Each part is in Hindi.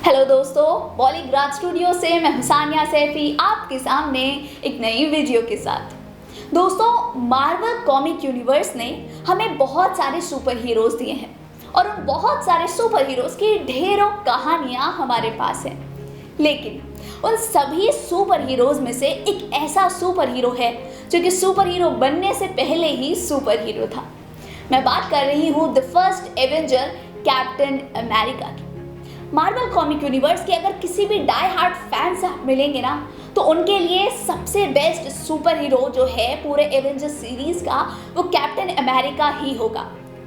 हेलो दोस्तों, बॉलीग्राज स्टूडियो से मैं हुसानिया सैफी आपके सामने एक नई वीडियो के साथ। दोस्तों, मार्वल कॉमिक यूनिवर्स ने हमें बहुत सारे सुपर हीरोज दिए हैं और उन बहुत सारे सुपर हीरोज की ढेरों कहानियां हमारे पास हैं। लेकिन उन सभी सुपर हीरोज में से एक ऐसा सुपर हीरो है जो कि सुपर हीरो बनने से पहले ही सुपर हीरो था। मैं बात कर रही हूँ the first Avenger captain America की। मार्वल कॉमिक यूनिवर्स के अगर किसी भी डाई हार्ड फैन से आप मिलेंगे ना, तो उनके लिए सबसे बेस्ट सुपर हीरो जो है पूरे एवेंजर सीरीज का, वो कैप्टन अमेरिका ही होगा।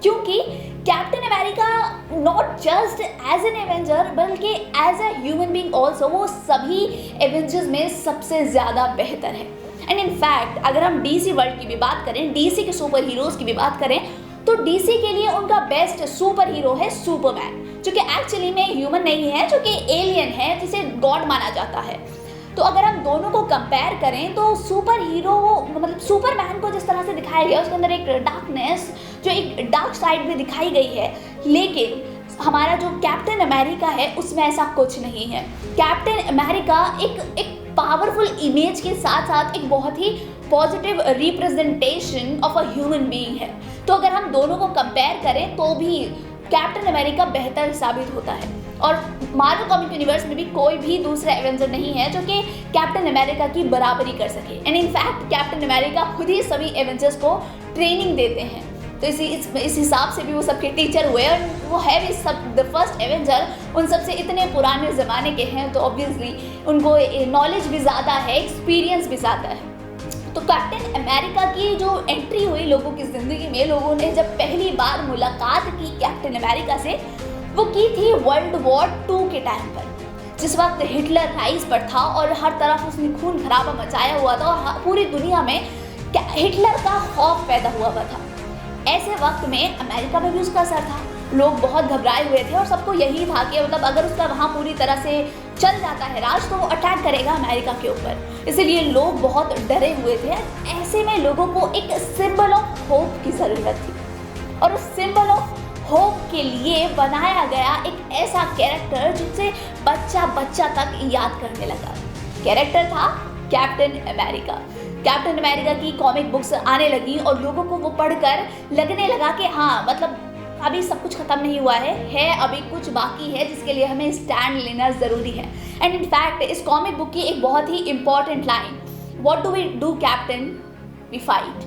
क्योंकि Captain America not just as an Avenger बल्कि as a human being also वो सभी एवेंजर्स में सबसे ज़्यादा बेहतर है। एंड इन फैक्ट अगर हम डीसी वर्ल्ड की भी बात करें, डीसी के सुपर हीरोज की भी बात करें, तो डीसी के लिए उनका बेस्ट सुपर हीरो है सुपरमैन, जो कि एक्चुअली में ह्यूमन नहीं है, जो कि एलियन है, जिसे गॉड माना जाता है। तो अगर हम दोनों को कंपेयर करें तो सुपर हीरो मतलब सुपरमैन को जिस तरह से दिखाया गया उसके अंदर एक डार्कनेस, जो एक डार्क साइड भी दिखाई गई है, लेकिन हमारा जो कैप्टन अमेरिका है उसमें ऐसा कुछ नहीं है। कैप्टन अमेरिका एक पावरफुल इमेज के साथ साथ एक बहुत ही positive representation of a human being है। तो अगर हम दोनों को कंपेयर करें तो भी कैप्टन अमेरिका बेहतर साबित होता है। और मार्वल कॉमिक यूनिवर्स में भी कोई भी दूसरा एवेंजर नहीं है जो कि कैप्टन अमेरिका की बराबरी कर सके। एंड इनफैक्ट कैप्टन अमेरिका खुद ही सभी एवेंजर्स को ट्रेनिंग देते हैं, तो इस हिसाब से भी वो सबके टीचर हुए और वो है भी सब द फर्स्ट एवेंजर उन सबसे इतने पुराने ज़माने के हैं, तो ऑब्वियसली उनको नॉलेज भी ज़्यादा है, एक्सपीरियंस भी ज़्यादा है। तो कैप्टन अमेरिका की जो एंट्री हुई लोगों की ज़िंदगी में, लोगों ने जब पहली बार मुलाकात की कैप्टन अमेरिका से, वो की थी वर्ल्ड वॉर 2 के टाइम पर, जिस वक्त हिटलर राइज पर था और हर तरफ उसने खून खराबा मचाया हुआ था और पूरी दुनिया में हिटलर का खौफ पैदा हुआ था। ऐसे वक्त में अमेरिका में भी उसका असर था, लोग बहुत घबराए हुए थे और सबको यही था कि मतलब अगर उसका वहाँ पूरी तरह से चल जाता है राज तो वो अटैक करेगा अमेरिका के ऊपर, इसलिए लोग बहुत डरे हुए थे। ऐसे में लोगों को एक सिंबल ऑफ होप की ज़रूरत थी और उस सिंबल ऑफ होप के लिए बनाया गया एक ऐसा कैरेक्टर जिसे बच्चा बच्चा तक याद करने लगा। कैरेक्टर था कैप्टन अमेरिका। कैप्टन अमेरिका की कॉमिक बुक्स आने लगी और लोगों को वो पढ़कर लगने लगा कि हाँ मतलब अभी सब कुछ खत्म नहीं हुआ है अभी कुछ बाकी है जिसके लिए हमें स्टैंड लेना ज़रूरी है। एंड इन फैक्ट इस कॉमिक बुक की एक बहुत ही important line, what do we do Captain, we fight.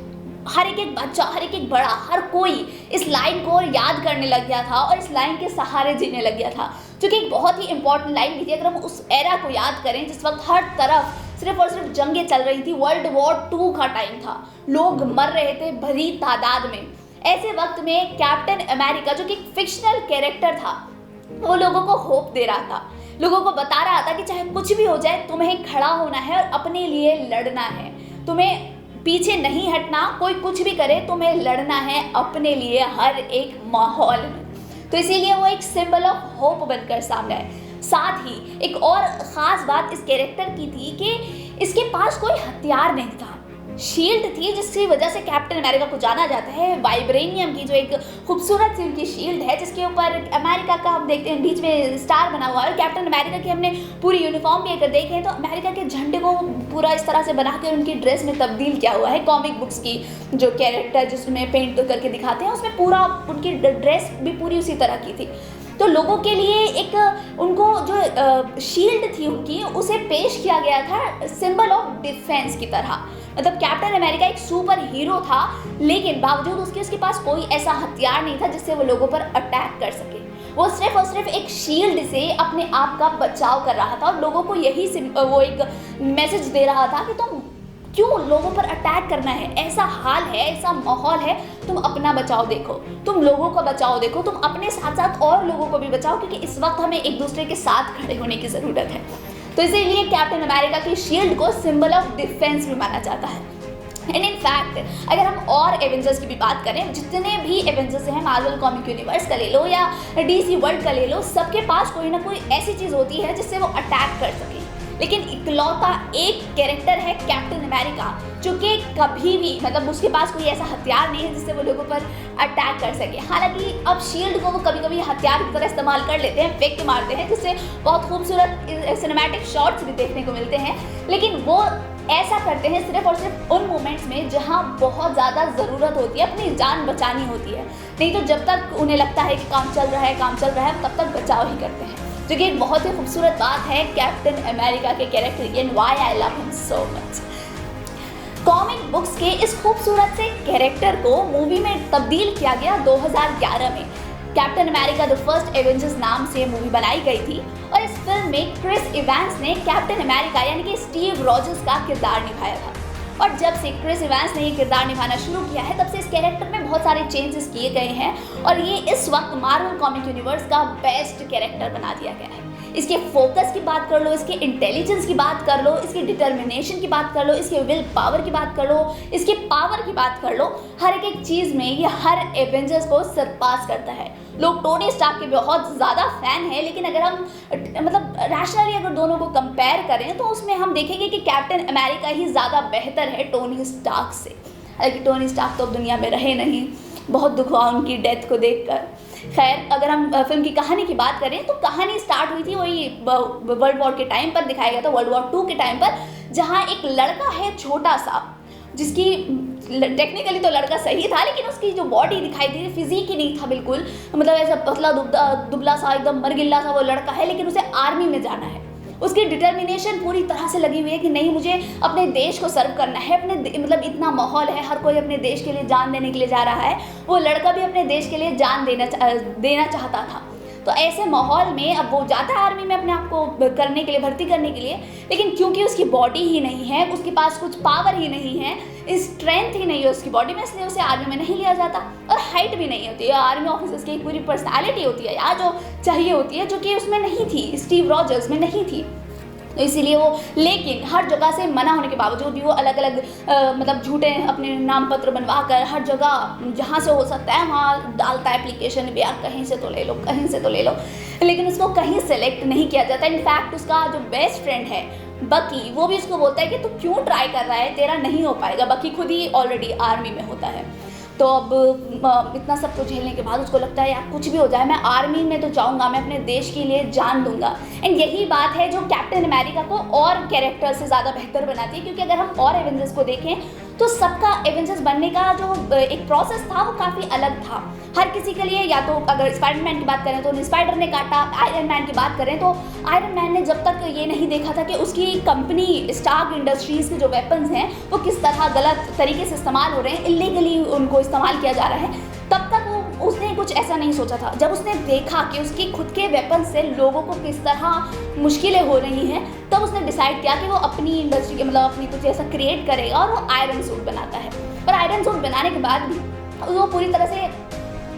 हर एक बच्चा, हर एक बड़ा, हर कोई इस लाइन को याद करने लग गया था और इस लाइन के सहारे जीने लग गया था, जो कि एक बहुत ही इंपॉर्टेंट लाइन भी थी। अगर हम उस एरा को याद करें जिस वक्त हर तरफ सिर्फ और सिर्फ जंगें चल रही थी, वर्ल्ड वॉर 2 का टाइम था, लोग मर रहे थे भरी तादाद में, ऐसे वक्त में कैप्टन अमेरिका जो कि एक फिक्शनल कैरेक्टर था, वो लोगों को होप दे रहा था, लोगों को बता रहा था कि चाहे कुछ भी हो जाए तुम्हें खड़ा होना है और अपने लिए लड़ना है, तुम्हें पीछे नहीं हटना, कोई कुछ भी करे तुम्हें लड़ना है अपने लिए हर एक माहौल में। तो इसीलिए वो एक सिंबल ऑफ होप बनकर सामने आए। साथ ही एक और ख़ास बात इस कैरेक्टर की थी कि इसके पास कोई हथियार नहीं था, शील्ड थी जिसकी वजह से कैप्टन अमेरिका को जाना जाता है। वाइब्रेनियम की जो एक खूबसूरत सी उनकी शील्ड है जिसके ऊपर अमेरिका का हम देखते हैं बीच में स्टार बना हुआ है। कैप्टन अमेरिका की हमने पूरी यूनिफॉर्म भी अगर देखें तो अमेरिका के झंडे को पूरा इस तरह से बना कर उनकी ड्रेस में तब्दील किया हुआ है। कॉमिक बुक्स की जो कैरेक्टर जिसमें पेंट करके दिखाते हैं उसमें पूरा उनकी ड्रेस भी पूरी उसी तरह की थी। तो लोगों के लिए एक उनको जो शील्ड थी उनकी उसे पेश किया गया था सिंबल ऑफ डिफेंस की तरह। मतलब कैप्टन अमेरिका एक सुपर हीरो था लेकिन बावजूद उसके पास कोई ऐसा हथियार नहीं था जिससे वो लोगों पर अटैक कर सके। वो सिर्फ और सिर्फ एक शील्ड से अपने आप का बचाव कर रहा था और लोगों को यही वो एक मैसेज दे रहा था कि तुम क्यों लोगों पर अटैक करना है, ऐसा हाल है, ऐसा माहौल है, तुम अपना बचाव देखो, तुम लोगों का बचाव देखो, तुम अपने साथ साथ और लोगों को भी बचाओ, क्योंकि इस वक्त हमें एक दूसरे के साथ खड़े होने की ज़रूरत है। तो इसीलिए कैप्टन अमेरिका की शील्ड को सिंबल ऑफ डिफेंस भी माना जाता है। एंड इन फैक्ट अगर हम और एवेंजर्स की भी बात करें, जितने भी एवेंजर्स हैं मार्वल कॉमिक यूनिवर्स का ले लो या डीसी वर्ल्ड का ले लो, सबके पास कोई ना कोई ऐसी चीज़ होती है जिससे वो अटैक कर सके। लेकिन इकलौता एक कैरेक्टर है कैप्टन अमेरिका, जो कि कभी भी मतलब उसके पास कोई ऐसा हथियार नहीं है जिससे वो लोगों पर अटैक कर सके। हालांकि अब शील्ड को वो कभी कभी हथियार की तरह इस्तेमाल कर लेते हैं, फेंक के मारते हैं, जिससे बहुत खूबसूरत सिनेमैटिक शॉट्स भी देखने को मिलते हैं, लेकिन वो ऐसा करते हैं सिर्फ और सिर्फ उन मोमेंट्स में जहां बहुत ज़्यादा ज़रूरत होती है, अपनी जान बचानी होती है। नहीं तो जब तक उन्हें लगता है कि काम चल रहा है तब तक बचाव ही करते हैं, जो कि एक बहुत ही खूबसूरत बात है कैप्टन अमेरिका के कैरेक्टर की, and why I love him so much. Comic books के इस खूबसूरत से कैरेक्टर को मूवी में तब्दील किया गया 2011 में। Captain America the first Avengers नाम से मूवी बनाई गई थी और इस फिल्म में क्रिस इवांस ने कैप्टन अमेरिका यानी कि स्टीव रॉजर्स का किरदार निभाया था। और जब से क्रिस इवांस ने ये किरदार निभाना शुरू किया है, तब से इस कैरेक्टर में बहुत सारे चेंजेस किए गए हैं और ये इस वक्त मार्वल कॉमिक यूनिवर्स का बेस्ट कैरेक्टर बना दिया गया है। इसके फोकस की बात कर लो, इसके इंटेलिजेंस की बात कर लो, इसकी डिटर्मिनेशन की बात कर लो, इसके विल पावर की बात कर लो, इसके पावर की बात कर लो, हर एक चीज़ में ये हर एवेंजर्स को सरपास करता है। लोग टोनी स्टार्क के बहुत ज़्यादा फैन हैं, लेकिन अगर हम मतलब रैशनली अगर दोनों को कंपेयर करें तो उसमें हम देखेंगे कि कैप्टन अमेरिका ही ज़्यादा बेहतर है टोनी स्टार्क से। हालांकि टोनी स्टार्क तो अब दुनिया में रहे नहीं, बहुत दुख हुआ उनकी डेथ को देखकर। खैर, अगर हम फिल्म की कहानी की बात करें तो कहानी स्टार्ट हुई थी वही वर्ल्ड वॉर के टाइम पर, दिखाया गया था वर्ल्ड वॉर 2 के टाइम पर, जहाँ एक लड़का है छोटा सा, जिसकी टेक्निकली तो लड़का सही था, लेकिन उसकी जो बॉडी दिखाई थी फिजिक ही नहीं था बिल्कुल, मतलब ऐसा पतला दुबला सा एकदम मरगिल्ला सा वो लड़का है, लेकिन उसे आर्मी में जाना है। उसकी डिटर्मिनेशन पूरी तरह से लगी हुई है कि नहीं, मुझे अपने देश को सर्व करना है। मतलब इतना माहौल है, हर कोई अपने देश के लिए जान देने के लिए जा रहा है। वो लड़का भी अपने देश के लिए जान देना चाहता था। तो ऐसे माहौल में अब वो जाता है आर्मी में अपने आप को करने के लिए, भर्ती करने के लिए, लेकिन क्योंकि उसकी बॉडी ही नहीं है, उसके पास कुछ पावर ही नहीं है, स्ट्रेंथ ही नहीं है उसकी बॉडी में, इसलिए उसे आर्मी में नहीं लिया जाता। और हाइट भी नहीं होती है, आर्मी ऑफिसर्स की एक पूरी पर्सनालिटी होती है या जो चाहिए होती है, जो कि उसमें नहीं थी, स्टीव रॉजर्स में नहीं थी। तो इसीलिए वो, लेकिन हर जगह से मना होने के बावजूद भी वो अलग अलग मतलब झूठे अपने नाम पत्र बनवा कर हर जगह जहाँ से हो सकता है वहाँ डालता है एप्लीकेशन भी, यार कहीं से तो ले लो, कहीं से तो ले लो, लेकिन उसको कहीं सेलेक्ट नहीं किया जाता। इनफैक्ट उसका जो बेस्ट फ्रेंड है बकी, वो भी उसको बोलता है कि तू क्यों ट्राई कर रहा है, तेरा नहीं हो पाएगा। बकी खुद ही ऑलरेडी आर्मी में होता है। तो अब इतना सब कुछ झेलने के बाद उसको लगता है यार कुछ भी हो जाए, मैं आर्मी में तो जाऊंगा, मैं अपने देश के लिए जान दूंगा। एंड यही बात है जो कैप्टन अमेरिका को और कैरेक्टर से ज़्यादा बेहतर बनाती है, क्योंकि अगर हम और एवेंजर्स को देखें तो सबका एवेंजर्स बनने का जो एक प्रोसेस था वो काफ़ी अलग था हर किसी के लिए। या तो अगर स्पाइडरमैन की बात करें तो स्पाइडर ने काटा, आयरन मैन की बात करें तो आयरन मैन ने जब तक ये नहीं देखा था कि उसकी कंपनी स्टार्क इंडस्ट्रीज़ के जो वेपन्स हैं वो किस तरह गलत तरीके से इस्तेमाल हो रहे हैं, इलीगली उनको इस्तेमाल किया जा रहा है, तब तक उसने कुछ ऐसा नहीं सोचा था। जब उसने देखा कि उसकी खुद के वेपन से लोगों को किस तरह मुश्किलें हो रही हैं, तब उसने डिसाइड किया कि वो अपनी इंडस्ट्री के मतलब अपनी कुछ ऐसा क्रिएट करेगा और वो आयरन सूट बनाता है। और आयरन सूट बनाने के बाद भी वो पूरी तरह से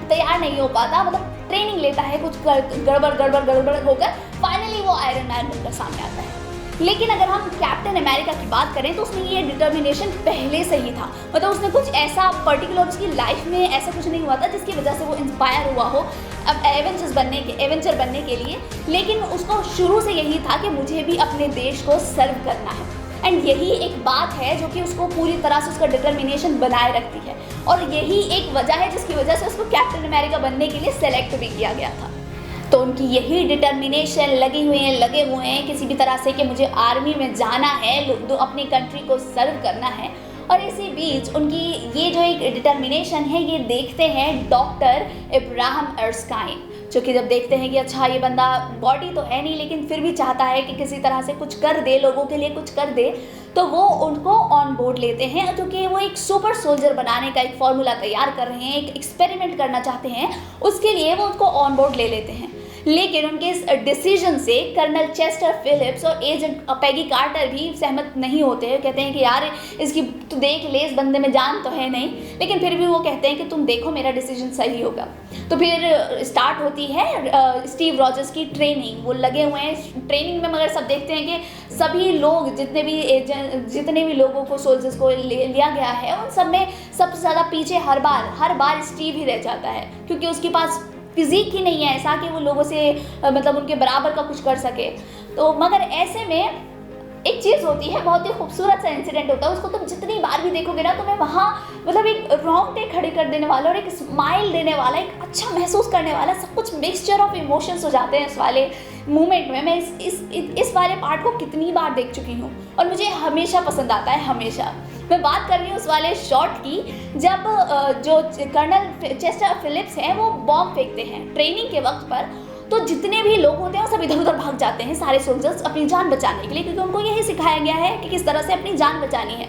तैयार नहीं हो पाता, मतलब ट्रेनिंग लेता है, कुछ गड़बड़ होकर फाइनली वो आयरन मैन बनकर सामने आता है। लेकिन अगर हम कैप्टन अमेरिका की बात करें तो उसमें ये डिटर्मिनेशन पहले से ही था, मतलब उसने कुछ ऐसा पर्टिकुलर उसकी लाइफ में ऐसा कुछ नहीं हुआ था जिसकी वजह से वो इंस्पायर हुआ हो अब एवेंजर बनने के लिए, लेकिन उसको शुरू से यही था कि मुझे भी अपने देश को सर्व करना है। एंड यही एक बात है जो कि उसको पूरी तरह से उसका डिटर्मिनेशन बनाए रखती है, और यही एक वजह है जिसकी वजह से उसको कैप्टन अमेरिका बनने के लिए सेलेक्ट भी किया गया था। तो उनकी यही डिटर्मिनेशन लगे हुए हैं किसी भी तरह से कि मुझे आर्मी में जाना है, अपनी कंट्री को सर्व करना है। और इसी बीच उनकी ये जो एक डिटर्मिनेशन है ये देखते हैं डॉक्टर इब्राहिम एर्स्काइन, जो कि जब देखते हैं कि अच्छा ये बंदा बॉडी तो है नहीं लेकिन फिर भी चाहता है कि किसी तरह से कुछ कर दे, लोगों के लिए कुछ कर दे, तो वो उनको ऑन बोर्ड लेते हैं, क्योंकि वो एक सुपर सोल्जर बनाने का एक फॉर्मूला तैयार कर रहे हैं, एक एक्सपेरिमेंट करना चाहते हैं, उसके लिए वो उनको ऑन बोर्ड ले लेते हैं। लेकिन उनके इस डिसीजन से कर्नल चेस्टर फिलिप्स और एजेंट पेगी कार्टर भी सहमत नहीं होते हैं। कहते हैं कि यार इसकी तू देख ले, इस बंदे में जान तो है नहीं, लेकिन फिर भी वो कहते हैं कि तुम देखो मेरा डिसीजन सही होगा। तो फिर स्टार्ट होती है स्टीव रॉजर्स की ट्रेनिंग। वो लगे हुए हैं ट्रेनिंग में, मगर सब देखते हैं कि सभी लोग जितने भी लोगों को सोल्जर्स को लिया गया है उन सब में सबसे ज़्यादा पीछे हर बार स्टीव ही रह जाता है, क्योंकि उसके पास फिजिक ही नहीं है ऐसा कि वो लोगों से मतलब उनके बराबर का कुछ कर सके। तो मगर ऐसे में एक चीज़ होती है, बहुत ही खूबसूरत सा इंसिडेंट होता है, उसको तुम जितनी बार भी देखोगे ना, तुम्हें वहाँ मतलब एक रोंगटे खड़े कर देने वाला और एक स्माइल देने वाला, एक अच्छा महसूस करने वाला, सब कुछ मिक्सचर ऑफ इमोशंस हो जाते हैं इस वाले मोमेंट में। मैं इस वाले पार्ट को कितनी बार देख चुकी हूँ और मुझे हमेशा पसंद आता है, हमेशा। मैं बात कर रही हूँ उस वाले शॉट की जब जो कर्नल चेस्टर फिलिप्स हैं वो बॉम्ब फेंकते हैं ट्रेनिंग के वक्त पर, तो जितने भी लोग होते हैं वो सब इधर उधर भाग जाते हैं, सारे सोल्जर्स अपनी जान बचाने के लिए, क्योंकि उनको यही सिखाया गया है कि किस तरह से अपनी जान बचानी है।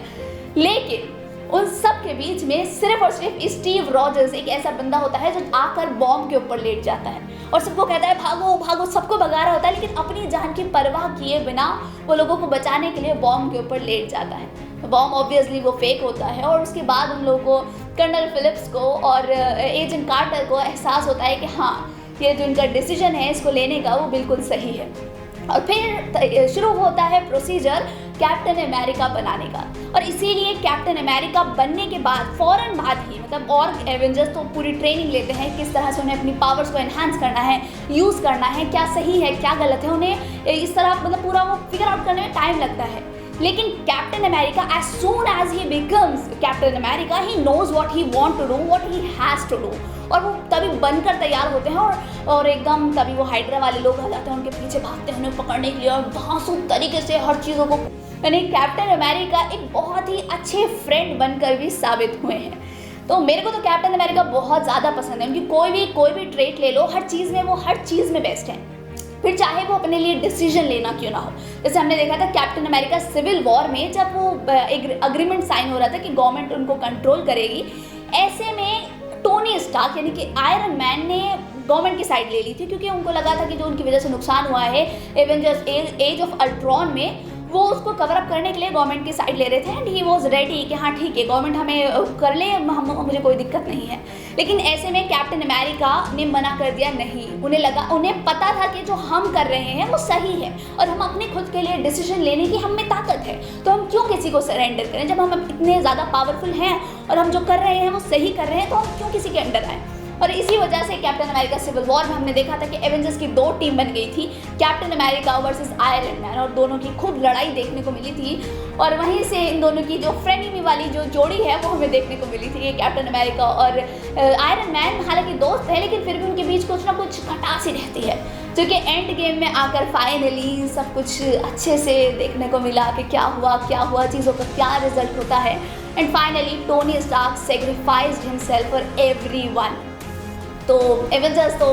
लेकिन उन सब के बीच में सिर्फ और सिर्फ स्टीव रॉजर्स एक ऐसा बंदा होता है जो आकर बॉम्ब के ऊपर लेट जाता है और सबको कहता है भागो भागो, सबको भगा रहा होता है, लेकिन अपनी जान की परवाह किए बिना वो लोगों को बचाने के लिए बॉम्ब के ऊपर लेट जाता है। बॉम्ब ऑब्वियसली वो फेक होता है और उसके बाद उन लोगों को, कर्नल फिलिप्स को और एजेंट कार्टर को एहसास होता है कि हाँ, ये जो इनका डिसीजन है इसको लेने का वो बिल्कुल सही है। और फिर शुरू होता है प्रोसीजर कैप्टन अमेरिका बनाने का, और इसीलिए कैप्टन अमेरिका बनने के बाद फ़ौरन बाद ही मतलब और एवेंजर्स तो पूरी ट्रेनिंग लेते हैं किस तरह से उन्हें अपनी पावर्स को एनहांस करना है, यूज़ करना है, क्या सही है क्या गलत है, उन्हें इस तरह मतलब पूरा वो फिगर आउट करने में टाइम लगता है। लेकिन captain America as soon as he becomes captain America, he knows what he want to do, what he has to do, और वो तभी बनकर तैयार होते हैं और एकदम तभी वो हाइड्रा वाले लोग आ जाते हैं, उनके पीछे भागते हैं उन्हें पकड़ने के लिए और धांसू तरीके से हर चीज़ों को, यानी कैप्टन अमेरिका एक बहुत ही अच्छे फ्रेंड बनकर भी साबित हुए हैं। तो मेरे को तो कैप्टन अमेरिका बहुत ज़्यादा पसंद है, उनकी कोई भी ट्रेट ले लो, हर चीज़ में वो हर चीज़ में बेस्ट है, फिर चाहे वो अपने लिए डिसीजन लेना क्यों ना हो। जैसे हमने देखा था कैप्टन अमेरिका सिविल वॉर में जब वो एक अग्रीमेंट साइन हो रहा था कि गवर्नमेंट उनको कंट्रोल करेगी, ऐसे में टोनी स्टार्क यानी कि आयरन मैन ने गवर्नमेंट की साइड ले ली थी, क्योंकि उनको लगा था कि जो उनकी वजह से नुकसान हुआ है एवेंजर्स एज ऑफ अल्ट्रॉन में, वो उसको कवर अप करने के लिए गवर्नमेंट की साइड ले रहे थे एंड ही वॉज रेडी कि हाँ ठीक है गवर्नमेंट हमें कर ले, मुझे कोई दिक्कत नहीं है। लेकिन ऐसे में कैप्टन अमेरिका ने मना कर दिया नहीं, उन्हें पता था कि जो हम कर रहे हैं वो सही है और हम अपने खुद के लिए डिसीजन लेने की हम में ताकत है, तो हम क्यों किसी को सरेंडर करें, जब हम इतने ज़्यादा पावरफुल हैं और हम जो कर रहे हैं वो सही कर रहे हैं, तो हम क्यों किसी के अंडर आए। और इसी वजह से कैप्टन अमेरिका सिविल वॉर में हमने देखा था कि एवेंजर्स की 2 टीम बन गई थी, captain America versus iron man, और दोनों की खूब लड़ाई देखने को मिली थी। और वहीं से इन दोनों की जो फ्रेंडमी वाली जो जोड़ी है वो हमें देखने को मिली थी, कैप्टन अमेरिका और आयरन मैन हालांकि दोस्त है लेकिन फिर भी उनके बीच कुछ ना कुछ खटास ही रहती है, जो कि एंड गेम में आकर फाइनली सब कुछ अच्छे से देखने को मिला कि क्या हुआ, चीज़ों का क्या रिजल्ट होता है। And finally Tony Stark sacrificed himself for everyone. तो एवेंजर्स तो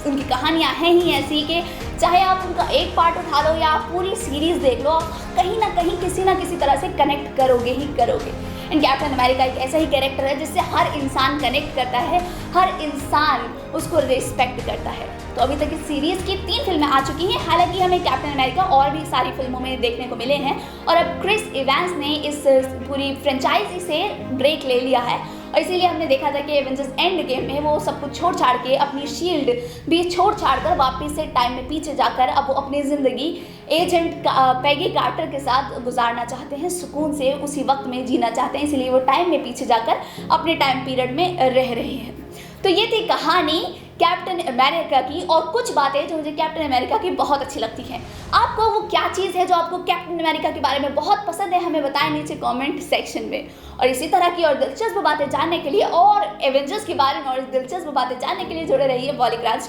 उनकी कहानियाँ हैं ही ऐसी कि चाहे आप उनका एक पार्ट उठा लो या आप पूरी सीरीज़ देख लो, आप कहीं ना कहीं किसी ना किसी तरह से कनेक्ट करोगे ही करोगे। एंड कैप्टन अमेरिका एक ऐसा ही कैरेक्टर है जिससे हर इंसान कनेक्ट करता है, हर इंसान उसको रिस्पेक्ट करता है। तो अभी तक इस सीरीज़ की 3 फिल्में आ चुकी हैं, हालांकि हमें कैप्टन अमेरिका और भी सारी फिल्मों में देखने को मिले हैं, और अब क्रिस इवेंस ने इस पूरी फ्रेंचाइजी से ब्रेक ले लिया है, और इसीलिए हमने देखा था कि एवेंजर्स एंड गेम में वो सब कुछ छोड़ छाड़ के, अपनी शील्ड भी छोड़ छाड़ कर वापस से टाइम में पीछे जाकर अब वो अपनी ज़िंदगी एजेंट पैगी कार्टर के साथ गुजारना चाहते हैं, सुकून से उसी वक्त में जीना चाहते हैं, इसलिए वो टाइम में पीछे जाकर अपने टाइम पीरियड में रह रहे हैं। तो ये थी कहानी कैप्टन अमेरिका की, और कुछ बातें जो मुझे कैप्टन अमेरिका की बहुत अच्छी लगती हैं। आपको वो क्या चीज़ है जो आपको कैप्टन अमेरिका के बारे में बहुत पसंद है, हमें बताएं नीचे कमेंट सेक्शन में। और इसी तरह की और दिलचस्प बातें जानने के लिए और एवेंजर्स के बारे में और दिलचस्प बातें जानने के लिए जुड़े रहिए बॉलीग्राज।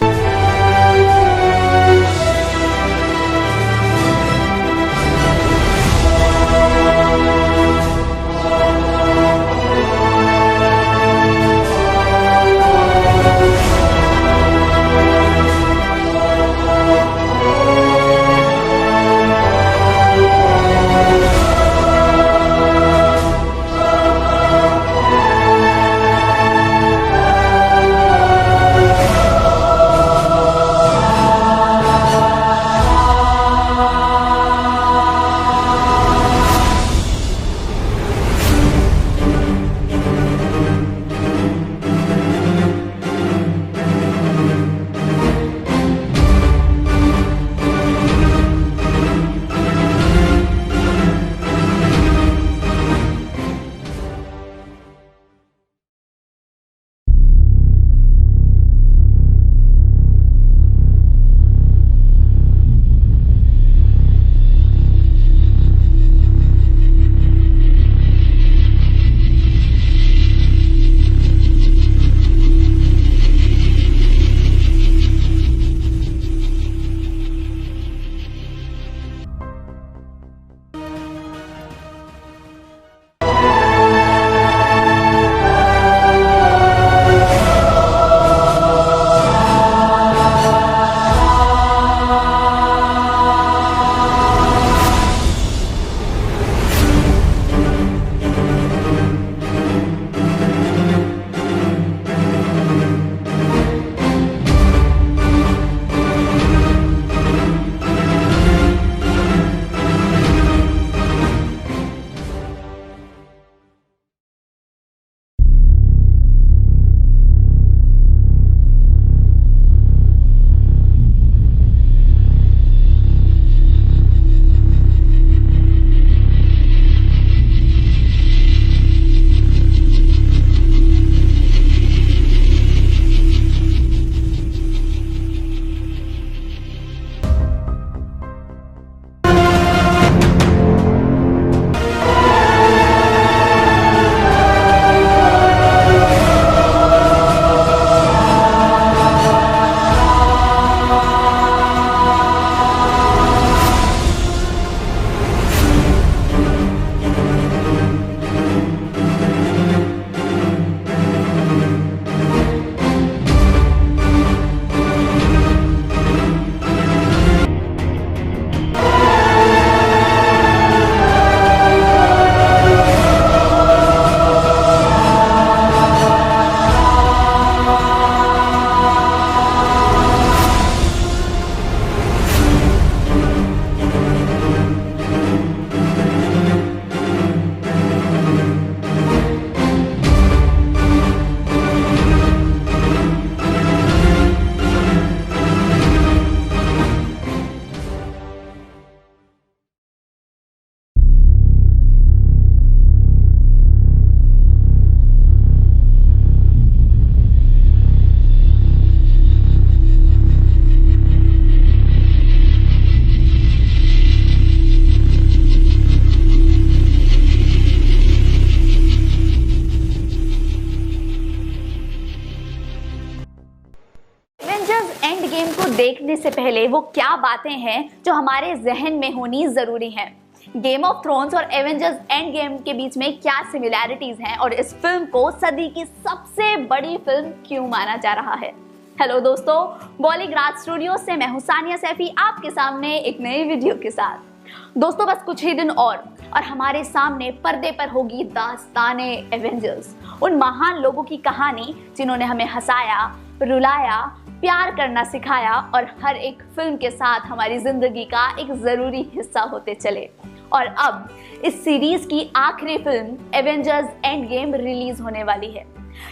देखने से पहले वो क्या बातें हैं जो हमारे जहन में होनी जरूरी हैं। गेम ऑफ थ्रोन्स और एवेंजर्स एंड गेम के बीच में क्या सिमिलैरिटीज हैं और इस फिल्म को सदी की सबसे बड़ी फिल्म क्यों माना जा रहा है। हेलो दोस्तों, बॉलीग्राज स्टूडियो से मैं हूं सानिया सैफी आपके सामने एक नई वीडियो के साथ। दोस्तों बस कुछ ही दिन और हमारे सामने पर्दे पर होगी दास्ताने एवेंजर्स, उन महान लोगों की कहानी जिन्होंने हमें हंसाया, रुलाया, प्यार करना सिखाया और हर एक फिल्म के साथ हमारी जिंदगी का एक जरूरी हिस्सा होते चले। और अब इस सीरीज की आखिरी film Avengers end game release होने वाली है।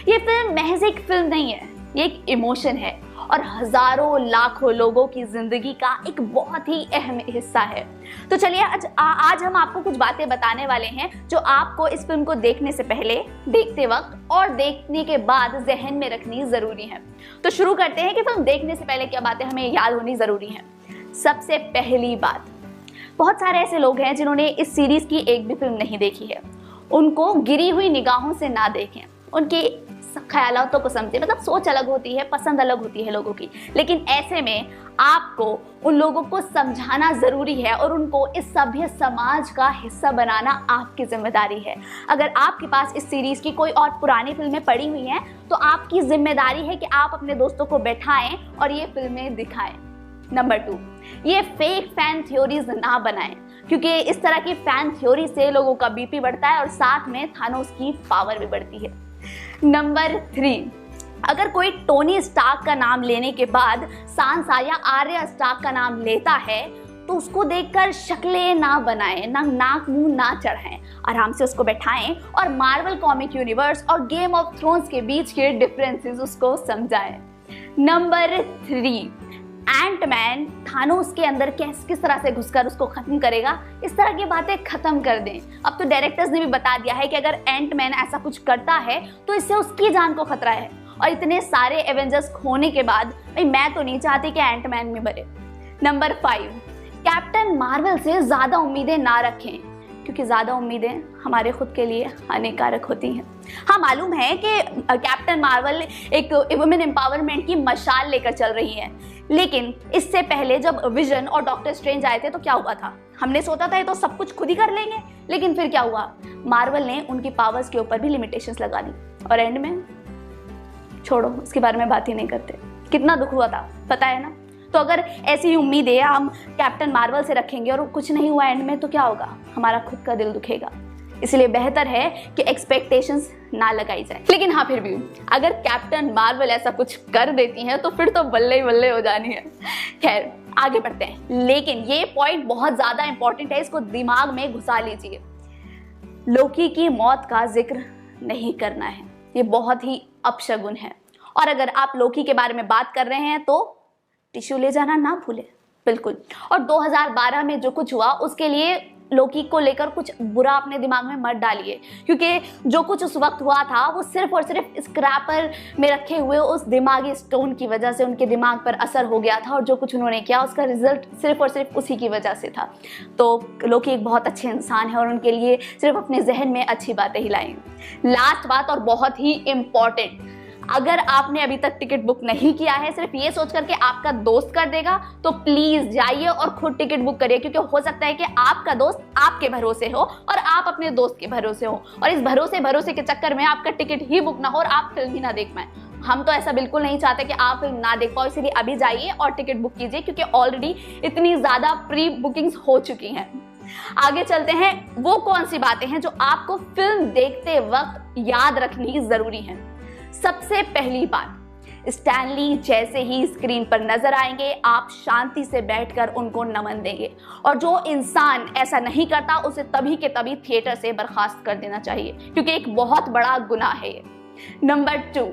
ये फिल्म महज एक फिल्म नहीं है, ये एक इमोशन है और हजारों लाखों लोगों की जिंदगी का एक बहुत ही अहम हिस्सा है। तो चलिए आज हम आपको कुछ बातें बताने वाले हैं जो आपको इस फिल्म को देखने से पहले, देखते वक्त और देखने के बाद जहन में रखनी जरूरी है। तो शुरू करते हैं कि फिल्म देखने से पहले क्या बातें हमें याद होनी जरूरी हैं। सबसे पहली बात, बहुत सारे ऐसे लोग हैं जिन्होंने इस सीरीज की एक भी फिल्म नहीं देखी है। उनको गिरी हुई निगाहों से ना देखें, उनके ख्यालातों को समझे। मतलब सोच अलग होती है, पसंद अलग होती है लोगों की, लेकिन ऐसे में आपको उन लोगों को समझाना जरूरी है और उनको इस सभ्य समाज का हिस्सा बनाना आपकी जिम्मेदारी है। अगर आपके पास इस सीरीज की कोई और पुरानी फिल्में पड़ी हुई हैं तो आपकी जिम्मेदारी है कि आप अपने दोस्तों को बैठाएं और ये फिल्में दिखाएं। नंबर 2, ये फेक फैन थ्योरीज ना बनाएं, क्योंकि इस तरह की फैन थ्योरी से लोगों का बीपी बढ़ता है और साथ में थानोस की पावर भी बढ़ती है। नंबर 3, अगर कोई टोनी स्टार्क का नाम लेने के बाद सांसा या आर्या स्टार्क का नाम लेता है तो उसको देखकर शक्लें ना बनाएं, ना नाक मुंह ना चढ़ाएं, आराम से उसको बैठाएं और मार्वल कॉमिक यूनिवर्स और गेम ऑफ थ्रोन्स के बीच के डिफरेंसेस उसको समझाएं। नंबर 3, एंटमैन थानोस के अंदर किस तरह से घुसकर उसको खत्म करेगा, इस तरह की बातें खत्म कर दें। अब तो डायरेक्टर्स ने भी बता दिया है कि अगर एंटमैन ऐसा कुछ करता है तो इससे उसकी जान को खतरा है और इतने सारे एवेंजर्स खोने के बाद भाई मैं तो नहीं चाहती कि एंटमैन में मरे। नंबर 5, कैप्टन मार्वल से ज्यादा उम्मीदें ना रखें, क्योंकि ज्यादा उम्मीदें हमारे खुद के लिए हानिकारक होती हैं। हाँ, मालूम है कि कैप्टन मार्वल एक वुमेन एम्पावरमेंट की मशाल लेकर चल रही है, लेकिन इससे पहले जब विजन और डॉक्टर स्ट्रेंज आए थे तो क्या हुआ था? हमने सोचा था ये तो सब कुछ खुद ही कर लेंगे, लेकिन फिर क्या हुआ? मार्वल ने उनकी पावर्स के ऊपर भी लिमिटेशंस लगा दी और एंड में छोड़ो, उसके बारे में बात ही नहीं करते। कितना दुख हुआ था, पता है ना? तो अगर ऐसी उम्मीदें हम कैप्टन मार्वल से रखेंगे और कुछ नहीं हुआ एंड में तो क्या होगा? हमारा खुद का दिल दुखेगा। इसलिए बेहतर है कि एक्सपेक्टेशंस ना लगाई जाए। लेकिन हाँ, फिर भी अगर कैप्टन मार्वल ऐसा कुछ कर देती है तो फिर तो बल्ले ही बल्ले हो जानी है। खैर आगे बढ़ते हैं, लेकिन ये पॉइंट बहुत ज्यादा इंपॉर्टेंट है, इसको दिमाग में घुसा लीजिए। लोकी की मौत का जिक्र नहीं करना है, ये बहुत ही अपशगुन है। और अगर आप लोकी के बारे में बात कर रहे हैं तो टिश्यू ले जाना ना भूलें, बिल्कुल। और 2012 में जो कुछ हुआ उसके लिए लोकी को लेकर कुछ बुरा अपने दिमाग में मत डालिए, क्योंकि जो कुछ उस वक्त हुआ था वो सिर्फ और सिर्फ स्क्रैपर में रखे हुए उस दिमागी स्टोन की वजह से उनके दिमाग पर असर हो गया था और जो कुछ उन्होंने किया उसका रिजल्ट सिर्फ और सिर्फ उसी की वजह से था। तो लोकी एक बहुत अच्छे इंसान है और उनके लिए सिर्फ अपने जहन में अच्छी बातें ही लाएं। लास्ट बात और बहुत ही इम्पॉर्टेंट, अगर आपने अभी तक टिकट बुक नहीं किया है सिर्फ ये सोच करके आपका दोस्त कर देगा तो प्लीज जाइए और खुद टिकट बुक करिए, क्योंकि हो सकता है कि आपका दोस्त आपके भरोसे हो और आप अपने दोस्त के भरोसे हो और इस भरोसे के चक्कर में आपका टिकट ही बुक ना हो और आप फिल्म ही ना देख पाए। हम तो ऐसा बिल्कुल नहीं चाहते कि आप फिल्म ना देख पाओ, इसलिए अभी जाइए और टिकट बुक कीजिए, क्योंकि ऑलरेडी इतनी ज्यादा प्री बुकिंग्स हो चुकी हैं। आगे चलते हैं, वो कौन सी बातें हैं जो आपको फिल्म देखते वक्त याद रखनी जरूरी है। सबसे पहली बात, स्टैनली जैसे ही स्क्रीन पर नजर आएंगे आप शांति से बैठकर उनको नमन देंगे और जो इंसान ऐसा नहीं करता उसे तभी के तभी थिएटर से बर्खास्त कर देना चाहिए, क्योंकि एक बहुत बड़ा गुनाह है ये। नंबर 2,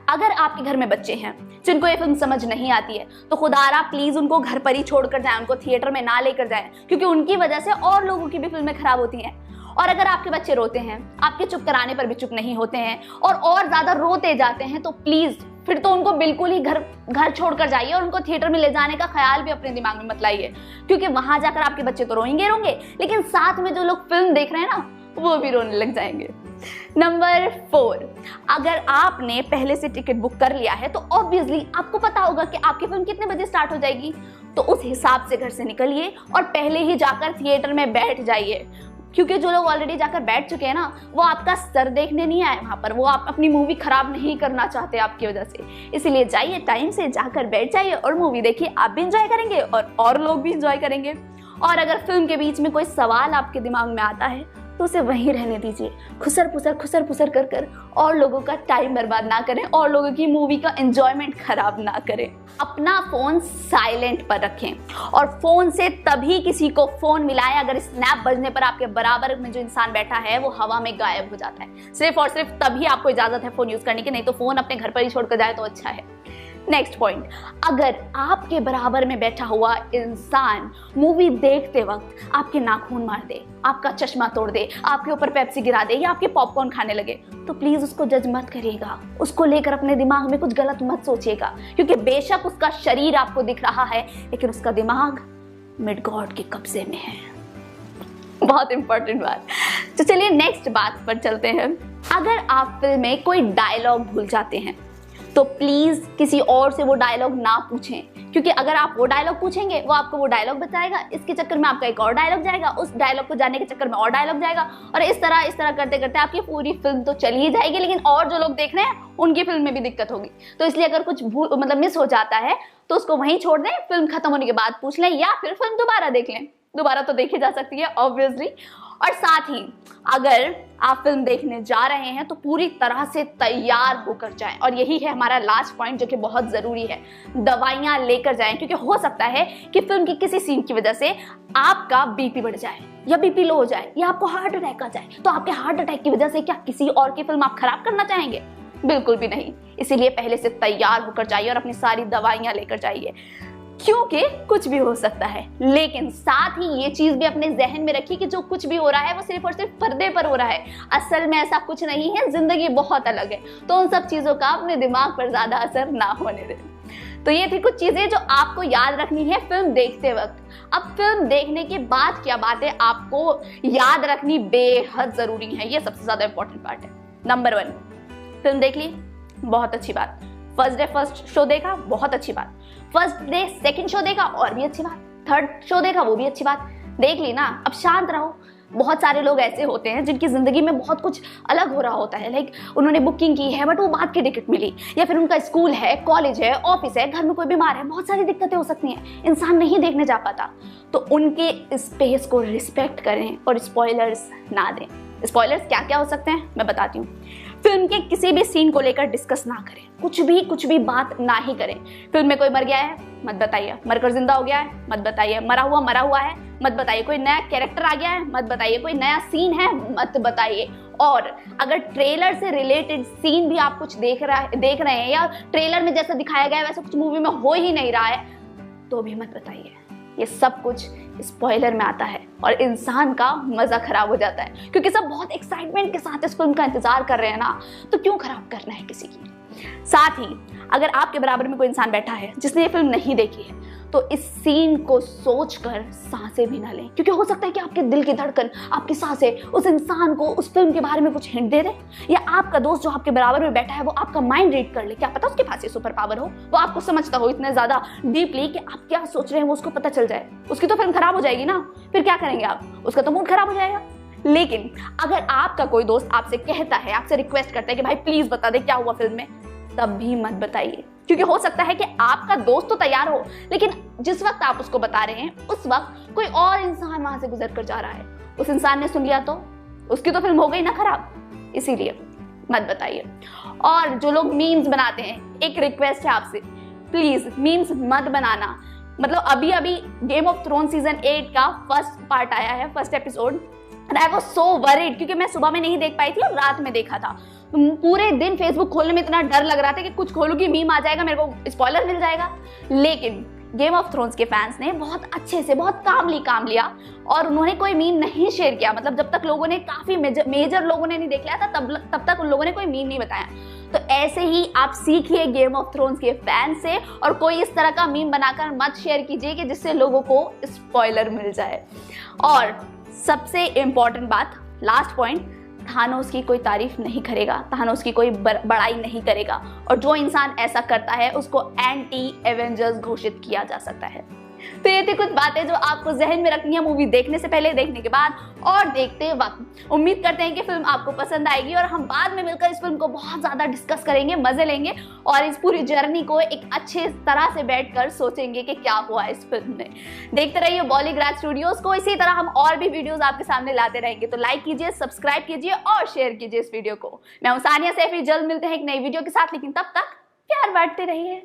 अगर आपके घर में बच्चे हैं जिनको ये फिल्म समझ नहीं आती है तो खुदारा प्लीज उनको घर पर ही छोड़कर जाएं, उनको थिएटर में ना लेकर जाएं, क्योंकि उनकी वजह से और लोगों की भी फिल्में खराब होती हैं। और अगर आपके बच्चे रोते हैं, आपके चुप कराने पर भी चुप नहीं होते हैं और ज्यादा रोते जाते हैं तो प्लीज फिर तो उनको बिल्कुल ही घर छोड़कर जाइए और उनको थिएटर में ले जाने का ख्याल भी अपने दिमाग में मत लाइए, क्योंकि वहां जाकर आपके बच्चे तो रोएंगे, लेकिन साथ में जो लोग फिल्म देख रहे हैं ना वो भी रोने लग जाएंगे। नंबर 4, अगर आपने पहले से टिकट बुक कर लिया है तो ऑब्वियसली आपको पता होगा कि आपकी फिल्म कितने बजे स्टार्ट हो जाएगी, तो उस हिसाब से घर से निकलिए और पहले ही जाकर थिएटर में बैठ जाइए, क्योंकि जो लोग ऑलरेडी जाकर बैठ चुके हैं ना, वो आपका सर देखने नहीं आए वहां पर, वो आप अपनी मूवी खराब नहीं करना चाहते आपकी वजह से। इसीलिए जाइए, टाइम से जाकर बैठ जाइए और मूवी देखिए, आप भी इंजॉय करेंगे और लोग भी इंजॉय करेंगे। और अगर फिल्म के बीच में कोई सवाल आपके दिमाग में आता है तो उसे वहीं रहने दीजिए, खुसर पुसर कर और लोगों का टाइम बर्बाद ना करें और लोगों की मूवी का एंजॉयमेंट खराब ना करें। अपना फोन साइलेंट पर रखें और फोन से तभी किसी को फोन मिलाएं अगर स्नैप बजने पर आपके बराबर में जो इंसान बैठा है वो हवा में गायब हो जाता है। सिर्फ और सिर्फ तभी आपको इजाजत है फोन यूज करने की, नहीं तो फोन अपने घर पर ही छोड़कर जाए तो अच्छा है। नेक्स्ट पॉइंट, अगर आपके बराबर में बैठा हुआ इंसान मूवी देखते वक्त आपके नाखून मार दे, आपका चश्मा तोड़ दे, आपके ऊपर पेप्सी गिरा दे या आपके पॉपकॉर्न खाने लगे, तो प्लीज उसको जज मत करिएगा, उसको लेकर अपने दिमाग में कुछ गलत मत सोचिएगा, क्योंकि बेशक उसका शरीर आपको दिख रहा है लेकिन उसका दिमाग मिड गॉड के कब्जे में है। बहुत इंपॉर्टेंट बात। तो चलिए नेक्स्ट बात पर चलते हैं। अगर आप फिल्म में कोई डायलॉग भूल जाते हैं तो प्लीज किसी और से वो डायलॉग ना पूछें, क्योंकि अगर आप वो डायलॉग पूछेंगे वो आपको वो डायलॉग बताएगा, इसके चक्कर में आपका एक और डायलॉग जाएगा, उस डायलॉग को जानने के चक्कर में और डायलॉग जाएगा, और इस तरह करते करते आपकी पूरी फिल्म तो चली ही जाएगी, लेकिन और जो लोग देख रहे हैं उनकी फिल्म में भी दिक्कत होगी। तो इसलिए अगर कुछ मिस हो जाता है तो उसको वहीं छोड़ दें, फिल्म खत्म होने के बाद पूछ लें या फिर फिल्म दोबारा देख लें, दोबारा तो देखी जा सकती है ऑब्वियसली। और साथ ही अगर आप फिल्म देखने जा रहे हैं तो पूरी तरह से तैयार होकर जाएं, और यही है हमारा लास्ट पॉइंट जो कि बहुत जरूरी है, दवाइयां लेकर जाएं, क्योंकि हो सकता है कि फिल्म की किसी सीन की वजह से आपका बीपी बढ़ जाए या बीपी लो हो जाए या आपको हार्ट अटैक आ जाए, तो आपके हार्ट अटैक की वजह से क्या किसी और की फिल्म आप खराब करना चाहेंगे? बिल्कुल भी नहीं। इसीलिए पहले से तैयार होकर जाइए और अपनी सारी दवाइयां लेकर जाइए, क्योंकि कुछ भी हो सकता है। लेकिन साथ ही ये चीज भी अपने जहन में रखिए कि जो कुछ भी हो रहा है वो सिर्फ और सिर्फ पर्दे पर हो रहा है, असल में ऐसा कुछ नहीं है, जिंदगी बहुत अलग है। तो उन सब चीजों का अपने दिमाग पर ज्यादा असर ना होने दें। तो ये थी कुछ चीजें जो आपको याद रखनी है फिल्म देखते वक्त। अब फिल्म देखने के बाद क्या बातें आपको याद रखनी बेहद जरूरी है, ये सबसे ज्यादा इंपॉर्टेंट पार्ट है। नंबर 1, फिल्म देख ली, बहुत अच्छी बात। फर्स्ट डे फर्स्ट शो देखा, बहुत अच्छी बात। फर्स्ट डे सेकंड शो देखा, और भी अच्छी बात। थर्ड शो देखा, वो भी अच्छी बात। देख ली ना, अब शांत रहो। बहुत सारे लोग ऐसे होते हैं जिनकी जिंदगी में बहुत कुछ अलग हो रहा होता है, लाइक उन्होंने बुकिंग की है बट वो बाद की टिकट मिली, या फिर उनका स्कूल है, कॉलेज है, ऑफिस है, घर में कोई बीमार है, बहुत सारी दिक्कतें हो सकती हैं, इंसान नहीं देखने जा पाता। तो उनके स्पेस को रिस्पेक्ट करें और स्पॉयलर्स ना दें। स्पॉयलर्स क्या क्या हो सकते हैं मैं बताती हूँ। फिल्म के किसी भी सीन को लेकर डिस्कस ना करें, कुछ भी बात ना ही करें। फिल्म में कोई मर गया है, मत बताइए। मरकर जिंदा हो गया है, मत बताइए। मरा हुआ है, मत बताइए। कोई नया कैरेक्टर आ गया है, मत बताइए। कोई नया सीन है, मत बताइए। और अगर ट्रेलर से रिलेटेड सीन भी आप कुछ देख रहे हैं या ट्रेलर में जैसा दिखाया गया है वैसा कुछ मूवी में हो ही नहीं रहा है, तो भी मत बताइए। ये सब कुछ स्पॉइलर में आता है और इंसान का मजा खराब हो जाता है, क्योंकि सब बहुत एक्साइटमेंट के साथ इस फिल्म का इंतजार कर रहे हैं ना, तो क्यों खराब करना है किसी की। साथ ही अगर आपके बराबर में कोई इंसान बैठा है जिसने ये फिल्म नहीं देखी है, तो इस सीन को सोचकर सांसें भी ना लें, क्योंकि हो सकता है कि आपके दिल की धड़कन, आपकी सांसें उस इंसान को उस फिल्म के बारे में कुछ हिंट दे दे, या आपका दोस्त जो आपके बराबर में बैठा है वो आपका माइंड रीड कर ले। क्या पता उसके पास ये सुपर पावर हो, वो आपको समझता हो इतने ज्यादा डीपली कि आप क्या सोच रहे हैं वो उसको पता चल जाए। उसकी तो फिल्म खराब हो जाएगी ना, फिर क्या करेंगे आप? उसका तो मूड खराब हो जाएगा। लेकिन अगर आपका कोई दोस्त आपसे कहता है, आपसे रिक्वेस्ट करता है कि भाई प्लीज बता दे क्या हुआ फिल्म में, तब भी मत बताइए, क्योंकि हो सकता है कि आपका दोस्त तो तैयार हो, लेकिन जिस वक्त आप उसको बता रहे हैं उस वक्त कोई और इंसान वहां से गुजर कर जा रहा है। उस इंसान ने सुन लिया तो उसकी तो फिल्म हो गई ना खराब। इसीलिए मत बताइए। और जो लोग मीम्स बनाते हैं, एक रिक्वेस्ट है आपसे, प्लीज मीम्स मत बनाना। मतलब अभी गेम ऑफ थ्रोन सीजन 8 का फर्स्ट पार्ट आया है, first episode, and I was so worried, क्योंकि मैं सुबह में नहीं देख पाई थी और रात में देखा था। पूरे दिन फेसबुक खोलने में इतना डर लग रहा था कि कुछ खोलूंगी मीम आ जाएगा, मेरे को स्पॉइलर मिल जाएगा। लेकिन गेम ऑफ थ्रोन्स के फैंस ने बहुत अच्छे से, बहुत कामली काम लिया और उन्होंने कोई मीम नहीं शेयर किया। मतलब जब तक लोगों ने, काफी मेजर लोगों ने नहीं देख लिया था, तब तक उन लोगों ने कोई मीम नहीं बताया। तो ऐसे ही आप सीखिए गेम ऑफ थ्रोन्स के फैन से, और कोई इस तरह का मीम बनाकर मत शेयर कीजिए कि जिससे लोगों को स्पॉइलर मिल जाए। और सबसे इंपॉर्टेंट बात, लास्ट पॉइंट, थानोस की कोई तारीफ नहीं करेगा, थानोस की कोई बड़ाई नहीं करेगा, और जो इंसान ऐसा करता है उसको एंटी एवेंजर्स घोषित किया जा सकता है। तो ये थी कुछ बातें जो आपको जहन में रखनी है मूवी देखने से पहले, देखने के बाद और देखते वक्त। उम्मीद करते हैं कि फिल्म आपको पसंद आएगी और हम बाद में मिलकर इस फिल्म को बहुत ज्यादा डिस्कस करेंगे, मजे लेंगे और इस पूरी जर्नी को एक अच्छे तरह से बैठकर सोचेंगे कि क्या हुआ इस फिल्म में। देखते रहिए बॉलीग्राज स्टूडियोज को, इसी तरह हम और भी वीडियोस आपके सामने लाते रहेंगे। तो लाइक कीजिए, सब्सक्राइब कीजिए और शेयर कीजिए इस वीडियो को। मैं हूं सानिया सैफी, जल्द मिलते हैं एक नई वीडियो के साथ, लेकिन तब तक प्यार बांटते रहिए।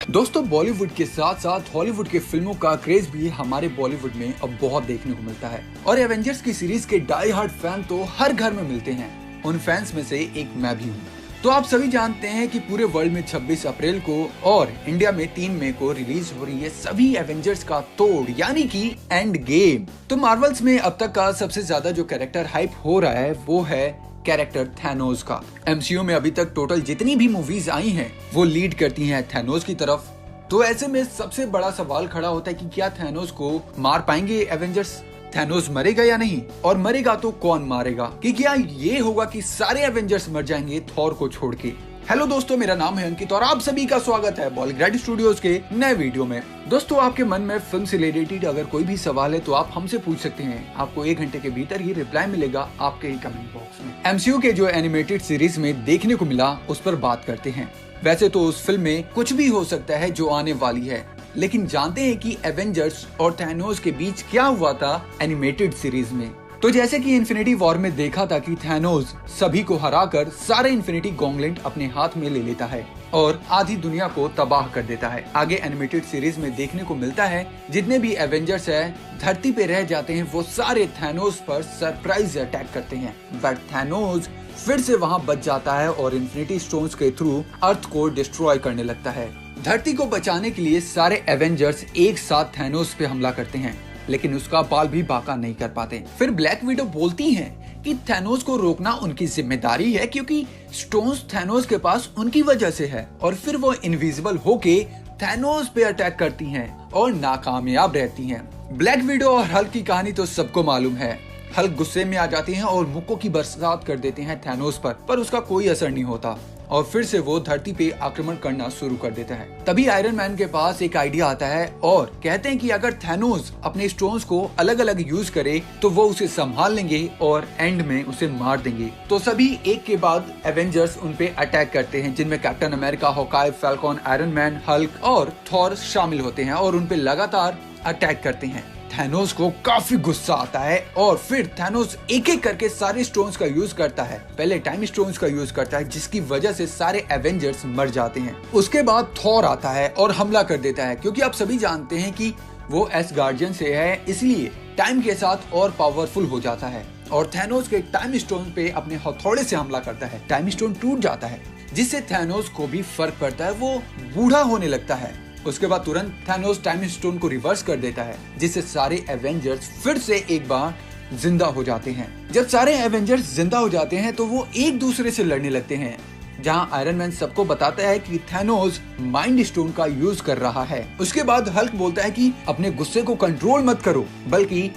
दोस्तों, बॉलीवुड के साथ साथ हॉलीवुड के फिल्मों का क्रेज भी हमारे बॉलीवुड में अब बहुत देखने को मिलता है और एवेंजर्स की सीरीज के डाई हार्ड फैन तो हर घर में मिलते हैं। उन फैंस में से एक मैं भी हूँ। तो आप सभी जानते हैं कि पूरे वर्ल्ड में 26 अप्रैल को और इंडिया में 3 मई को रिलीज हो रही है सभी एवेंजर्स का तोड़ यानी कि एंड गेम। तो मार्वल्स में अब तक का सबसे ज्यादा जो कैरेक्टर हाइप हो रहा है वो है कैरेक्टर थैनोस का। एमसीयू में अभी तक टोटल जितनी भी मूवीज आई हैं वो लीड करती हैं थैनोस की तरफ। तो ऐसे में सबसे बड़ा सवाल खड़ा होता है कि क्या थैनोस को मार पाएंगे एवेंजर्स? थैनोस मरेगा या नहीं, और मरेगा तो कौन मारेगा? कि क्या ये होगा कि सारे एवेंजर्स मर जाएंगे थॉर को छोड़ के? हेलो दोस्तों, मेरा नाम है अंकित और आप सभी का स्वागत है बॉलीग्राज स्टूडियोज के नए वीडियो में। दोस्तों, आपके मन में फिल्म से रिलेटेड अगर कोई भी सवाल है तो आप हमसे पूछ सकते हैं। आपको 1 घंटे के भीतर ही रिप्लाई मिलेगा आपके ही कमेंट बॉक्स में। एमसीयू के जो एनिमेटेड सीरीज में देखने को मिला उस पर बात करते हैं। वैसे तो उस फिल्म में कुछ भी हो सकता है जो आने वाली है, लेकिन जानते हैं कि एवेंजर्स और थैनोस के बीच क्या हुआ था एनिमेटेड सीरीज में। तो जैसे कि इन्फिनिटी वॉर में देखा था कि थैनोस सभी को हराकर सारे इन्फिनिटी गॉन्गलेट अपने हाथ में ले लेता है और आधी दुनिया को तबाह कर देता है। आगे एनिमेटेड सीरीज में देखने को मिलता है जितने भी एवेंजर्स है धरती पे रह जाते हैं वो सारे थैनोस पर सरप्राइज अटैक करते हैं, बट थैनोस फिर से वहाँ बच जाता है और इन्फिनिटी स्टोन्स के थ्रू अर्थ को डिस्ट्रॉय करने लगता है। धरती को बचाने के लिए सारे एवेंजर्स एक साथ थैनोस पे हमला करते हैं, लेकिन उसका बाल भी बाका नहीं कर पाते। फिर ब्लैक विडो बोलती हैं कि थैनोस को रोकना उनकी जिम्मेदारी है क्योंकि स्टोन्स थैनोस के पास उनकी वजह से है, और फिर वो इनविजिबल होके थैनोस पे अटैक करती हैं और नाकामयाब रहती हैं। ब्लैक विडो और हल्क की कहानी तो सबको मालूम है। हल्क गुस्से में आ जाते हैं और मुक्कों की बरसात कर देते हैं थैनोस पर उसका कोई असर नहीं होता और फिर से वो धरती पे आक्रमण करना शुरू कर देता है। तभी आयरन मैन के पास एक आइडिया आता है और कहते हैं कि अगर थैनोस अपने स्टोन्स को अलग अलग यूज करे तो वो उसे संभाल लेंगे और एंड में उसे मार देंगे। तो सभी एक के बाद एवेंजर्स उन पे अटैक करते हैं, जिनमें captain America, Hawkeye, Falcon, iron man, Hulk और थॉर शामिल होते हैं और उन पे लगातार अटैक करते हैं। थैनोस को काफी गुस्सा आता है और फिर थैनोस एक एक करके सारे स्टोन्स का यूज करता है। पहले टाइम स्टोन्स का यूज करता है जिसकी वजह से सारे एवेंजर्स मर जाते हैं। उसके बाद थॉर आता है और हमला कर देता है, क्योंकि आप सभी जानते हैं कि वो एसगार्डियन से है, इसलिए टाइम के साथ और पावरफुल हो जाता है और थैनोस के टाइम स्टोन पे अपने हथौड़े से हमला करता है। टाइम स्टोन टूट जाता है जिससे थैनोस को भी फर्क पड़ता है, वो बूढ़ा होने लगता है। उसके बाद तुरंत थैनोस टाइम स्टोन को रिवर्स कर देता है जिससे सारे एवेंजर्स फिर से एक बार जिंदा हो जाते हैं। जब सारे एवेंजर्स जिंदा हो जाते हैं तो वो एक दूसरे से लड़ने लगते हैं, जहां आयरन मैन सबको बताता है कि थैनोस माइंड स्टोन का यूज कर रहा है। उसके बाद हल्क बोलता है कि अपने गुस्से को कंट्रोल मत करो बल्कि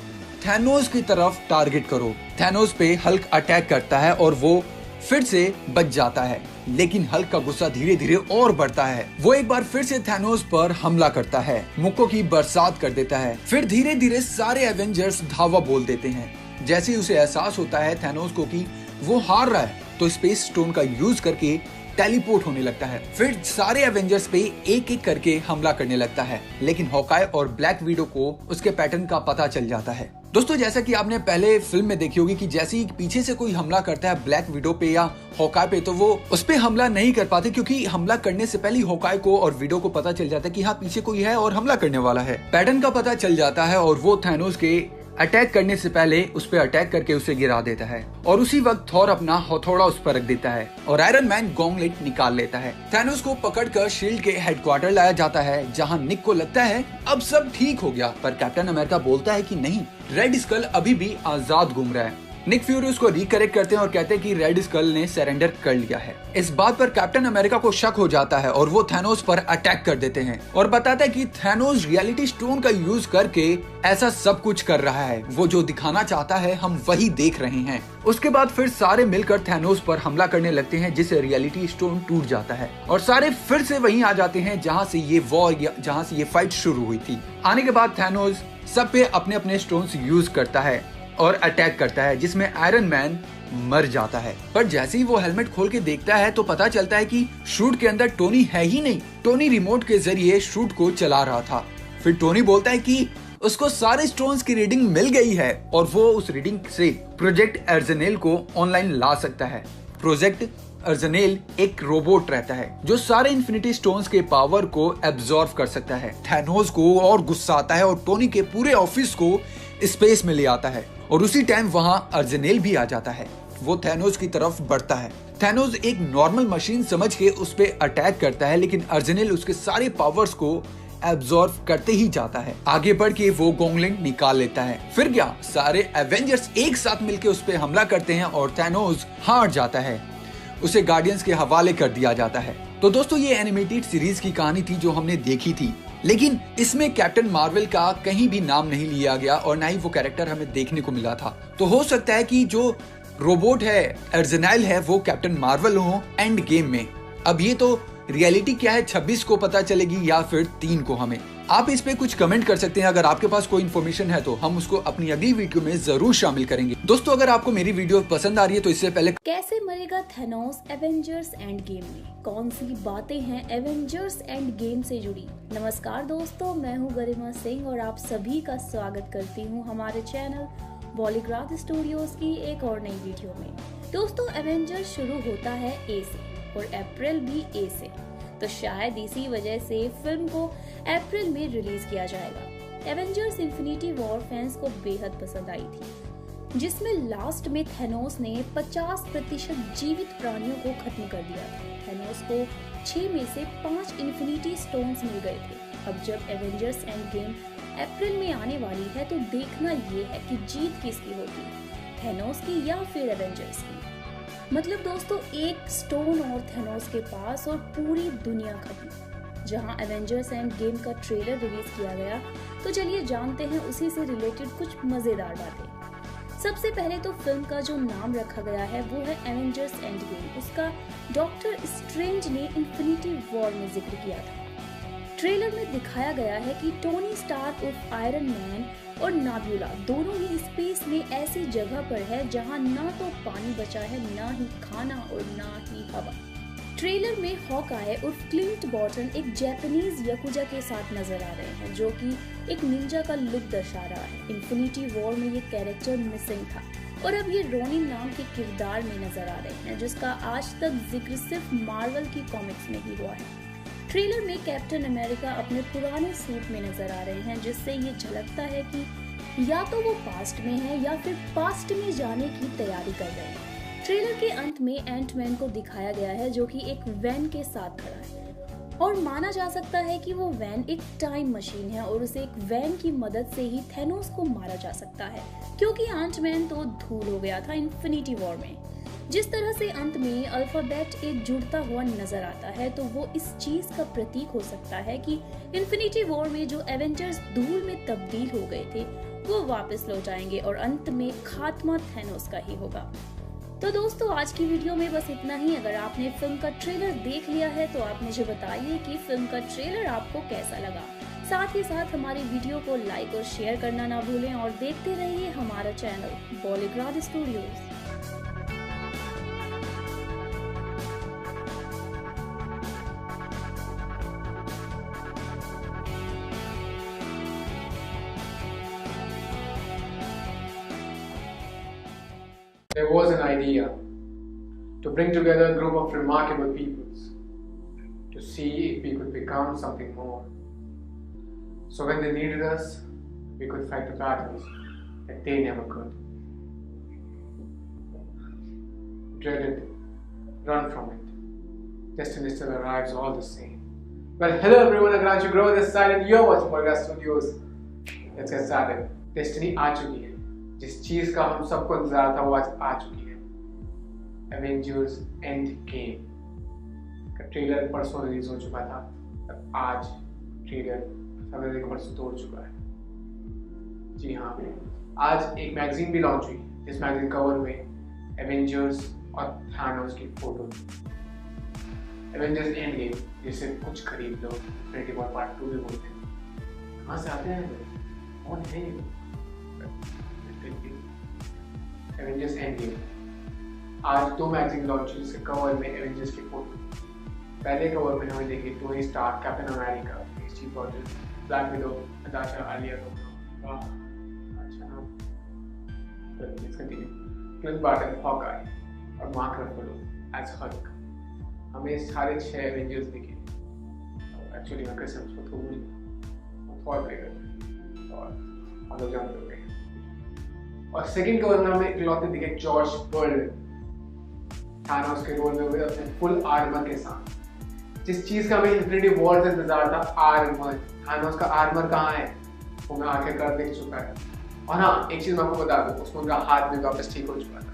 थैनोस की तरफ टारगेट करो। थैनोस पे हल्क अटैक करता है और वो फिर से बच जाता है, लेकिन हल्क का गुस्सा धीरे धीरे और बढ़ता है। वो एक बार फिर से थैनोस पर हमला करता है, मुक्कों की बरसात कर देता है। फिर धीरे धीरे सारे एवेंजर्स धावा बोल देते हैं। जैसे ही उसे एहसास होता है थैनोस को कि वो हार रहा है तो स्पेस स्टोन का यूज करके टेलीपोर्ट होने लगता है। फिर सारे एवेंजर्स पे एक एक करके हमला करने लगता है, लेकिन हॉकाई और ब्लैक विडो को उसके पैटर्न का पता चल जाता है। दोस्तों, जैसा कि आपने पहले फिल्म में देखी होगी कि जैसे ही पीछे से कोई हमला करता है ब्लैक विडो पे या हॉकाई पे तो वो उस पे हमला नहीं कर पाते, क्योंकि हमला करने से पहले हॉकाई को और विडो को पता चल जाता है कि हाँ पीछे कोई है और हमला करने वाला है। पैटर्न का पता चल जाता है और वो थैनोस के अटैक करने से पहले उस पर अटैक करके उसे गिरा देता है और उसी वक्त थॉर अपना हथौड़ा उस पर रख देता है और आयरन मैन गॉन्गलेट निकाल लेता है। थैनोस को पकड़कर शील्ड के हेडक्वार्टर लाया जाता है, जहां निक को लगता है अब सब ठीक हो गया, पर कैप्टन अमेरिका बोलता है कि नहीं, रेड स्कल अभी भी आजाद घूम रहा है। निक फ्यूरी उसको रिकरेक्ट करते हैं और कहते हैं कि रेड स्कल ने सरेंडर कर लिया है। इस बात पर कैप्टन अमेरिका को शक हो जाता है और वो थैनोस पर अटैक कर देते हैं और बताता है कि थैनोस रियलिटी स्टोन का यूज करके ऐसा सब कुछ कर रहा है, वो जो दिखाना चाहता है हम वही देख रहे हैं। उसके बाद फिर सारे मिलकर थैनोस पर हमला करने लगते हैं, जिससे रियलिटी स्टोन टूट जाता है और सारे फिर से वहीं आ जाते हैं जहाँ से ये वॉर या जहाँ से ये फाइट शुरू हुई थी। आने के बाद थैनोस सब पे अपने अपने स्टोन्स यूज करता है और अटैक करता है, जिसमें आयरन मैन मर जाता है। पर जैसे ही वो हेलमेट खोल के देखता है तो पता चलता है कि शूट के अंदर टोनी है ही नहीं। टोनी रिमोट के जरिए शूट को चला रहा था। फिर टोनी बोलता है कि उसको सारे स्टोन्स की रीडिंग मिल गई है और वो उस रीडिंग से प्रोजेक्ट अर्जनेल को ऑनलाइन ला सकता है। प्रोजेक्ट अर्जनेल एक रोबोट रहता है जो सारे इन्फिनिटी स्टोन्स के पावर को एब्जॉर्व कर सकता है। थैनोस को और गुस्सा आता है और टोनी के पूरे ऑफिस को स्पेस में ले आता है और उसी टाइम वहां अर्जनेल भी आ जाता है। वो थैनोस की तरफ बढ़ता है। थैनोस एक नॉर्मल मशीन समझ के उस पे अटैक करता है, लेकिन अर्जनेल उसके सारे पावर्स को एब्जॉर्व करते ही जाता है। आगे बढ़ के वो गॉन्गलेट निकाल लेता है। फिर क्या, सारे एवेंजर्स एक साथ मिलकर उस पे हमला करते हैं और थैनोस हार जाता है। उसे गार्डियंस के हवाले कर दिया जाता है। तो दोस्तों, ये एनिमेटेड सीरीज की कहानी थी जो हमने देखी थी, लेकिन इसमें कैप्टन मार्वल का कहीं भी नाम नहीं लिया गया और ना ही वो कैरेक्टर हमें देखने को मिला था। तो हो सकता है कि जो रोबोट है अर्जनेल है वो कैप्टन मार्वल हो एंड गेम में। अब ये तो रियलिटी क्या है 26 को पता चलेगी या फिर 3 को। हमें आप इस पे कुछ कमेंट कर सकते हैं। अगर आपके पास कोई इन्फॉर्मेशन है तो हम उसको अपनी अगली वीडियो में जरूर शामिल करेंगे। दोस्तों, अगर आपको मेरी वीडियो पसंद आ रही है तो इससे पहले कैसे मरेगा थैनोस एवेंजर्स एंड गेम में, कौन सी बातें हैं एवेंजर्स एंड गेम से जुड़ी। नमस्कार दोस्तों, मैं हूं गरिमा सिंह और आप सभी का स्वागत करती हूं हमारे चैनल बॉलीग्राथ स्टूडियोज की एक और नई वीडियो में। दोस्तों, एवेंजर्स शुरू होता है ए से और अप्रैल भी ए से, तो शायद इसी वजह से फिल्म को अप्रैल में रिलीज किया जाएगा। एवेंजर्स इन्फिनिटी वॉर फैंस को बेहद पसंद आई थी, जिसमें लास्ट में थैनोस ने 50% जीवित प्राणियों को खत्म कर दिया था। थैनोस को 6 में से 5 इन्फिनिटी स्टोन्स मिल गए थे। अब जब एवेंजर्स एंड गेम अप्रैल में आने वाली है तो देखना ये है कि जीत किसकी होगी, थैनोस की या फिर एवेंजर्स की। मतलब दोस्तों, एक स्टोन और थैनोस के पास और पूरी दुनिया खत्म। जहां एवेंजर्स एंड गेम का ट्रेलर रिलीज किया गया, तो चलिए जानते हैं उसी से रिलेटेड कुछ मजेदार बातें। सबसे पहले तो फिल्म का जो नाम रखा गया है वो है एवेंजर्स एंड गेम। उसका डॉक्टर स्ट्रेंज ने इन्फिनिटी वॉर में जिक्र किया था। ट्रेलर में दिखाया गया है कि टोनी स्टार्क उर्फ आयरन मैन और नाब्यूला दोनों ही स्पेस में ऐसी जगह पर है जहां ना तो पानी बचा है, ना ही खाना और ना ही हवा। ट्रेलर में हॉकआई उर्फ क्लिंट बॉर्टन एक जापानीज याकुजा के साथ नजर आ रहे हैं, जो कि एक निंजा का लुक दर्शा रहा है। इन्फिनिटी वॉर में ये कैरेक्टर मिसिंग था और अब ये रोनिन नाम के किरदार में नजर आ रहे हैं, जिसका आज तक जिक्र सिर्फ मार्वल की कॉमिक्स में ही हुआ है। ट्रेलर में कैप्टन अमेरिका अपने पुराने सूट में नजर आ रहे हैं, जिससे ये झलकता है कि या तो वो पास्ट में है या फिर पास्ट में जाने की तैयारी कर रहे हैं। ट्रेलर के अंत में एंटमैन को दिखाया गया है, जो कि एक वैन के साथ खड़ा है और माना जा सकता है कि वो वैन एक टाइम मशीन है और उसे एक वैन की मदद से ही थैनोस को मारा जा सकता है, क्योंकि एंटमैन तो धूल हो गया था इन्फिनिटी वॉर में। जिस तरह से अंत में अल्फाबेट एक जुड़ता हुआ नजर आता है, तो वो इस चीज का प्रतीक हो सकता है कि इन्फिनिटी वॉर में जो एवेंजर्स धूल में तब्दील हो गए थे वो वापस लौट आएंगे और अंत में खात्मा थैनोस का ही होगा। तो दोस्तों, आज की वीडियो में बस इतना ही। अगर आपने फिल्म का ट्रेलर देख लिया है तो आप मुझे बताइए कि फिल्म का ट्रेलर आपको कैसा लगा। साथ ही साथ हमारी वीडियो को लाइक और शेयर करना ना भूलें और देखते रहिए हमारा channel Bollygraph studios. There was an idea to bring together a group of remarkable peoples to see if we could become something more. So when they needed us, we could fight the battles that they never could. Dread it, run from it. Destiny still arrives all the same. Well, hello everyone, Agranchu Grow this side and you're watching Bollywood Studios. Let's get started. Destiny आ चुकी है, जिस चीज का हम सबको इंतजार था वो आज आ चुकी है. Avengers Endgame का ट्रेलर परसों रिलीज हो चुका था, आज ट्रेलर सभी रिकॉर्ड्स तोड़ चुका है. जी हाँ, आज एक मैगजीन भी लॉन्च हुई जिस मैगजीन कवर में एवेंजर्स और थानोस की फोटो. एवेंजर्स एंड गेम, जिसे कुछ खरीद लो, इन्फिनिटी वॉर पार्ट 2 भी बोलते हैं. कहाँ से आते हैं कौन है ये? एवेंजर्स एंड गेम आज 2 मैगजीन लॉन्च हुई जिसके कवर में एवेंजर्स की फोटो. पहले कवर में हमें देखी Tony Stark, captain America, Steve Rogers, black widow, Natasha, Alia Kapoor, अच्छा नाम, let's continue, Clint Barton, Hawkeye और मार्क रफेलो एज हल्क. हमें सारे 6 एवेंजर्स दिखे. एक्चुअली मैं कैसे उसको थोड़ी थॉर प्ले करते हैं और हम लोग जानते हो गए. और सेकंड कवर में हमें इकलौते दिखे जॉर्ज बर्लिन थानोस के रोल में हुए अपने फुल आर्मर के साथ. जिस चीज का हमें इन्फिनिटी वॉर से इंतजार था, आर्मर. थानोस का आर्मर कहाँ है वो मैं आखिर कर देख चुका है. और हाँ, एक चीज मैं आपको बता दूं, उसमें उनका हाथ भी वापस ठीक हो चुका था.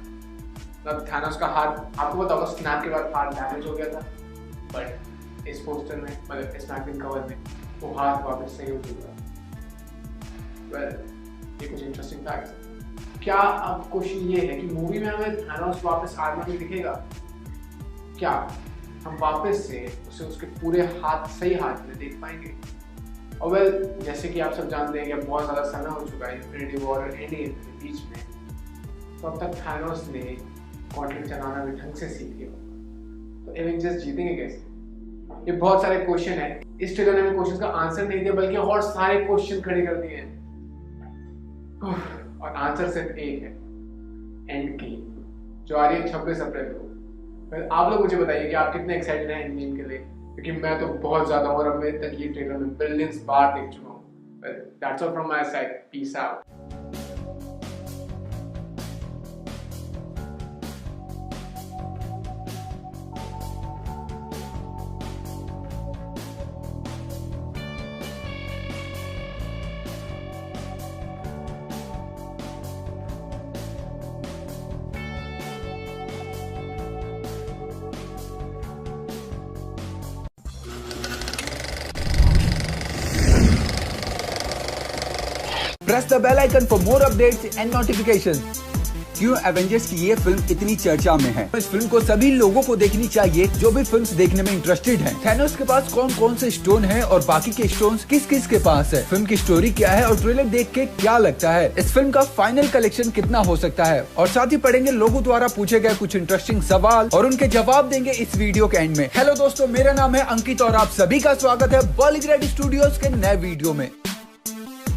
मतलब थानोस का हाथ, आपको पता होगा स्नैप के बाद हाथ डैमेज हो गया था, बट इस पोस्टर में, मतलब इस मैगजीन कवर में वो हाथ वापस सही हो चुका है. वेल, ये कुछ इंटरेस्टिंग फैक्ट्स है. क्या अब क्वेश्चन ये है कि मूवी में हमें थानोस वापस आर्मर में दिखेगा? क्या हम वापस से उसे उसके पूरे हाथ, सही हाथ में देख पाएंगे? और वेल, जैसे कि आप सब जानते हैं कि अब बहुत ज़्यादा समय हो चुका है इन्फिनिटी वॉर और एंड गेम के बीच में, तो अब तक थानोस ने गॉटलिट चलाना भी ढंग से सीख लिया. तो एवेंजर्स जीतेंगे कैसे? ये बहुत सारे क्वेश्चन है. इस ट्रेलर ने हमें क्वेश्चन का आंसर नहीं दिया, बल्कि और सारे क्वेश्चन खड़े कर दिए हैं. और आंसर सिर्फ एक है, एंड गेम, जो आ रही है 26 अप्रैल को. आप लोग मुझे बताइए कि आप कितने एक्साइटेड हैं एंड गेम के लिए, क्योंकि मैं तो बहुत ज्यादा हूं और अब तक ये ट्रेलर में बिलियंस बार देख चुका हूं. That's all from my side. Peace out. Press the bell icon for more updates and notifications. क्यों एवेंजर्स की ये फिल्म इतनी चर्चा में है? इस फिल्म को सभी लोगों को देखनी चाहिए जो भी फिल्म्स देखने में इंटरेस्टेड हैं. थैनोस के पास कौन कौन से स्टोन हैं और बाकी के स्टोन्स किस किस के पास है? फिल्म की स्टोरी क्या है और ट्रेलर देख के क्या लगता है? इस फिल्म का फाइनल कलेक्शन कितना हो सकता है? और साथ ही पढ़ेंगे लोगों द्वारा पूछे गए कुछ इंटरेस्टिंग सवाल और उनके जवाब देंगे इस वीडियो के एंड में. हेलो दोस्तों, मेरा नाम है अंकित और आप सभी का स्वागत है बॉलीवुड स्टूडियोज के नए वीडियो में.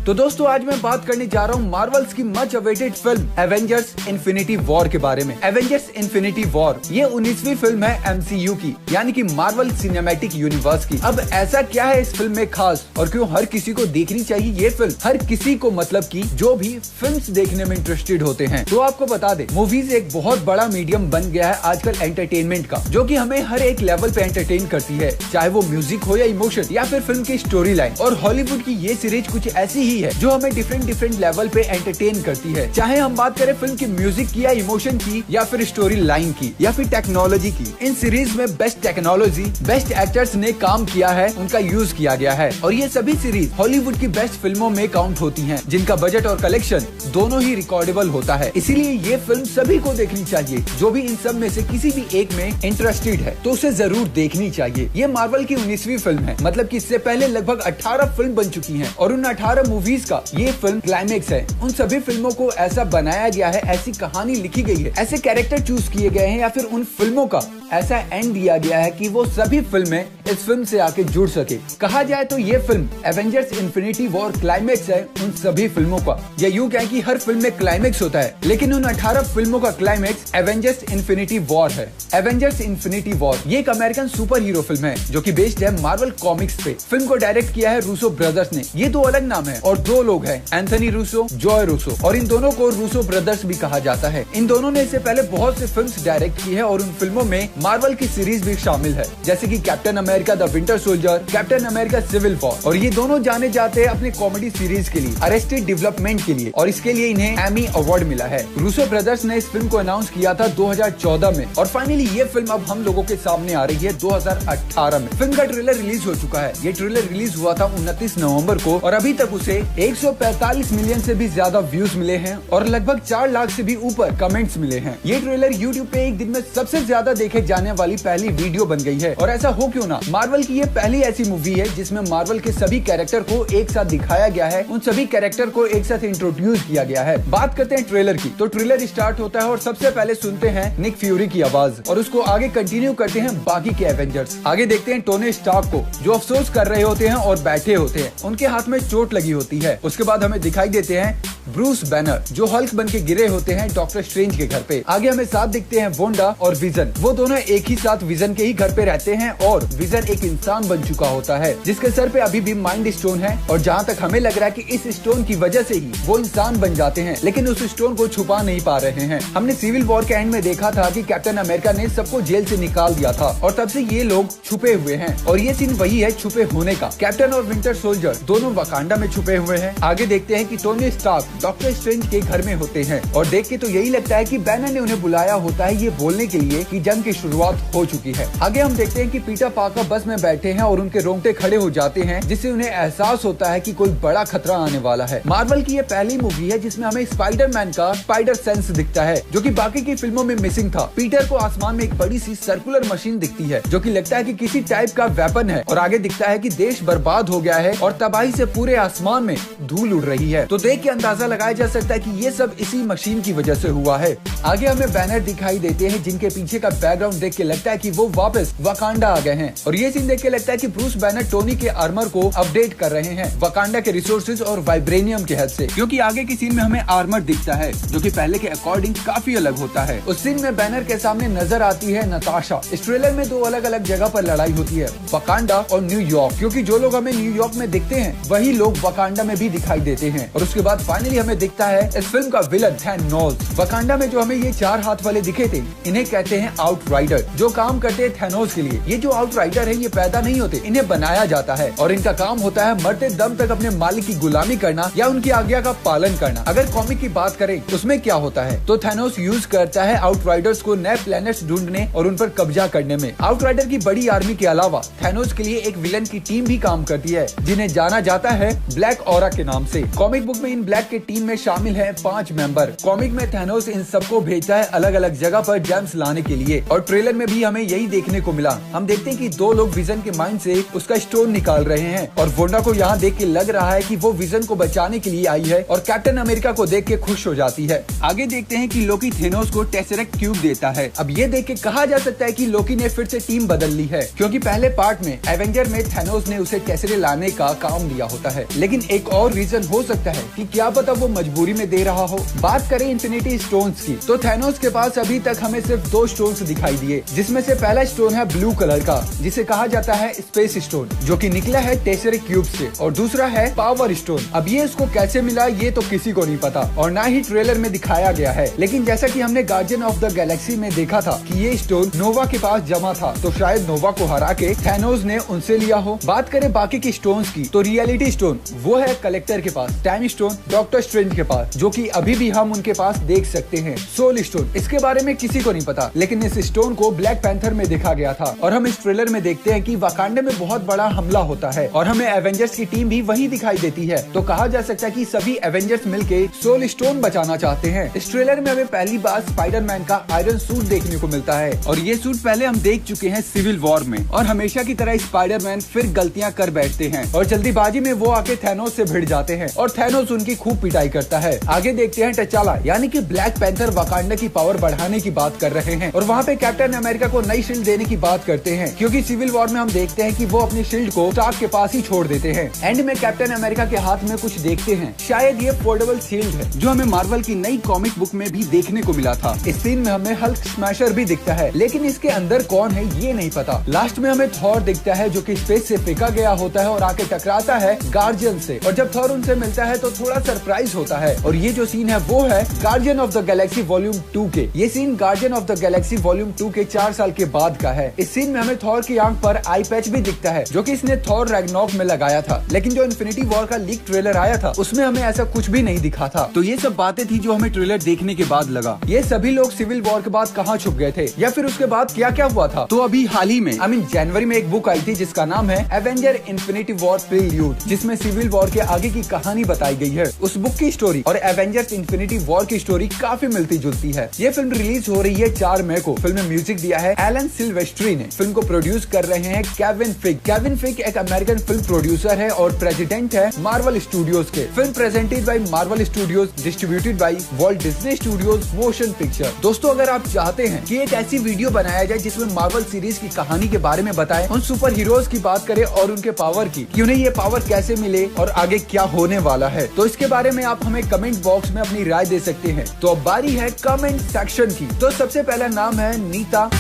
तो दोस्तों, आज मैं बात करने जा रहा हूँ मार्वल्स की much awaited film Avengers Infinity war के बारे में. एवेंजर्स इन्फिनिटी वॉर ये 19वीं फिल्म है MCU की, यानी कि मार्वल सिनेमैटिक यूनिवर्स की. अब ऐसा क्या है इस फिल्म में खास और क्यों हर किसी को देखनी चाहिए ये फिल्म? हर किसी को, मतलब कि जो भी फिल्म्स देखने में इंटरेस्टेड होते हैं. तो आपको बता दे, मूवीज एक बहुत बड़ा मीडियम बन गया है आजकल एंटरटेनमेंट का, जो कि हमें हर एक लेवल पे एंटरटेन करती है, चाहे वो म्यूजिक हो या इमोशन या फिर फिल्म की स्टोरी लाइन. और हॉलीवुड की ये सीरीज कुछ ऐसी ही है जो हमें डिफरेंट लेवल पे एंटरटेन करती है. चाहे हम बात करें फिल्म की म्यूजिक की या इमोशन की या फिर स्टोरी लाइन की या फिर टेक्नोलॉजी की. इन सीरीज में बेस्ट टेक्नोलॉजी, बेस्ट एक्टर्स ने काम किया है, उनका यूज किया गया है. और ये सभी सीरीज हॉलीवुड की बेस्ट फिल्मों में काउंट होती हैं, जिनका बजट और कलेक्शन दोनों ही रिकॉर्डेबल होता है. इसीलिए ये फिल्म सभी को देखनी चाहिए. जो भी इन सब में से किसी भी एक में इंटरेस्टेड है तो उसे जरूर देखनी चाहिए. ये मार्वल की 19वीं फिल्म है, मतलब कि इससे पहले लगभग 18 फिल्म बन चुकी हैं और उन 18 मूवीज का ये फिल्म क्लाइमेक्स है. उन सभी फिल्मों को ऐसा बनाया गया है, ऐसी कहानी लिखी गई है, ऐसे कैरेक्टर चूज किए गए हैं या फिर उन फिल्मों का ऐसा एंड दिया गया है कि वो सभी फिल्में इस फिल्म से आके जुड़ सके। कहा जाए तो ये film Avengers Infinity war climax है उन सभी फिल्मों का, या यूं कहें कि हर फिल्म में क्लाइमेक्स होता है, लेकिन उन 18 फिल्मों का क्लाइमेक्स एवेंजर्स इन्फिनिटी वॉर है। एवेंजर्स इन्फिनिटी वॉर ये एक अमेरिकन सुपर हीरो फिल्म है जो कि बेस्ड है मार्वल कॉमिक्स पे। फिल्म को डायरेक्ट किया है रूसो ब्रदर्स ने। ये दो अलग नाम है और दो लोग हैं, एंथनी रूसो, जॉय रूसो, और इन दोनों को रूसो ब्रदर्स भी कहा जाता है। इन दोनों ने इससे पहले बहुत सी फिल्म्स डायरेक्ट की है और उन फिल्मों में मार्वल की सीरीज भी शामिल है, जैसे कि captain America the winter soldier, captain America civil war. और ये दोनों जाने जाते हैं अपने कॉमेडी सीरीज के लिए, अरेस्टेड डेवलपमेंट के लिए, और इसके लिए इन्हें एमी अवार्ड मिला है। रूसो ब्रदर्स ने इस फिल्म को अनाउंस किया था 2014 में और फाइनली ये फिल्म अब हम लोगों के सामने आ रही है 2018 में। फिल्म का ट्रेलर रिलीज हो चुका है। ये ट्रेलर रिलीज हुआ था 29 नवंबर को और अभी तक उसे 145 मिलियन से भी ज्यादा व्यूज मिले हैं और लगभग 4 लाख से भी ऊपर कमेंट्स मिले हैं। ये ट्रेलर यूट्यूब पे एक दिन में सबसे ज्यादा देखे जाने वाली पहली वीडियो बन गई है। और ऐसा हो क्यों ना, मार्वल की ये पहली ऐसी मूवी है जिसमें मार्वल के सभी कैरेक्टर को एक साथ दिखाया गया है, उन सभी कैरेक्टर को एक साथ इंट्रोड्यूस किया गया है। बात करते हैं ट्रेलर की, तो ट्रेलर स्टार्ट होता है और सबसे पहले सुनते हैं निक फ्यूरी की आवाज और उसको आगे कंटिन्यू करते हैं बाकी के एवेंजर्स। आगे देखते हैं टोनी स्टार्क को जो अफसोस कर रहे होते हैं और बैठे होते हैं, उनके हाथ में चोट लगी होती है। उसके बाद हमें दिखाई देते हैं ब्रूस बैनर जो हल्क बन के गिरे होते हैं डॉक्टर स्ट्रेंज के घर पे। आगे हमें साथ दिखते हैं वोंडा और विजन, वो दोनों एक ही साथ विजन के ही घर पे रहते हैं और विजन एक इंसान बन चुका होता है जिसके सर पे अभी भी माइंड स्टोन है और जहाँ तक हमें लग रहा है कि इस स्टोन की वजह से ही वो इंसान बन जाते हैं, लेकिन उस स्टोन को छुपा नहीं पा रहे हैं। हमने सिविल वॉर के एंड में देखा था कि कैप्टन अमेरिका ने सबको जेल से निकाल दिया था और तब से ये लोग छुपे हुए हैं और ये सीन वही है छुपे होने का। कैप्टन और विंटर सोल्जर दोनों वकांडा में छुपे हुए हैं। आगे देखते हैं कि टोनी स्टार्क डॉक्टर स्ट्रेंज के घर में होते हैं और देख के तो यही लगता है कि बैनर ने उन्हें बुलाया होता है ये बोलने के लिए कि जंग की शुरुआत हो चुकी है। आगे हम देखते हैं कि पीटर पार्कर बस में बैठे हैं और उनके रोंगटे खड़े हो जाते हैं जिससे उन्हें एहसास होता है कि कोई बड़ा खतरा आने वाला है। मार्वल की ये पहली मूवी है जिसमें हमें स्पाइडरमैन का स्पाइडर सेंस दिखता है जो कि बाकी की फिल्मों में मिसिंग था। पीटर को आसमान में एक बड़ी सी सर्कुलर मशीन दिखती है जो कि लगता है कि किसी टाइप का वेपन है और आगे दिखता है कि देश बर्बाद हो गया है और तबाही से पूरे आसमान में धूल उड़ रही है। तो देख के अंदाजा लगाया जा सकता है कि ये सब इसी मशीन की वजह से हुआ है। आगे हमें बैनर दिखाई देते हैं जिनके पीछे का बैकग्राउंड देख के लगता है कि वो वापस वकांडा आ गए हैं और ये सीन देख के लगता है कि ब्रूस बैनर टोनी के आर्मर को अपडेट कर रहे हैं वकांडा के रिसोर्सेज और वाइब्रेनियम के हेल्प से, क्योंकि आगे की सीन में हमें आर्मर दिखता है जो कि पहले के अकॉर्डिंग काफी अलग होता है। उस सीन में बैनर के सामने नजर आती है नताशा। इस ट्रेलर में दो अलग अलग जगह पर लड़ाई होती है, वकांडा और न्यूयॉर्क, क्योंकि जो लोग हमें न्यूयॉर्क में दिखते हैं वही लोग वकांडा में भी दिखाई देते हैं। और उसके बाद फाइनली हमें दिखता है इस फिल्म का विलन थैनोस। वकांडा में जो हमें ये 4 हाथ वाले दिखे थे इन्हें कहते हैं आउटराइडर जो काम करते हैं थैनोस के लिए। ये जो आउटराइडर है ये पैदा नहीं होते, इन्हें बनाया जाता है और इनका काम होता है मरते दम तक अपने मालिक की गुलामी करना या उनकी आज्ञा का पालन करना। अगर कॉमिक की बात करें उसमें क्या होता है तो थैनोस यूज करता है आउटराइडर्स को नए प्लैनेट्स ढूंढने और उन पर कब्जा करने में। आउटराइडर की बड़ी आर्मी के अलावा थैनोस के लिए एक विलन की टीम भी काम करती है जिन्हें जाना जाता है ब्लैक ऑरा के नाम से। कॉमिक बुक में इन ब्लैक के टीम में शामिल है 5 मेंबर। कॉमिक में थैनोस इन सबको भेजता है अलग अलग जगह पर जेम्स लाने के लिए और ट्रेलर में भी हमें यही देखने को मिला। हम देखते हैं कि 2 लोग विजन के माइंड से उसका स्टोन निकाल रहे हैं और वोंडा को यहाँ देख के लग रहा है कि वो विजन को बचाने के लिए आई है और कैप्टन अमेरिका को देख के खुश हो जाती है। आगे देखते हैं कि लोकी थेनोस को टेसरेक्ट क्यूब देता है। अब ये देख के कहा जा सकता है कि लोकी ने फिर से टीम बदल ली है, क्योंकि पहले पार्ट में एवेंजर में थेनोस ने उसे टेसरे लाने का काम दिया होता है, लेकिन एक और रीजन हो सकता है कि क्या पता वो मजबूरी में दे रहा हो। बात करें इन्फिनिटी स्टोन्स की तो थेनोस के पास अभी तक हमें सिर्फ 2 स्टोन्स दिखाई दिए, जिसमें से पहला स्टोन है ब्लू कलर का जिसे कहा जाता है स्पेस स्टोन जो कि निकला है टेसरे क्यूब से, और दूसरा है पावर स्टोन। अब ये इसको कैसे मिला ये तो किसी को नहीं पता और ना ही ट्रेलर में दिखाया गया है, लेकिन जैसा कि हमने गार्डियन ऑफ द गैलेक्सी में देखा था कि ये स्टोन नोवा के पास जमा था, तो शायद नोवा को हरा के थैनोस ने उनसे लिया हो। बात करें बाकी की स्टोन्स की तो रियलिटी स्टोन वो है कलेक्टर के पास, टाइम स्टोन डॉक्टर स्ट्रेंज के पास जो कि अभी भी हम उनके पास देख सकते हैं। सोल स्टोन इसके बारे में किसी को नहीं पता, लेकिन इस स्टोन को ब्लैक पैंथर में देखा गया था और हम इस ट्रेलर में देखते हैं कि वकांडा में बहुत बड़ा हमला होता है और हमें एवेंजर्स की टीम भी वही दिखाई देती है, तो कहा जा सकता है कि सभी एवेंजर्स मिलके सोल स्टोन बचाना चाहते हैं। इस ट्रेलर में हमें पहली बार स्पाइडरमैन का आयरन सूट देखने को मिलता है और ये सूट पहले हम देख चुके हैं सिविल वॉर में, और हमेशा की तरह स्पाइडरमैन फिर गलतियां कर बैठते हैं और जल्दीबाजी में वो आके थैनोस से भिड़ जाते हैं और थैनोस उनकी खूब पिटाई करता है। आगे देखते हैं टचाला यानी कि ब्लैक पैंथर वकांडा की पावर बढ़ाने की बात कर रहे हैं और वहाँ पे कैप्टन कैप्टन अमेरिका को नई शील्ड देने की बात करते हैं, क्योंकि सिविल वॉर में हम देखते हैं कि वो अपनी शील्ड को स्टार्क के पास ही छोड़ देते हैं। एंड में कैप्टन अमेरिका के हाथ में कुछ देखते हैं, शायद ये फोल्डेबल शील्ड है जो हमें मार्वल की नई कॉमिक बुक में भी देखने को मिला था। इस सीन में हमें हल्क स्मैशर भी दिखता है, लेकिन इसके अंदर कौन है ये नहीं पता। लास्ट में हमें थॉर दिखता है जो कि स्पेस से फेंका गया होता है और आके टकराता है गार्जियन से, और जब थॉर उनसे मिलता है तो थोड़ा सरप्राइज होता है। और ये जो सीन है वो है guardian of the galaxy volume 2 के। ये scene guardian of the galaxy volume 2 के 4 साल के बाद का है। इस सीन में हमें थॉर की आंख पर आई पैच भी दिखता है जो कि इसने थॉर रैग्नारोक में लगाया था, लेकिन जो इन्फिनिटी वॉर का लीक ट्रेलर आया था उसमें हमें ऐसा कुछ भी नहीं दिखा था। तो ये सब बातें थी जो हमें ट्रेलर देखने के बाद लगा। ये सभी लोग सिविल वॉर के बाद कहाँ छुप गए थे या फिर उसके बाद क्या क्या हुआ था। तो अभी हाल ही में जनवरी में एक बुक आई थी जिसका नाम है एवेंजर इन्फिनिटी वॉर प्रील्यूड, जिसमें सिविल वॉर के आगे की कहानी बताई गई है। उस बुक की स्टोरी और एवेंजर्स इन्फिनिटी वॉर की स्टोरी काफी मिलती जुलती है। ये फिल्म रिलीज हो रही है 4 मई को। फिल्म में म्यूजिक दिया है एलन सिल्वेस्ट्री ने। फिल्म को प्रोड्यूस कर रहे हैं केविन फिग। केविन फिग एक अमेरिकन फिल्म प्रोड्यूसर है और प्रेसिडेंट है मार्वल स्टूडियोज के। Film presented by Marvel studios, distributed by Walt Disney studios motion picture. दोस्तों, अगर आप चाहते हैं कि एक ऐसी वीडियो बनाया जाए जिसमें मार्वल सीरीज की कहानी के बारे में बताएं, उन सुपर हीरोज की बात करें और उनके पावर की, कि उन्हें ये पावर कैसे मिले और आगे क्या होने वाला है, तो इसके बारे में आप हमें कमेंट बॉक्स में अपनी राय दे सकते हैं। तो अब बारी है कमेंट सेक्शन की। तो सबसे पहला नाम है नीता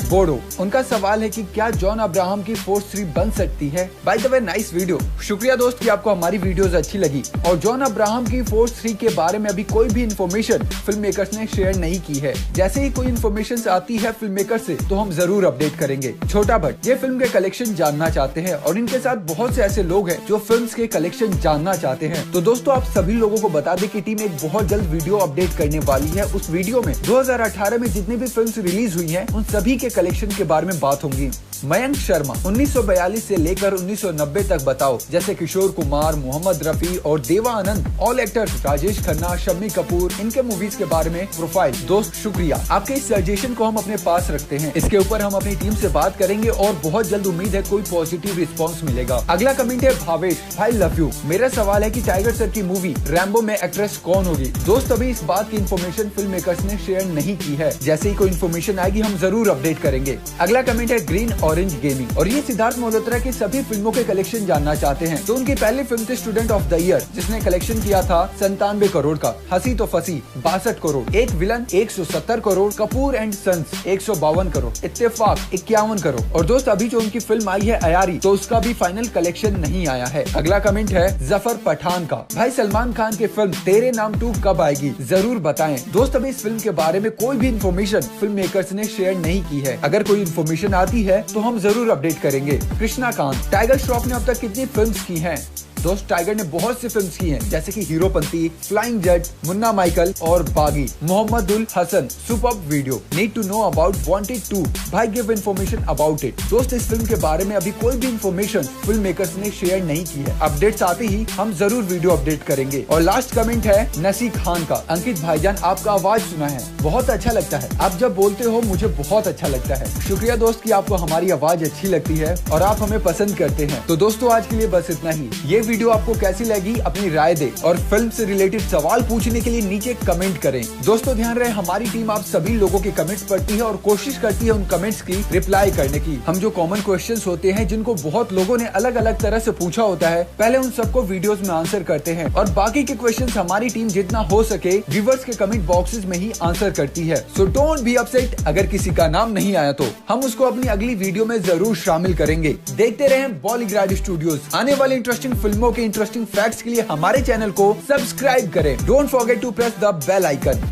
बोडो। उनका सवाल है कि क्या जॉन अब्राहम की फोर्स 3 बन सकती है। By the way nice video. शुक्रिया दोस्त कि आपको हमारी वीडियोस अच्छी लगी। और जॉन अब्राहम की फोर्स 3 के बारे में अभी कोई भी इन्फॉर्मेशन फिल्म मेकर्स ने शेयर नहीं की है। जैसे ही कोई इन्फॉर्मेशन आती है फिल्म मेकर से तो हम जरूर अपडेट करेंगे। छोटा भट्ट ये फिल्म के कलेक्शन जानना चाहते हैं और इनके साथ बहुत से ऐसे लोग हैं जो फिल्म के कलेक्शन जानना चाहते हैं। तो दोस्तों, आप सभी लोगों को बता दें कि टीम एक बहुत जल्द वीडियो अपडेट करने वाली है। उस वीडियो में 2018 में जितनी भी फिल्म रिलीज हुई है उन सभी के कलेक्शन के बारे में बात होंगी। मयंक शर्मा 1942 से लेकर 1990 तक बताओ, जैसे किशोर कुमार, मोहम्मद रफी और देवा आनंद, ऑल एक्टर्स, राजेश खन्ना, शम्मी कपूर, इनके मूवीज के बारे में प्रोफाइल। दोस्त शुक्रिया, आपके इस सजेशन को हम अपने पास रखते हैं। इसके ऊपर हम अपनी टीम से बात करेंगे और बहुत जल्द उम्मीद है कोई पॉजिटिव रिस्पॉन्स मिलेगा। अगला कमेंट है भावेश, भाई लव यू। मेरा सवाल है कि टाइगर सर की मूवी रैम्बो में एक्ट्रेस कौन होगी। दोस्त, अभी इस बात की इन्फॉर्मेशन फिल्म मेकर्स ने शेयर नहीं की है। जैसे ही कोई इन्फॉर्मेशन आएगी हम जरूर अपडेट करेंगे। अगला कमेंट है ग्रीन ऑरेंज गेमिंग, और ये सिद्धार्थ मल्होत्रा की सभी फिल्मों के कलेक्शन जानना चाहते हैं। तो उनकी पहली फिल्म थी स्टूडेंट ऑफ द ईयर, जिसने कलेक्शन किया था 97 करोड़ का। हंसी तो फंसी 62 करोड़, एक villain 170 crore, Kapoor and sons 152 crore, Ittefaq 51 crore. और दोस्त, अभी जो उनकी फिल्म आई है अयारी, तो उसका भी फाइनल कलेक्शन नहीं आया है। अगला कमेंट है जफर पठान का, भाई सलमान खान की फिल्म तेरे नाम 2 कब आएगी, जरूर बताएं। दोस्त, अभी इस फिल्म के बारे में कोई भी इन्फॉर्मेशन फिल्म मेकर्स ने शेयर नहीं की है। अगर कोई इन्फॉर्मेशन आती है तो हम जरूर अपडेट करेंगे। कृष्णा कांत, टाइगर श्रॉफ ने अब तक कितनी फिल्म्स की हैं? दोस्त, टाइगर ने बहुत सी फिल्म्स की हैं, जैसे कि हीरोपंती, फ्लाइंग जेट, मुन्ना माइकल और Baaghi. Mohammadul Hasan, superb video, need to know about Wanted 2, भाई गिव इन्फॉर्मेशन अबाउट इट। दोस्त, इस फिल्म के बारे में अभी कोई भी इन्फॉर्मेशन फिल्म मेकर्स ने शेयर नहीं की है। अपडेट्स आते ही हम जरूर वीडियो अपडेट करेंगे। और लास्ट कमेंट है नसी खान का, अंकित भाईजान आपका आवाज सुना है, बहुत अच्छा लगता है, आप जब बोलते हो मुझे बहुत अच्छा लगता है। शुक्रिया दोस्त कि आपको हमारी आवाज अच्छी लगती है और आप हमें पसंद करते हैं। तो दोस्तों, आज के लिए बस इतना ही। ये वीडियो आपको कैसी लगी अपनी राय दे और फिल्म से रिलेटेड सवाल पूछने के लिए नीचे कमेंट करें। दोस्तों, ध्यान रहे हमारी टीम आप सभी लोगों के कमेंट्स पढ़ती है और कोशिश करती है उन कमेंट्स की रिप्लाई करने की। हम जो कॉमन क्वेश्चंस होते हैं जिनको बहुत लोगों ने अलग अलग तरह से पूछा होता है, पहले उन सबको वीडियोस में आंसर करते हैं और बाकी के क्वेश्चंस हमारी टीम जितना हो सके व्यूअर्स के कमेंट बॉक्सेस में ही आंसर करती है। सो डोंट बी अपसेट, अगर किसी का नाम नहीं आया तो हम उसको अपनी अगली वीडियो में जरूर शामिल करेंगे। देखते रहें बॉलीग्राड स्टूडियोज। आने वाली इंटरेस्टिंग फिल्मों के इंटरेस्टिंग फैक्ट्स के लिए हमारे चैनल को सब्सक्राइब करें। Don't forget to press the bell icon.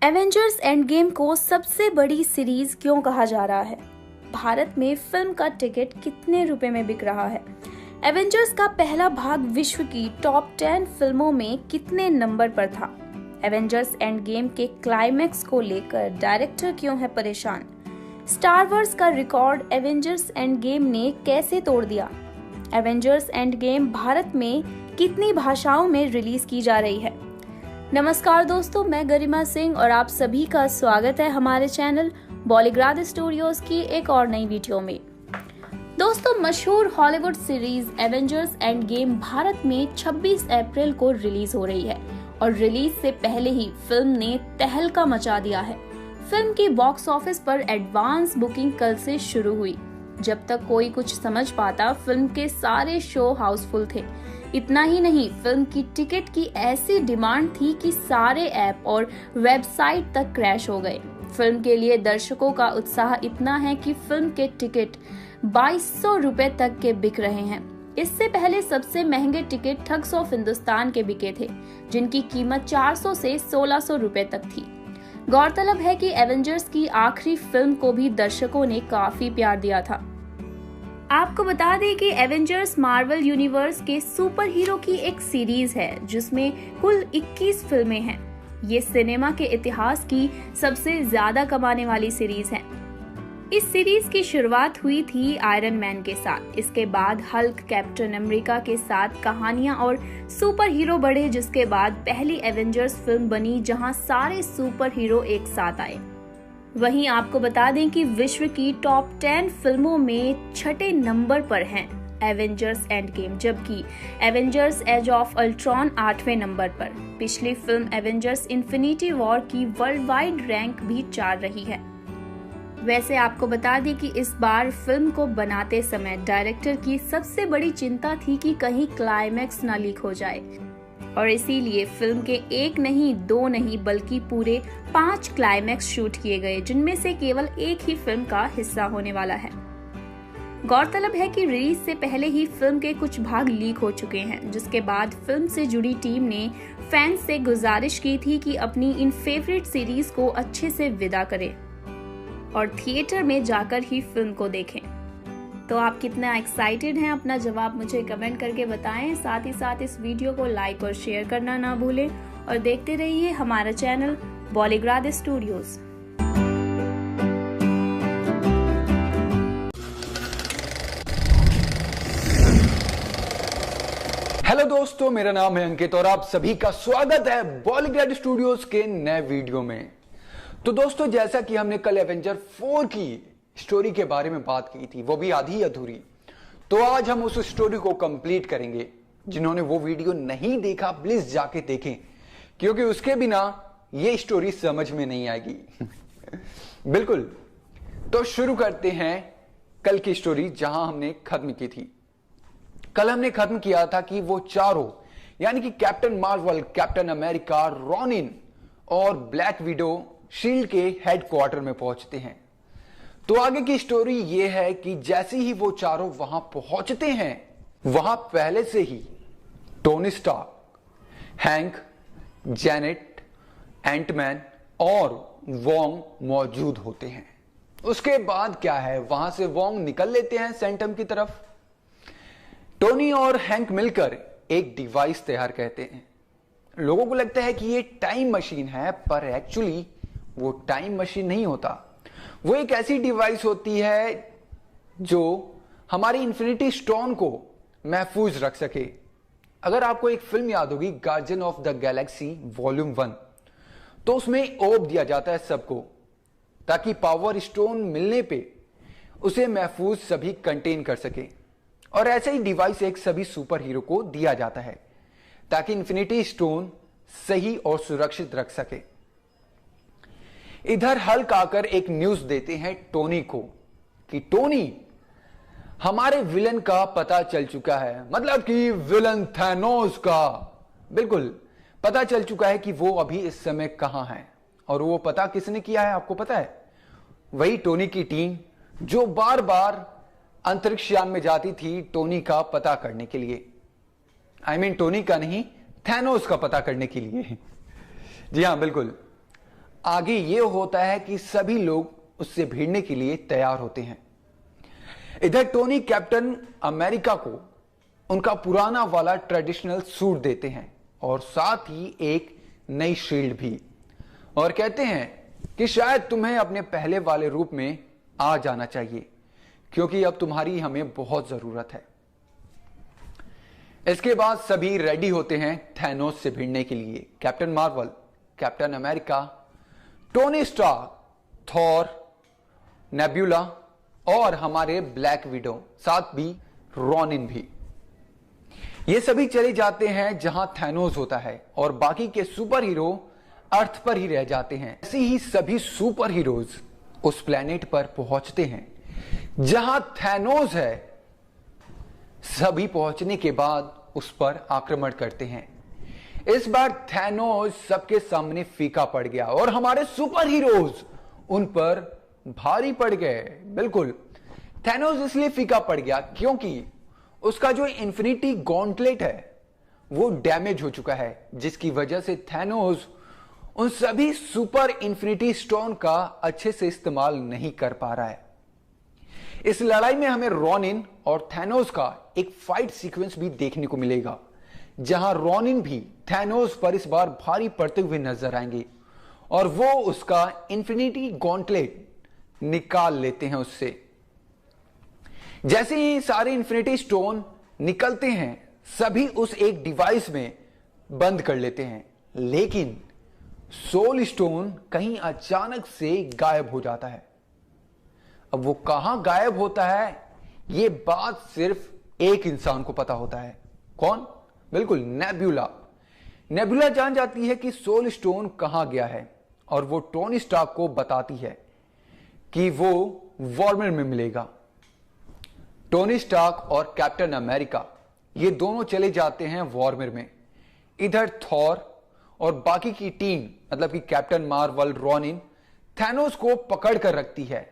Avengers endgame को सबसे बड़ी सीरीज क्यों कहा जा रहा है? भारत में फिल्म का टिकट कितने रुपए में बिक रहा है? एवेंजर्स का पहला भाग विश्व की टॉप 10 फिल्मों में कितने नंबर पर था? एवेंजर्स एंड गेम के क्लाइमैक्स को लेकर डायरेक्टर क्यों है परेशान? स्टार वॉर्स का रिकॉर्ड एवेंजर्स एंड गेम ने कैसे तोड़ दिया? एवेंजर्स एंड गेम भारत में कितनी भाषाओं में रिलीज की जा रही है। नमस्कार दोस्तों, मैं गरिमा सिंह और आप सभी का स्वागत है हमारे चैनल बॉलीग्राड स्टूडियोज की एक और नई वीडियो में। दोस्तों, मशहूर Hollywood series Avengers end game Bharat में 26 अप्रैल को रिलीज हो रही है और रिलीज से पहले ही फिल्म ने तहलका मचा दिया है। फिल्म की बॉक्स ऑफिस पर एडवांस बुकिंग कल से शुरू हुई। जब तक कोई कुछ समझ पाता, फिल्म के सारे शो हाउसफुल थे। इतना ही नहीं, फिल्म की टिकट की ऐसी डिमांड थी कि सारे ऐप और वेबसाइट तक क्रैश हो गए। फिल्म के लिए दर्शकों का उत्साह इतना है कि फिल्म के टिकट 2200 रुपए तक के बिक रहे हैं। इससे पहले सबसे महंगे टिकट ठग्स ऑफ हिंदुस्तान के बिके थे, जिनकी कीमत 400 से 1600 रुपए तक थी। गौरतलब है कि एवेंजर्स की आखिरी फिल्म को भी दर्शकों ने काफी प्यार दिया था। आपको बता दें कि एवेंजर्स मार्वल यूनिवर्स के सुपर हीरो की एक सीरीज है जिसमें कुल 21 फिल्में हैं। ये सिनेमा के इतिहास की सबसे ज्यादा कमाने वाली सीरीज है। इस सीरीज की शुरुआत हुई थी आयरन मैन के साथ। इसके बाद हल्क, कैप्टन अमेरिका के साथ कहानियां और सुपर हीरो बढ़े, जिसके बाद पहली एवेंजर्स फिल्म बनी जहां सारे सुपर हीरो एक साथ आए। वहीं आपको बता दें कि विश्व की टॉप 10 फिल्मों में 6ठे नंबर पर हैं एवेंजर्स एंड गेम, जबकि एवेंजर्स एज ऑफ अल्ट्रॉन 8वें नंबर पर। पिछली फिल्म एवेंजर्स इन्फिनिटी वॉर की वर्ल्ड वाइड रैंक भी 4 रही है। वैसे आपको बता दें कि इस बार फिल्म को बनाते समय डायरेक्टर की सबसे बड़ी चिंता थी कि कहीं क्लाइमैक्स ना लीक हो जाए और इसीलिए फिल्म के 1 नहीं 2 नहीं बल्कि पूरे 5 क्लाइमैक्स शूट किए गए, जिनमें से केवल एक ही फिल्म का हिस्सा होने वाला है। गौरतलब है कि रिलीज से पहले ही फिल्म के कुछ भाग लीक हो चुके हैं, जिसके बाद फिल्म से जुड़ी टीम ने फैंस से गुजारिश की थी कि अपनी इन फेवरेट सीरीज को अच्छे से विदा करें और थिएटर में जाकर ही फिल्म को देखें। तो आप कितना एक्साइटेड हैं, अपना जवाब मुझे कमेंट करके बताएं। साथ ही साथ इस वीडियो को लाइक और शेयर करना ना भूलें और देखते रहिए हमारा चैनल बॉलीग्राड स्टूडियोज। हेलो दोस्तों, मेरा नाम है अंकित और आप सभी का स्वागत है बॉलीग्राड स्टूडियोज के नए वीडियो में। तो दोस्तों, जैसा कि हमने कल एवेंजर 4 की स्टोरी के बारे में बात की थी, वो भी आधी अधूरी, तो आज हम उस स्टोरी को कंप्लीट करेंगे। जिन्होंने वो वीडियो नहीं देखा प्लीज जाके देखें, क्योंकि उसके बिना ये स्टोरी समझ में नहीं आएगी। बिल्कुल, तो शुरू करते हैं कल की स्टोरी जहां हमने खत्म की थी। कल हमने खत्म किया था कि वो चारों, यानी कि captain Marvel, captain America, Ronin और ब्लैक विडो शील्ड के हेडक्वार्टर में पहुंचते हैं। तो आगे की स्टोरी यह है कि जैसे ही वो चारों वहां पहुंचते हैं, वहां पहले से ही Tony Stark, Hank, Janet, Ant Man और वोंग मौजूद होते हैं। उसके बाद क्या है, वहां से वोंग निकल लेते हैं सेंटम की तरफ। टोनी और हैंक मिलकर एक डिवाइस तैयार करते हैं। लोगों को लगता है कि ये टाइम मशीन है, पर एक्चुअली वो टाइम मशीन नहीं होता। वो एक ऐसी डिवाइस होती है जो हमारी इन्फिनिटी स्टोन को महफूज रख सके। अगर आपको एक फिल्म याद होगी, guardian of the galaxy volume 1, तो उसमें ओब दिया जाता है सबको, ताकि पावर स्टोन मिलने पे उसे महफूज सभी कंटेन कर सके। और ऐसे ही डिवाइस एक सभी सुपर हीरो को दिया जाता है, ताकि इन्फिनिटी स्टोन सही और सुरक्षित रख सके। इधर हल्क आकर एक न्यूज देते हैं टोनी को कि टोनी, हमारे विलन का पता चल चुका है, मतलब कि विलन थैनोस का। बिल्कुल पता चल चुका है कि वो अभी इस समय कहां है। और वो पता किसने किया है आपको पता है? वही टोनी की टीम, जो बार बार अंतरिक्ष यान में जाती थी टोनी का पता करने के लिए। आई मीन टोनी का नहीं, थैनोस का पता करने के लिए। जी हां, बिल्कुल। आगे ये होता है कि सभी लोग उससे भिड़ने के लिए तैयार होते हैं। इधर टोनी कैप्टन अमेरिका को उनका पुराना वाला ट्रेडिशनल सूट देते हैं और साथ ही एक नई शील्ड भी, और कहते हैं कि शायद तुम्हें अपने पहले वाले रूप में आ जाना चाहिए, क्योंकि अब तुम्हारी हमें बहुत जरूरत है। इसके बाद सभी रेडी होते हैं थैनोस से भिड़ने के लिए। Captain Marvel, captain America, Tony Stark, Thor, Nebula और हमारे ब्लैक विडो, साथ भी रॉनिन भी। ये सभी चले जाते हैं जहां थैनोस होता है और बाकी के सुपर हीरो अर्थ पर ही रह जाते हैं। ऐसे ही सभी सुपर हीरोज उस प्लेनेट पर पहुंचते हैं जहां थैनोस है। सभी पहुंचने के बाद उस पर आक्रमण करते हैं। इस बार थैनोस सबके सामने फीका पड़ गया और हमारे सुपर हीरोज उन पर भारी पड़ गए। बिल्कुल, थैनोस इसलिए फीका पड़ गया क्योंकि उसका जो इन्फिनिटी गॉन्टलेट है वो डैमेज हो चुका है, जिसकी वजह से थैनोस उन सभी सुपर इन्फिनिटी स्टोन का अच्छे से इस्तेमाल नहीं कर पा रहा है। इस लड़ाई में हमें रॉनिन और थैनोस का एक फाइट सीक्वेंस भी देखने को मिलेगा, जहां रॉनिन भी थैनोस पर इस बार भारी पड़ते हुए नजर आएंगे और वो उसका इन्फिनिटी गॉन्टलेट निकाल लेते हैं उससे। जैसे ही सारे इन्फिनिटी स्टोन निकलते हैं, सभी उस एक डिवाइस में बंद कर लेते हैं, लेकिन सोल स्टोन कहीं अचानक से गायब हो जाता है। अब वो कहां गायब होता है, ये बात सिर्फ एक इंसान को पता होता है। कौन? बिल्कुल, नेब्यूला। नेब्यूला जान जाती है कि सोल स्टोन कहां गया है और वो टोनी स्टार्क को बताती है कि वो वॉर्मर में मिलेगा। टोनी स्टार्क और कैप्टन अमेरिका ये दोनों चले जाते हैं वॉर्मर में। इधर थॉर और बाकी की टीम, मतलब कि कैप्टन मार्वल, रॉनिन, थैनोस को पकड़ कर रखती है,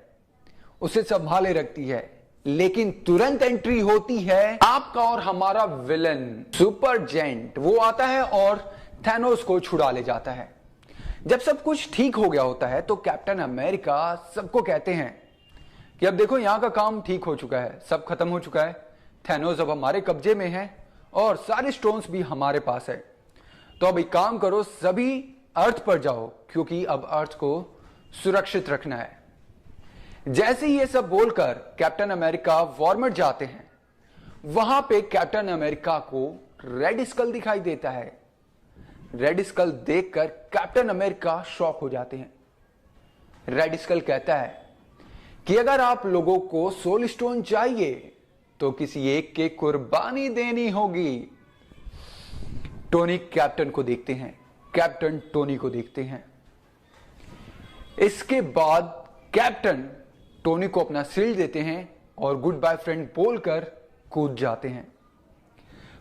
उसे संभाले रखती है। लेकिन तुरंत एंट्री होती है आपका और हमारा विलन सुपर जेंट। वो आता है और थैनोस को छुड़ा ले जाता है। जब सब कुछ ठीक हो गया होता है तो कैप्टन अमेरिका सबको कहते हैं कि अब देखो, यहां का काम ठीक हो चुका है, सब खत्म हो चुका है, थैनोस अब हमारे कब्जे में है और सारे स्टोन्स भी हमारे पास है। तो अब एक काम करो, सभी अर्थ पर जाओ क्योंकि अब अर्थ को सुरक्षित रखना है। जैसे ही ये सब बोलकर कैप्टन अमेरिका वॉर्मर जाते हैं, वहां पे कैप्टन अमेरिका को रेड स्कल दिखाई देता है। रेड स्कल देखकर कैप्टन अमेरिका शॉक हो जाते हैं। रेड स्कल कहता है कि अगर आप लोगों को सोल स्टोन चाहिए तो किसी एक के कुर्बानी देनी होगी। टोनी कैप्टन को देखते हैं, कैप्टन टोनी को देखते हैं। इसके बाद कैप्टन टोनी को अपना शील्ड देते हैं और गुड बाय फ्रेंड बोलकर कूद जाते हैं।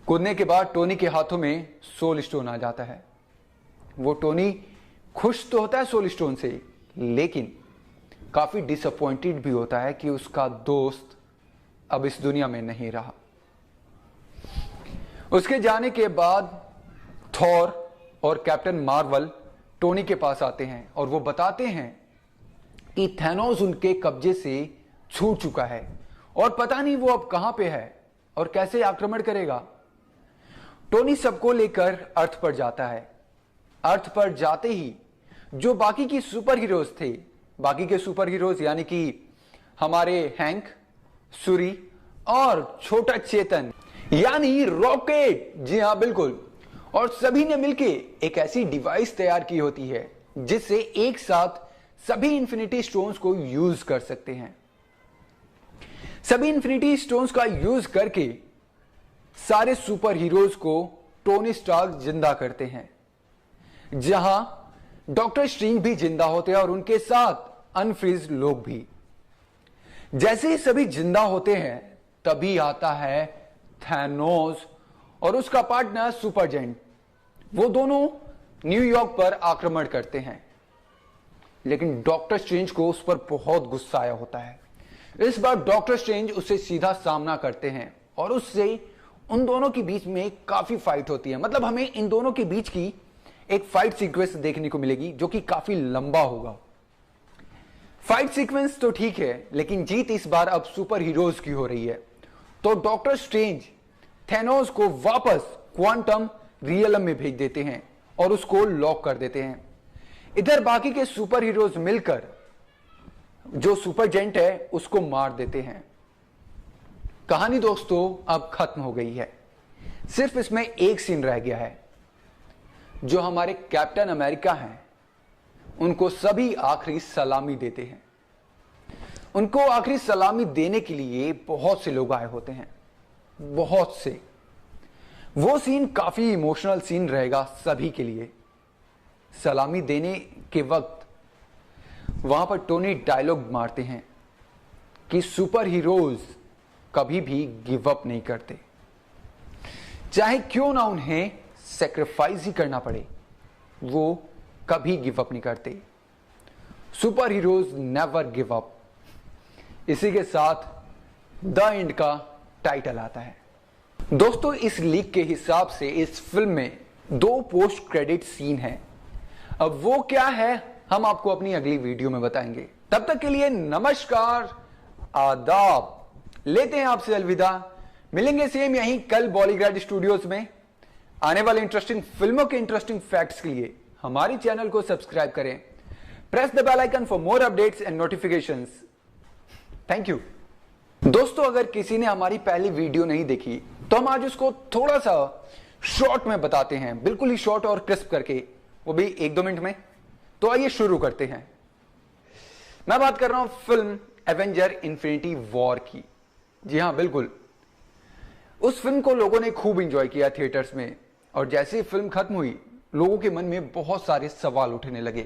कूदने के बाद टोनी के हाथों में सोल स्टोन आ जाता है। वो टोनी खुश तो होता है सोल स्टोन से, लेकिन काफी डिसअपॉइंटेड भी होता है कि उसका दोस्त अब इस दुनिया में नहीं रहा। उसके जाने के बाद थॉर और कैप्टन मार्वल टोनी के पास आते हैं और वो बताते हैं कि थैनोस उनके कब्जे से छूट चुका है और पता नहीं वो अब कहां पे है और कैसे आक्रमण करेगा। टोनी सबको लेकर अर्थ पर जाता है। अर्थ पर जाते ही जो बाकी की सुपर हीरोज थे, बाकी के सुपर हीरोज यानी कि हमारे हैंक, सूरी और छोटा चेतन यानी रॉकेट, जी हां बिल्कुल, और सभी ने मिलके एक ऐसी डिवाइस तैयार की होती है जिससे एक साथ सभी इंफिनिटी स्टोन्स को यूज कर सकते हैं। सभी इंफिनिटी स्टोन्स का यूज करके सारे सुपर हीरोज को टोनी स्टार्क जिंदा करते हैं, जहां डॉक्टर स्ट्रेंज भी जिंदा होते हैं और उनके साथ अनफ्रीज लोग भी। जैसे ही सभी जिंदा होते हैं तभी आता है थैनोस और उसका पार्टनर सुपर जेंट। वो दोनों न्यूयॉर्क पर आक्रमण करते हैं, लेकिन डॉक्टर स्ट्रेंज को उस पर बहुत गुस्सा आया होता है। इस बार डॉक्टर स्ट्रेंज उससे सीधा सामना करते हैं और उससे उन दोनों के बीच में काफी फाइट होती है। मतलब हमें इन दोनों के बीच की एक फाइट सीक्वेंस देखने को मिलेगी जो कि काफी लंबा होगा। फाइट सीक्वेंस तो ठीक है, लेकिन जीत इस बार अब सुपर हीरोज की हो रही है। तो डॉक्टर स्ट्रेंज थैनोस को वापस क्वांटम रियलम में भेज देते हैं और उसको लॉक कर देते हैं। इधर बाकी के सुपर हीरोज मिलकर जो सुपर जेंट है उसको मार देते हैं। कहानी दोस्तों अब खत्म हो गई है। सिर्फ इसमें एक सीन रह गया है। जो हमारे कैप्टन अमेरिका हैं उनको सभी आखिरी सलामी देते हैं। उनको आखिरी सलामी देने के लिए बहुत से लोग आए होते हैं, बहुत से। वो सीन काफी इमोशनल सीन रहेगा सभी के लिए। सलामी देने के वक्त वहां पर टोनी डायलॉग मारते हैं कि सुपर हीरोज कभी भी गिव अप नहीं करते, चाहे क्यों ना उन्हें सेक्रीफाइस ही करना पड़े, वो कभी गिव अप नहीं करते। Super heroes never give up. इसी के साथ द एंड का टाइटल आता है। दोस्तों, इस लीक के हिसाब से इस फिल्म में 2 पोस्ट क्रेडिट सीन हैं। अब वो क्या है हम आपको अपनी अगली वीडियो में बताएंगे। तब तक के लिए नमस्कार, आदाब, लेते हैं आपसे अलविदा। मिलेंगे सेम यहीं कल बॉलीग्राड स्टूडियोज में। आने वाले इंटरेस्टिंग फिल्मों के इंटरेस्टिंग फैक्ट्स के लिए हमारी चैनल को सब्सक्राइब करें। Press the bell icon for more updates and notifications. Thank you. दोस्तों, अगर किसी ने हमारी पहली वीडियो नहीं देखी तो हम आज उसको थोड़ा सा शॉर्ट में बताते हैं, बिल्कुल ही शॉर्ट और क्रिस्प करके, वो भी 1-2 मिनट में। तो आइए शुरू करते हैं। मैं बात कर रहा हूं फिल्म एवेंजर इन्फिनिटी वॉर की। जी हां, बिल्कुल। उस फिल्म को लोगों ने खूब एंजॉय किया थिएटर्स में, और जैसे ही फिल्म खत्म हुई लोगों के मन में बहुत सारे सवाल उठने लगे।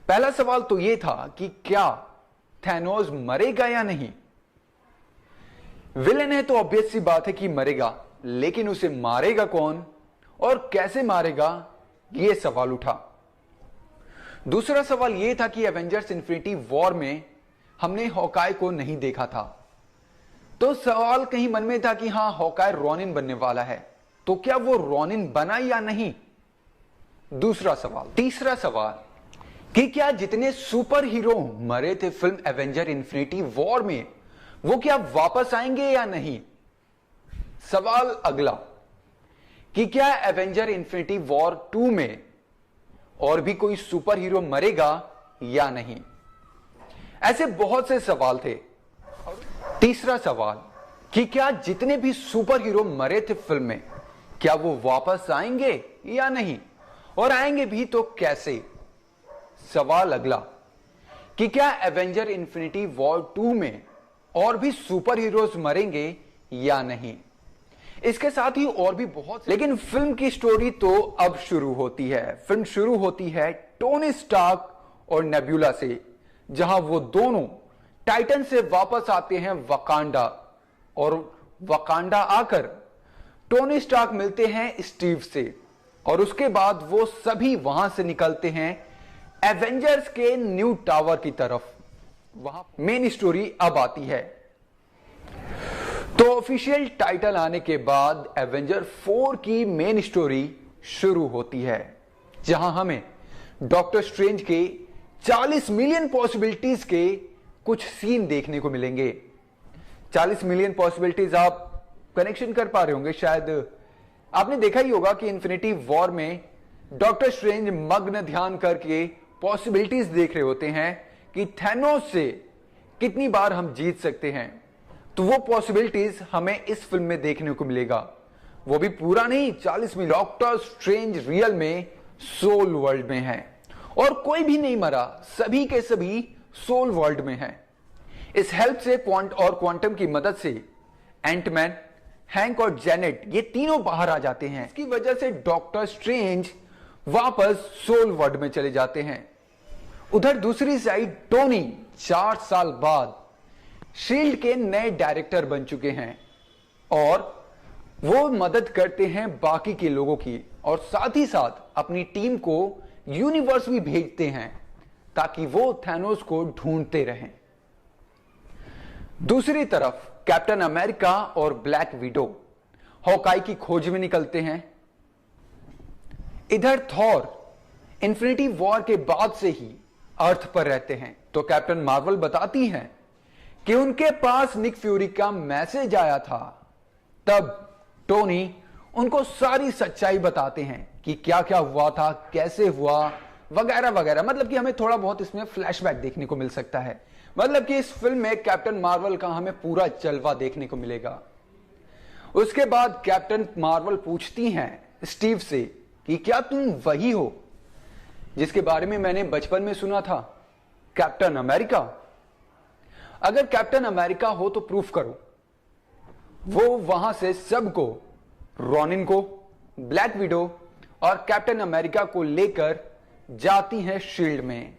पहला सवाल तो यह था कि क्या थैनोस मरेगा या नहीं। विलेन है तो ऑब्वियस सी बात है कि मरेगा, लेकिन उसे मारेगा कौन और कैसे मारेगा, यह सवाल उठा। दूसरा सवाल यह था कि एवेंजर्स इन्फिनिटी वॉर में हमने हॉकाय को नहीं देखा था, तो सवाल कहीं मन में था कि हां, हॉकाय रॉनिन बनने वाला है, तो क्या वो रॉनिन बना या नहीं। दूसरा सवाल। तीसरा सवाल कि क्या जितने सुपर हीरो मरे थे फिल्म एवेंजर इन्फिनिटी वॉर में, वो क्या वापस आएंगे या नहीं। सवाल अगला कि क्या एवेंजर इन्फिनिटी वॉर 2 में और भी कोई सुपर हीरो मरेगा या नहीं। ऐसे बहुत से सवाल थे। तीसरा सवाल कि क्या जितने भी सुपर हीरो मरे थे फिल्म में, क्या वो वापस आएंगे या नहीं, और आएंगे भी तो कैसे। सवाल अगला कि क्या एवेंजर इन्फिनिटी वॉर 2 में और भी सुपर हीरोज मरेंगे या नहीं। इसके साथ ही और भी बहुत, लेकिन फिल्म की स्टोरी तो अब शुरू होती है। फिल्म शुरू होती है टोनी स्टार्क और नेब्यूला से, जहां वो दोनों टाइटन से वापस आते हैं वकांडा, और वकांडा आकर टोनी स्टार्क मिलते हैं स्टीव से, और उसके बाद वो सभी वहां से निकलते हैं एवेंजर्स के न्यू टावर की तरफ। वहां मेन स्टोरी अब आती है। तो ऑफिशियल टाइटल आने के बाद एवेंजर 4 की मेन स्टोरी शुरू होती है, जहां हमें डॉक्टर स्ट्रेंज के 40 मिलियन पॉसिबिलिटीज के कुछ सीन देखने को मिलेंगे। 40 मिलियन पॉसिबिलिटीज आप कनेक्शन कर पा रहे होंगे। शायद आपने देखा ही होगा कि इन्फिनिटी वॉर में डॉक्टर स्ट्रेंज मग्न ध्यान करके पॉसिबिलिटीज देख रहे होते हैं कि थैनोस से कितनी बार हम जीत सकते हैं। तो वो पॉसिबिलिटीज हमें इस फिल्म में देखने को मिलेगा। वो भी पूरा नहीं, 40 मिलियन। डॉक्टर स्ट्रेंज रियल में सोल वर्ल्ड में है, और कोई भी नहीं मरा, सभी के सभी सोल वर्ल्ड में है। इस हेल्प से क्वांटम की मदद से एंटमैन, हैंक और जेनेट, ये तीनों बाहर आ जाते हैं। इसकी वजह से डॉक्टर स्ट्रेंज वापस सोल वर्ल्ड में चले जाते हैं। उधर दूसरी साइड टोनी 4 साल बाद शील्ड के नए डायरेक्टर बन चुके हैं, और वो मदद करते हैं बाकी के लोगों की, और साथ ही साथ अपनी टीम को यूनिवर्स भी भेजते हैं ताकि वो थैनोस को ढूंढते रहें। दूसरी तरफ कैप्टन अमेरिका और ब्लैक विडो हॉकाई की खोज में निकलते हैं। इधर थॉर इन्फिनिटी वॉर के बाद से ही अर्थ पर रहते हैं, तो कैप्टन मार्वल बताती हैं कि उनके पास निक फ्यूरी का मैसेज आया था। तब टोनी उनको सारी सच्चाई बताते हैं कि क्या क्या हुआ था, कैसे हुआ, वगैरह वगैरह। मतलब कि हमें थोड़ा बहुत इसमें फ्लैशबैक देखने को मिल सकता है। मतलब कि इस फिल्म में कैप्टन मार्वल का हमें पूरा जलवा देखने को मिलेगा। उसके बाद कैप्टन मार्वल पूछती हैं स्टीव से कि क्या तुम वही हो जिसके बारे में मैंने बचपन में सुना था, कैप्टन अमेरिका? अगर कैप्टन अमेरिका हो तो प्रूफ करो। वो वहां से सबको, रॉनिन को, ब्लैक विडो और कैप्टन अमेरिका को लेकर जाती हैं शील्ड में।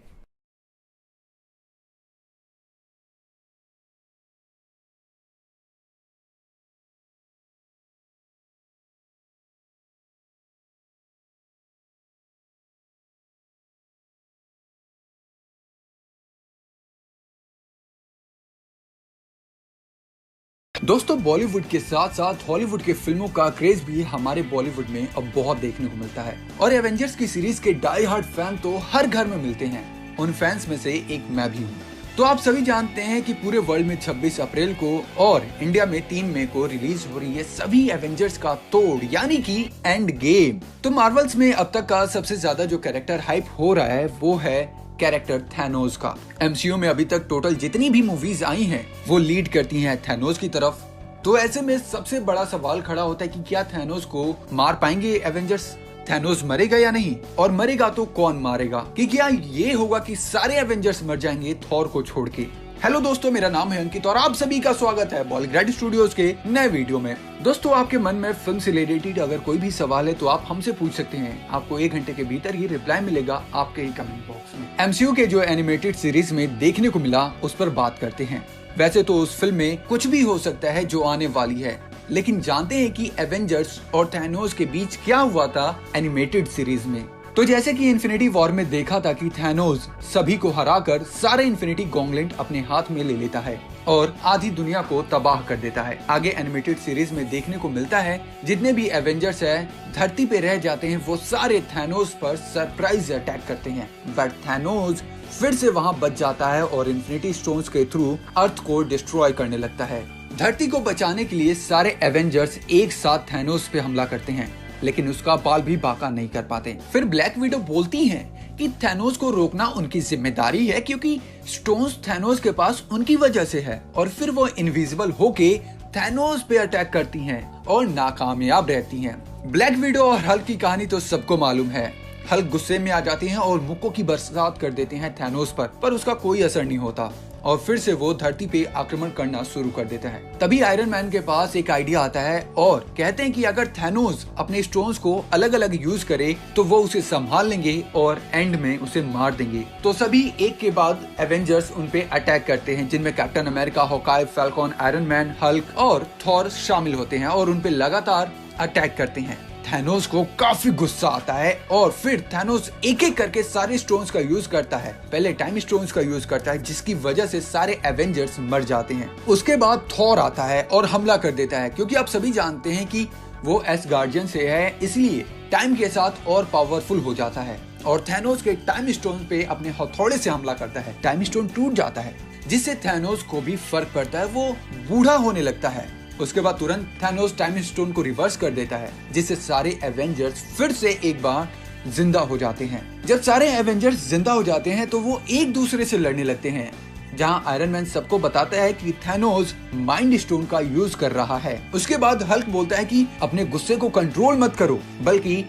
दोस्तों, बॉलीवुड के साथ साथ हॉलीवुड के फिल्मों का क्रेज भी हमारे बॉलीवुड में अब बहुत देखने को मिलता है और एवेंजर्स की सीरीज के डाई हार्ड फैन तो हर घर में मिलते हैं। उन फैंस में से एक मैं भी हूँ। तो आप सभी जानते हैं कि पूरे वर्ल्ड में 26 अप्रैल को और इंडिया में 3 मई को रिलीज हो रही है सभी एवेंजर्स का तोड़ यानी कि एंड गेम। तो मार्वल्स में अब तक का सबसे ज्यादा जो कैरेक्टर हाइप हो रहा है वो है कैरेक्टर थैनोस का। एमसीयू में अभी तक टोटल जितनी भी मूवीज आई हैं वो लीड करती हैं थैनोस की तरफ। तो ऐसे में सबसे बड़ा सवाल खड़ा होता है कि क्या थैनोस को मार पाएंगे एवेंजर्स? थैनोस मरेगा या नहीं, और मरेगा तो कौन मारेगा? कि क्या ये होगा कि सारे एवेंजर्स मर जाएंगे थॉर को छोड़ के? हेलो दोस्तों, मेरा नाम है अंकित और आप सभी का स्वागत है बॉलीग्राड स्टूडियोज के नए वीडियो में। दोस्तों, आपके मन में फिल्म से रिलेटेड अगर कोई भी सवाल है तो आप हमसे पूछ सकते हैं। आपको 1 घंटे के भीतर ही रिप्लाई मिलेगा आपके ही कमेंट बॉक्स में। एमसीयू के जो एनिमेटेड सीरीज में देखने को मिला उस पर बात करते हैं। वैसे तो उस फिल्म में कुछ भी हो सकता है जो आने वाली है, लेकिन जानते हैं कि एवेंजर्स और थैनोस के बीच क्या हुआ था एनिमेटेड सीरीज में। तो जैसे कि इन्फिनिटी वॉर में देखा था कि थैनोस सभी को हराकर सारे इन्फिनिटी गॉन्गलेट अपने हाथ में ले लेता है और आधी दुनिया को तबाह कर देता है। आगे एनिमेटेड सीरीज में देखने को मिलता है जितने भी एवेंजर्स है धरती पे रह जाते हैं वो सारे थैनोस पर सरप्राइज अटैक करते हैं, बट थैनोस फिर से वहां बच जाता है और इन्फिनिटी स्टोन्स के थ्रू अर्थ को डिस्ट्रॉय करने लगता है। धरती को बचाने के लिए सारे एवेंजर्स एक साथ थैनोस पे हमला करते हैं, लेकिन उसका बाल भी बाका नहीं कर पाते। फिर ब्लैक विडो बोलती हैं कि थैनोस को रोकना उनकी जिम्मेदारी है क्योंकि स्टोन्स थैनोस के पास उनकी वजह से है, और फिर वो इनविजिबल होके थैनोस पे अटैक करती हैं और नाकामयाब रहती हैं। ब्लैक विडो और हल्क की कहानी तो सबको मालूम है। हल्क गुस्से में आ जाते हैं और मुक्कों की बरसात कर देते हैं थैनोस पर उसका कोई असर नहीं होता और फिर से वो धरती पे आक्रमण करना शुरू कर देता है। तभी आयरन मैन के पास एक आइडिया आता है और कहते हैं कि अगर थैनोस अपने स्टोन्स को अलग अलग यूज करे तो वो उसे संभाल लेंगे और एंड में उसे मार देंगे। तो सभी एक के बाद एवेंजर्स उन पे अटैक करते हैं, जिनमें captain America, Hawkeye, Falcon, iron man, Hulk और थॉर शामिल होते हैं और उन पे लगातार अटैक करते हैं। थैनोस को काफी गुस्सा आता है और फिर थैनोस एक एक करके सारे स्टोन्स का यूज करता है। पहले टाइम स्टोन्स का यूज करता है जिसकी वजह से सारे एवेंजर्स मर जाते हैं। उसके बाद थॉर आता है और हमला कर देता है क्योंकि आप सभी जानते हैं कि वो एसगार्डियन से है, इसलिए टाइम के साथ और पावरफुल हो जाता है और थैनोस के टाइम स्टोन पे अपने हथौड़े से हमला करता है। टाइम स्टोन टूट जाता है जिससे थैनोस को भी फर्क पड़ता है, वो बूढ़ा होने लगता है। उसके बाद तुरंत थैनोस टाइम स्टोन को रिवर्स कर देता है जिससे सारे एवेंजर्स फिर से एक बार जिंदा हो जाते हैं। जब सारे एवेंजर्स जिंदा हो जाते हैं तो वो एक दूसरे से लड़ने लगते हैं, जहां आयरन मैन सबको बताता है कि थैनोस माइंड स्टोन का यूज कर रहा है। उसके बाद हल्क बोलता है कि अपने गुस्से को कंट्रोल मत करो बल्कि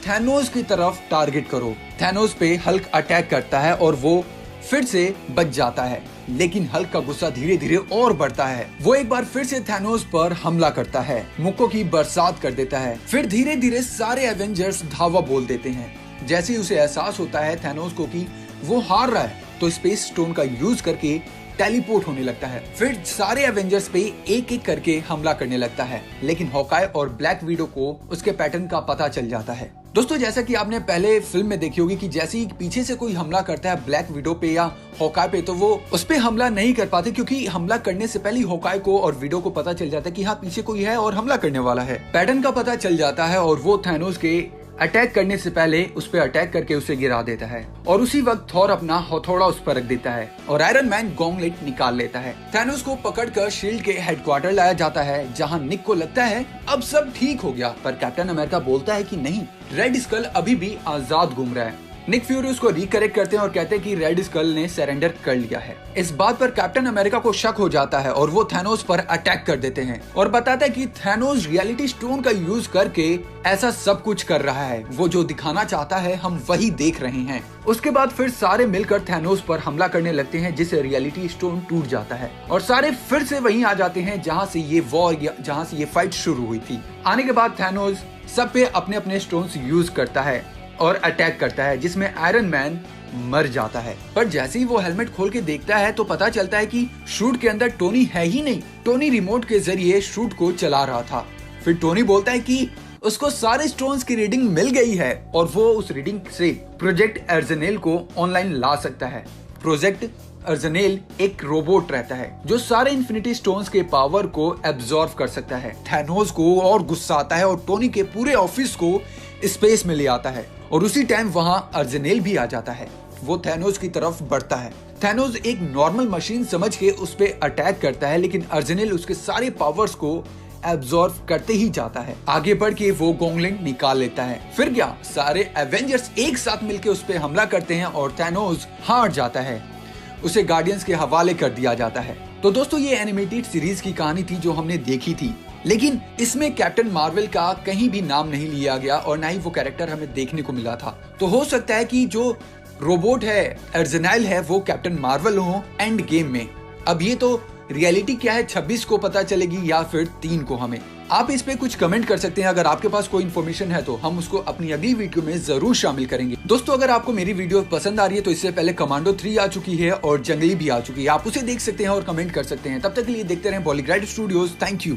थैनोस की तरफ टारगेट करो। थैनोस पे हल्क अटैक करता है और वो फिर से बच जाता है, लेकिन हल्क का गुस्सा धीरे धीरे और बढ़ता है। वो एक बार फिर से थैनोस पर हमला करता है, मुक्कों की बरसात कर देता है। फिर धीरे धीरे सारे एवेंजर्स धावा बोल देते हैं। जैसे ही उसे एहसास होता है थैनोस को कि वो हार रहा है तो स्पेस स्टोन का यूज करके टेलीपोर्ट होने लगता है। फिर सारे एवेंजर्स पे एक एक करके हमला करने लगता है, लेकिन हॉकाई और ब्लैक विडो को उसके पैटर्न का पता चल जाता है। दोस्तों, जैसा कि आपने पहले फिल्म में देखी होगी कि जैसे ही पीछे से कोई हमला करता है ब्लैक विडो पे या हॉकाई पे तो वो उस पे हमला नहीं कर पाते क्योंकि हमला करने से पहले हॉकाई को और विडो को पता चल जाता है कि हाँ पीछे कोई है और हमला करने वाला है। पैटर्न का पता चल जाता है और वो थैनोस के अटैक करने से पहले उस पर अटैक करके उसे गिरा देता है और उसी वक्त थॉर अपना हथौड़ा उस पर रख देता है और आयरन मैन गॉन्गलेट निकाल लेता है। थैनोस को पकड़कर शील्ड के हेडक्वार्टर लाया जाता है जहां निक को लगता है अब सब ठीक हो गया, पर कैप्टन अमेरिका बोलता है कि नहीं, रेड स्कल अभी भी आजाद घूम रहा है। निक फ्यूरी उसको रिकरेक्ट करते हैं और कहते हैं कि रेड स्कल ने सरेंडर कर लिया है। इस बात पर कैप्टन अमेरिका को शक हो जाता है और वो थैनोस पर अटैक कर देते हैं और बताता है कि थैनोस रियलिटी स्टोन का यूज करके ऐसा सब कुछ कर रहा है, वो जो दिखाना चाहता है हम वही देख रहे हैं। उसके बाद फिर सारे मिलकर थैनोस पर हमला करने लगते हैं जिससे रियलिटी स्टोन टूट जाता है और सारे फिर से वहीं आ जाते हैं जहाँ से ये वॉर या जहाँ से ये फाइट शुरू हुई थी। आने के बाद थैनोस सब पे अपने अपने स्टोन्स यूज करता है और अटैक करता है जिसमें आयरन मैन मर जाता है। पर जैसे ही वो हेलमेट खोल के देखता है तो पता चलता है कि शूट के अंदर टोनी है ही नहीं। टोनी रिमोट के जरिए शूट को चला रहा था। फिर टोनी बोलता है कि उसको सारे स्टोन्स की रीडिंग मिल गई है और वो उस रीडिंग से प्रोजेक्ट अर्जनेल को ऑनलाइन ला सकता है। प्रोजेक्ट अर्जनेल एक रोबोट रहता है जो सारे इन्फिनिटी स्टोन्स के पावर को एब्जॉर्ब कर सकता है। थैनोस को और गुस्सा आता है और टोनी के पूरे ऑफिस को स्पेस में ले आता है और उसी टाइम वहां अर्जनेल भी आ जाता है। वो थैनोस की तरफ बढ़ता है। थैनोस एक नॉर्मल मशीन समझ के उस पे अटैक करता है लेकिन अर्जनेल उसके सारे पावर्स को एब्जॉर्ब करते ही जाता है। आगे बढ़ के वो गोंगलिंग निकाल लेता है। फिर क्या, सारे एवेंजर्स एक साथ मिलकर उस पे हमला करते हैं और थैनोस हार जाता है। उसे गार्डियंस के हवाले कर दिया जाता है। तो दोस्तों ये एनिमेटेड सीरीज की कहानी थी जो हमने देखी थी, लेकिन इसमें कैप्टन मार्वल का कहीं भी नाम नहीं लिया गया और ना ही वो कैरेक्टर हमें देखने को मिला था। तो हो सकता है कि जो रोबोट है अर्जनेल है वो कैप्टन मार्वल हो एंड गेम में। अब ये तो रियलिटी क्या है 26 को पता चलेगी या फिर 3 को। हमें आप इस पे कुछ कमेंट कर सकते हैं। अगर आपके पास कोई इन्फॉर्मेशन है तो हम उसको अपनी अगली वीडियो में जरूर शामिल करेंगे। दोस्तों अगर आपको मेरी वीडियो पसंद आ रही है तो इससे पहले कमांडो 3 आ चुकी है और जंगली भी आ चुकी है, आप उसे देख सकते हैं और कमेंट कर सकते हैं। तब तक के लिए देखते रहें बॉलीग्राड स्टूडियोज। Thank you.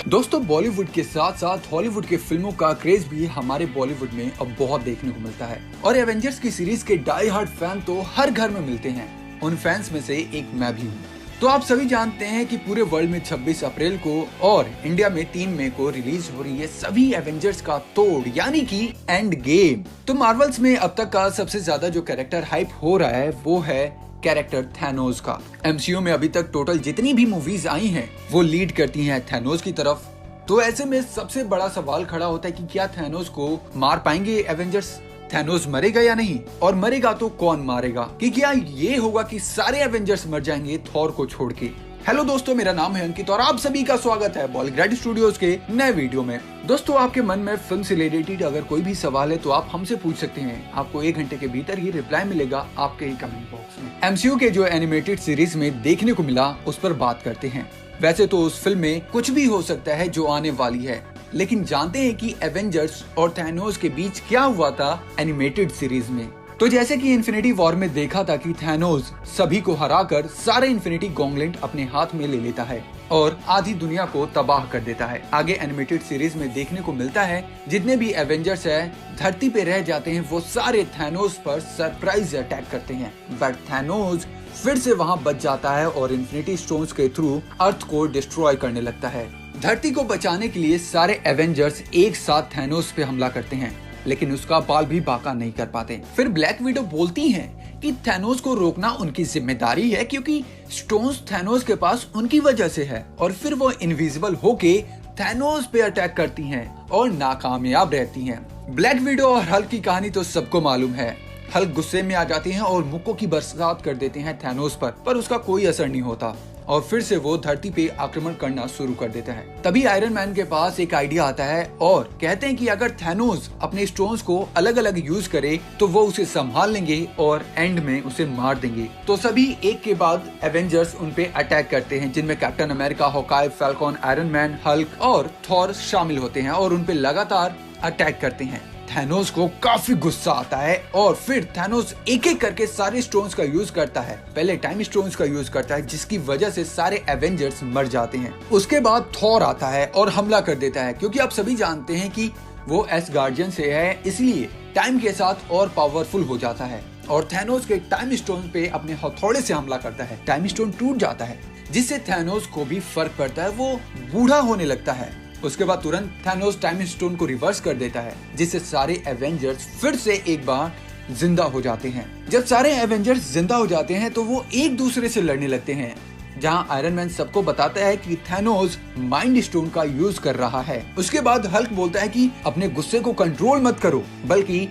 दोस्तों बॉलीवुड के साथ साथ हॉलीवुड के फिल्मों का क्रेज भी हमारे बॉलीवुड में अब बहुत देखने को मिलता है और एवेंजर्स की सीरीज के डाई हार्ड फैन तो हर घर में मिलते हैं। उन फैंस में से एक मैं भी हूँ। तो आप सभी जानते हैं कि पूरे वर्ल्ड में 26 अप्रैल को और इंडिया में 3 मई को रिलीज हो रही है सभी एवेंजर्स का तोड़ यानी कि एंड गेम। तो मार्वल्स में अब तक का सबसे ज्यादा जो कैरेक्टर हाइप हो रहा है वो है कैरेक्टर थैनोस का। एमसीयू में अभी तक टोटल जितनी भी मूवीज आई हैं वो लीड करती हैं थैनोस की तरफ। तो ऐसे में सबसे बड़ा सवाल खड़ा होता है कि क्या थैनोस को मार पाएंगे एवेंजर्स? थैनोस मरेगा या नहीं, और मरेगा तो कौन मारेगा? कि क्या ये होगा कि सारे एवेंजर्स मर जाएंगे थॉर को छोड़ के? हेलो दोस्तों, मेरा नाम है अंकित और आप सभी का स्वागत है बॉलीग्राड स्टूडियोज के नए वीडियो में। दोस्तों आपके मन में फिल्म से रिलेटेड अगर कोई भी सवाल है तो आप हमसे पूछ सकते हैं। आपको 1 घंटे के भीतर ही रिप्लाई मिलेगा आपके ही कमेंट बॉक्स में। एमसीयू के जो एनिमेटेड सीरीज में देखने को मिला उस पर बात करते हैं। वैसे तो उस फिल्म में कुछ भी हो सकता है जो आने वाली है, लेकिन जानते हैं कि एवेंजर्स और थैनोस के बीच क्या हुआ था एनिमेटेड सीरीज में। तो जैसे कि इन्फिनिटी वॉर में देखा था कि थैनोस सभी को हराकर सारे इन्फिनिटी गॉन्गलेट अपने हाथ में ले लेता है और आधी दुनिया को तबाह कर देता है। आगे एनिमेटेड सीरीज में देखने को मिलता है जितने भी एवेंजर्स है धरती पे रह जाते हैं वो सारे थैनोस पर सरप्राइज अटैक करते हैं, बट थैनोस फिर से वहां बच जाता है और इन्फिनिटी स्टोन्स के थ्रू अर्थ को डिस्ट्रॉय करने लगता है। धरती को बचाने के लिए सारे एवेंजर्स एक साथ थैनोस पे हमला करते हैं, लेकिन उसका बाल भी बाका नहीं कर पाते। फिर ब्लैक विडो बोलती हैं कि थैनोस को रोकना उनकी जिम्मेदारी है क्योंकि स्टोन्स थैनोस के पास उनकी वजह से है, और फिर वो इनविजिबल होके थैनोस पे अटैक करती हैं और नाकामयाब रहती हैं। ब्लैक विडो और हल्क की कहानी तो सबको मालूम है। हल्क गुस्से में आ जाती हैं और मुक्कों की बरसात कर देते हैं थैनोस पर उसका कोई असर नहीं होता और फिर से वो धरती पे आक्रमण करना शुरू कर देता है। तभी आयरन मैन के पास एक आइडिया आता है और कहते हैं कि अगर थैनोस अपने स्टोन्स को अलग अलग यूज करे तो वो उसे संभाल लेंगे और एंड में उसे मार देंगे। तो सभी एक के बाद एवेंजर्स उन पे अटैक करते हैं, जिनमें captain America, Hawkeye, Falcon, iron man, Hulk और थॉर शामिल होते हैं और उन पे लगातार अटैक करते हैं। थैनोस को काफी गुस्सा आता है और फिर थैनोस एक एक करके सारे स्टोन्स का यूज करता है। पहले टाइम स्टोन्स का यूज करता है जिसकी वजह से सारे एवेंजर्स मर जाते हैं। उसके बाद थॉर आता है और हमला कर देता है क्योंकि आप सभी जानते हैं कि वो एसगार्डियन से है, इसलिए टाइम के साथ और पावरफुल हो जाता है और थैनोस के टाइम स्टोन पे अपने हथौड़े से हमला करता है। टाइम स्टोन टूट जाता है जिससे थैनोस को भी फर्क पड़ता है, वो बूढ़ा होने लगता है। उसके बाद तुरंत थैनोस टाइम स्टोन को रिवर्स कर देता है जिससे सारे एवेंजर्स फिर से एक बार जिंदा हो जाते हैं। जब सारे एवेंजर्स जिंदा हो जाते हैं तो वो एक दूसरे से लड़ने लगते हैं, जहां आयरन मैन सबको बताता है कि थैनोस माइंड स्टोन का यूज कर रहा है। उसके बाद हल्क बोलता है कि अपने गुस्से को कंट्रोल मत करो, बल्कि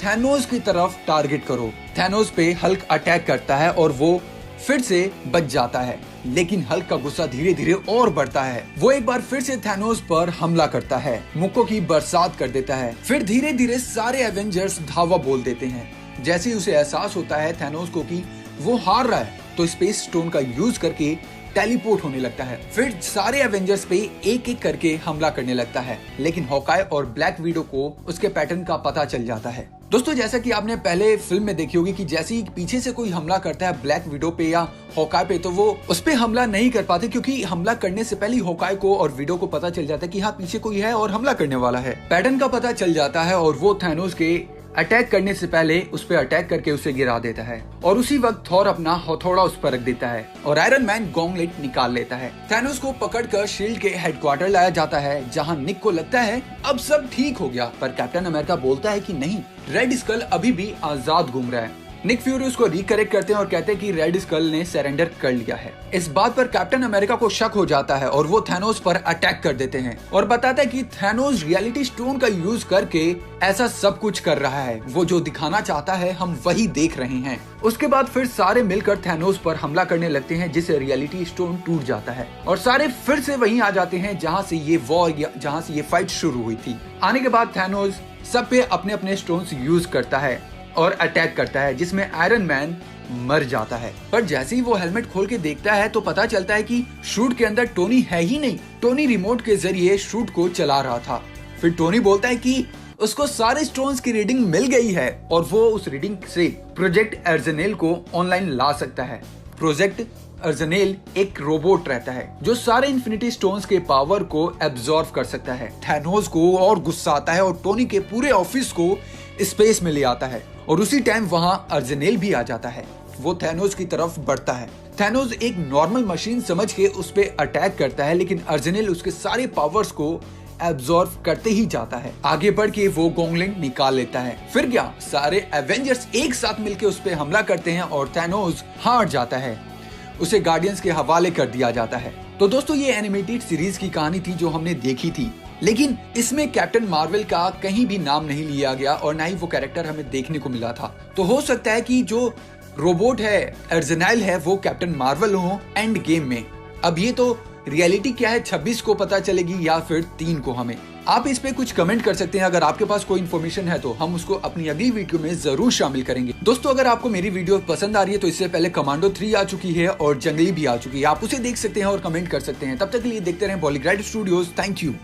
थैनोस की तरफ टारगेट करो। थैनोस पे हल्क अटैक करता है और वो फिर से बच जाता है, लेकिन हल्क का गुस्सा धीरे धीरे और बढ़ता है। वो एक बार फिर से थैनोस पर हमला करता है, मुक्कों की बरसात कर देता है। फिर धीरे धीरे सारे एवेंजर्स धावा बोल देते हैं। जैसे ही उसे एहसास होता है थैनोस को कि वो हार रहा है, तो स्पेस स्टोन का यूज करके टेलीपोर्ट होने लगता है। फिर सारे एवेंजर्स पे एक एक करके हमला करने लगता है, लेकिन हॉकाई और ब्लैक विडो को उसके पैटर्न का पता चल जाता है। दोस्तों, जैसा कि आपने पहले फिल्म में देखी होगी कि जैसे ही पीछे से कोई हमला करता है ब्लैक विडो पे या हॉकाई पे, तो वो उस पे हमला नहीं कर पाते, क्योंकि हमला करने से पहले हॉकाई को और विडो को पता चल जाता है कि हाँ, पीछे कोई है और हमला करने वाला है। पैटर्न का पता चल जाता है और वो थैनोस के अटैक करने से पहले उस पर अटैक करके उसे गिरा देता है, और उसी वक्त थॉर अपना हथौड़ा उस पर रख देता है और आयरन मैन गॉन्गलेट निकाल लेता है। थैनोस को पकड़कर शील्ड के हेडक्वार्टर लाया जाता है, जहां निक को लगता है अब सब ठीक हो गया, पर कैप्टन अमेरिका बोलता है कि नहीं, रेड स्कल अभी भी आजाद घूम रहा है। निक फ्यूरी उसको रिकरेक्ट करते हैं और कहते हैं कि रेड स्कल ने सरेंडर कर लिया है। इस बात पर कैप्टन अमेरिका को शक हो जाता है और वो थैनोस पर अटैक कर देते हैं और बताता है कि थैनोस रियलिटी स्टोन का यूज करके ऐसा सब कुछ कर रहा है, वो जो दिखाना चाहता है हम वही देख रहे हैं। उसके बाद फिर सारे मिलकर थैनोस पर हमला करने लगते हैं, जिससे रियलिटी स्टोन टूट जाता है और सारे फिर से वहीं आ जाते हैं जहां से ये वॉर या जहां से ये फाइट शुरू हुई थी। आने के बाद थैनोस सब पे अपने अपने स्टोन्स यूज करता है और अटैक करता है, जिसमें आयरन मैन मर जाता है। पर जैसे ही वो हेलमेट खोल के देखता है तो पता चलता है कि शूट के अंदर टोनी है ही नहीं। टोनी रिमोट के जरिए शूट को चला रहा था। फिर टोनी बोलता है कि उसको सारे स्टोन्स की रीडिंग मिल गई है और वो उस रीडिंग से प्रोजेक्ट अर्जनेल को ऑनलाइन ला सकता है। प्रोजेक्ट अर्जनेल एक रोबोट रहता है जो सारे इन्फिनिटी स्टोन्स के पावर को एब्जॉर्व कर सकता है। थैनोस को और गुस्सा आता है और टोनी के पूरे ऑफिस को स्पेस में ले आता है और उसी टाइम वहां अर्जनेल भी आ जाता है। वो थैनोस की तरफ बढ़ता है। थैनोस एक नॉर्मल मशीन समझ के उस पे अटैक करता है, लेकिन अर्जनेल उसके सारे पावर्स को एब्जॉर्व करते ही जाता है। आगे बढ़ के वो गॉन्गलेट निकाल लेता है। फिर क्या, सारे एवेंजर्स एक साथ मिलकर उस पे हमला करते हैं और थैनोस हार जाता है। उसे गार्डियंस के हवाले कर दिया जाता है। तो दोस्तों, ये एनिमेटेड सीरीज की कहानी थी जो हमने देखी थी, लेकिन इसमें कैप्टन मार्वल का कहीं भी नाम नहीं लिया गया और ना ही वो कैरेक्टर हमें देखने को मिला था। तो हो सकता है कि जो रोबोट है, अर्जनेल है, वो कैप्टन मार्वल हो एंड गेम में। अब ये तो रियलिटी क्या है 26 को पता चलेगी या फिर 3 को। हमें आप इस पे कुछ कमेंट कर सकते हैं। अगर आपके पास कोई इन्फॉर्मेशन है तो हम उसको अपनी अगली वीडियो में जरूर शामिल करेंगे। दोस्तों, अगर आपको मेरी वीडियो पसंद आ रही है तो इससे पहले कमांडो 3 आ चुकी है और जंगली भी आ चुकी है, आप उसे देख सकते हैं और कमेंट कर सकते हैं। तब तक के लिए देखते रहें बॉलीग्राड स्टूडियोज। Thank you.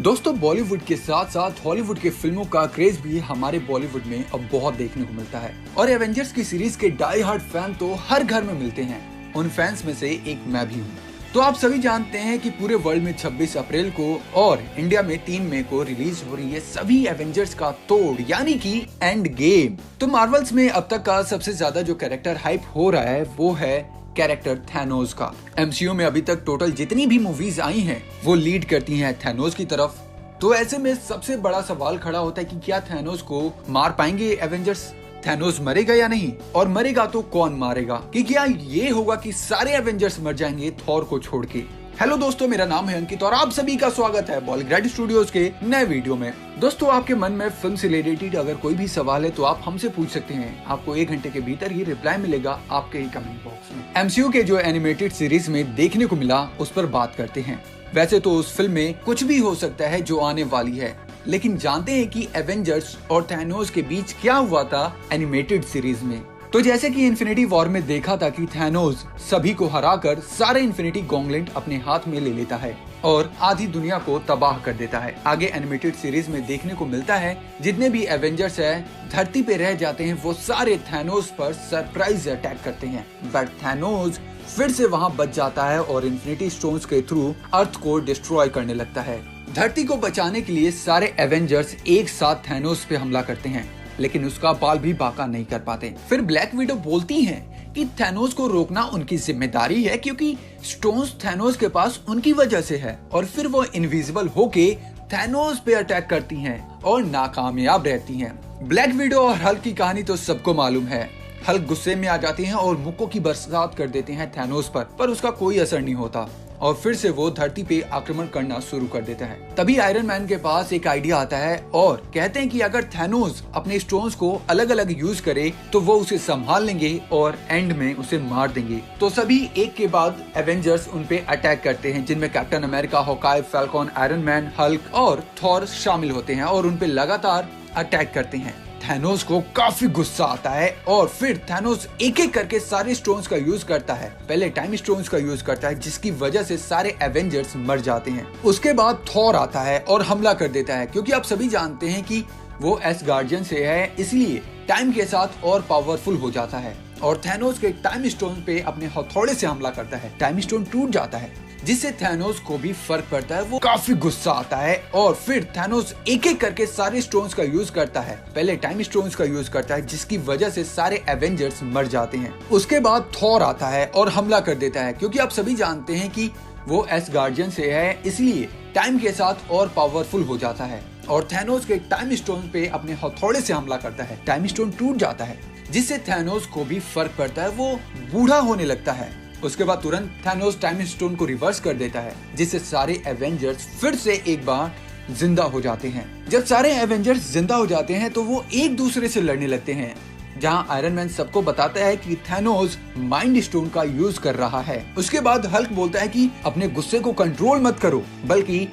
दोस्तों, बॉलीवुड के साथ साथ हॉलीवुड के फिल्मों का क्रेज भी हमारे बॉलीवुड में अब बहुत देखने को मिलता है और एवेंजर्स की सीरीज के डाई हार्ड फैन तो हर घर में मिलते हैं। उन फैंस में से एक मैं भी हूँ। तो आप सभी जानते हैं कि पूरे वर्ल्ड में 26 अप्रैल को और इंडिया में 3 मई को रिलीज हो रही है सभी एवेंजर्स का तोड़, यानी कि एंड गेम। तो मार्वल्स में अब तक का सबसे ज्यादा जो कैरेक्टर हाइप हो रहा है वो है कैरेक्टर थैनोस का। एमसीयू में अभी तक टोटल जितनी भी मूवीज आई हैं वो लीड करती हैं थैनोस की तरफ। तो ऐसे में सबसे बड़ा सवाल खड़ा होता है कि क्या थैनोस को मार पाएंगे एवेंजर्स? थैनोस मरेगा या नहीं, और मरेगा तो कौन मारेगा? कि क्या ये होगा कि सारे एवेंजर्स मर जाएंगे थॉर को छोड़ के? हेलो दोस्तों, मेरा नाम है अंकित और आप सभी का स्वागत है बॉलीग्राड स्टूडियोज के नए वीडियो में। दोस्तों, आपके मन में फिल्म से रिलेटेड अगर कोई भी सवाल है तो आप हमसे पूछ सकते हैं। आपको 1 घंटे के भीतर ही रिप्लाई मिलेगा आपके ही कमेंट बॉक्स में। एमसीयू के जो एनिमेटेड सीरीज में देखने को मिला उस पर बात करते हैं। वैसे तो उस फिल्म में कुछ भी हो सकता है जो आने वाली है, लेकिन जानते हैं कि एवेंजर्स और थैनोस के बीच क्या हुआ था एनिमेटेड सीरीज में। तो जैसे कि इन्फिनिटी वॉर में देखा था कि थैनोस सभी को हराकर सारे इन्फिनिटी गॉन्गलेट अपने हाथ में ले लेता है और आधी दुनिया को तबाह कर देता है। आगे एनिमेटेड सीरीज में देखने को मिलता है जितने भी एवेंजर्स है धरती पे रह जाते हैं वो सारे थैनोस पर सरप्राइज अटैक करते हैं, बट थैनोस फिर से वहाँ बच जाता है और इन्फिनिटी स्टोन्स के थ्रू अर्थ को डिस्ट्रॉय करने लगता है। धरती को बचाने के लिए सारे एवेंजर्स एक साथ थैनोस पे हमला करते हैं, लेकिन उसका बाल भी बांका नहीं कर पाते। फिर ब्लैक विडो बोलती हैं कि थैनोस को रोकना उनकी जिम्मेदारी है, क्योंकि स्टोन्स थैनोस के पास उनकी वजह से है। और फिर वो इनविजिबल होके थैनोस पे अटैक करती हैं और नाकामयाब रहती हैं। ब्लैक विडो और हल्क की कहानी तो सबको मालूम है। हल्क गुस्से में आ जाती हैं और मुक्कों की बरसात कर देते हैं थैनोस पर उसका कोई असर नहीं होता और फिर से वो धरती पे आक्रमण करना शुरू कर देता है। तभी आयरन मैन के पास एक आइडिया आता है और कहते हैं कि अगर थैनोस अपने स्टोन्स को अलग अलग यूज करे तो वो उसे संभाल लेंगे और एंड में उसे मार देंगे। तो सभी एक के बाद एवेंजर्स उन पे अटैक करते हैं, जिनमें captain America, Hawkeye, Falcon, iron man, Hulk और थॉर शामिल होते हैं और उन पे लगातार अटैक करते हैं। थैनोस को काफी गुस्सा आता है और फिर थैनोस एक एक करके सारे स्टोन्स का यूज करता है। पहले टाइम स्टोन्स का यूज करता है, जिसकी वजह से सारे एवेंजर्स मर जाते हैं। उसके बाद थॉर आता है और हमला कर देता है, क्योंकि आप सभी जानते हैं कि वो एसगार्डियन से है, इसलिए टाइम के साथ और पावरफुल हो जाता है और थैनोस के टाइम स्टोन पे अपने हथौड़े से हमला करता है। टाइम स्टोन टूट जाता है, जिससे थैनोस को भी फर्क पड़ता है। वो काफी गुस्सा आता है और फिर थैनोस एक एक करके सारे स्टोन्स का यूज करता है। पहले टाइम स्टोन्स का यूज करता है, जिसकी वजह से सारे एवेंजर्स मर जाते हैं। उसके बाद थॉर आता है और हमला कर देता है, क्योंकि आप सभी जानते हैं कि वो एसगार्डियन से है, इसलिए टाइम के साथ और पावरफुल हो जाता है और थैनोस के टाइम स्टोन पे अपने हथौड़े से हमला करता है। टाइम स्टोन टूट जाता है, जिससे थैनोस को भी फर्क पड़ता है। वो बूढ़ा होने लगता है। उसके बाद तुरंत थैनोस टाइम स्टोन को रिवर्स कर देता है, जिससे सारे एवेंजर्स फिर से एक बार जिंदा हो जाते हैं। जब सारे एवेंजर्स जिंदा हो जाते हैं तो वो एक दूसरे से लड़ने लगते हैं, जहां आयरन मैन सबको बताता है कि थैनोस माइंड स्टोन का यूज कर रहा है। उसके बाद हल्क बोलता है कि अपने गुस्से को कंट्रोल मत करो, बल्कि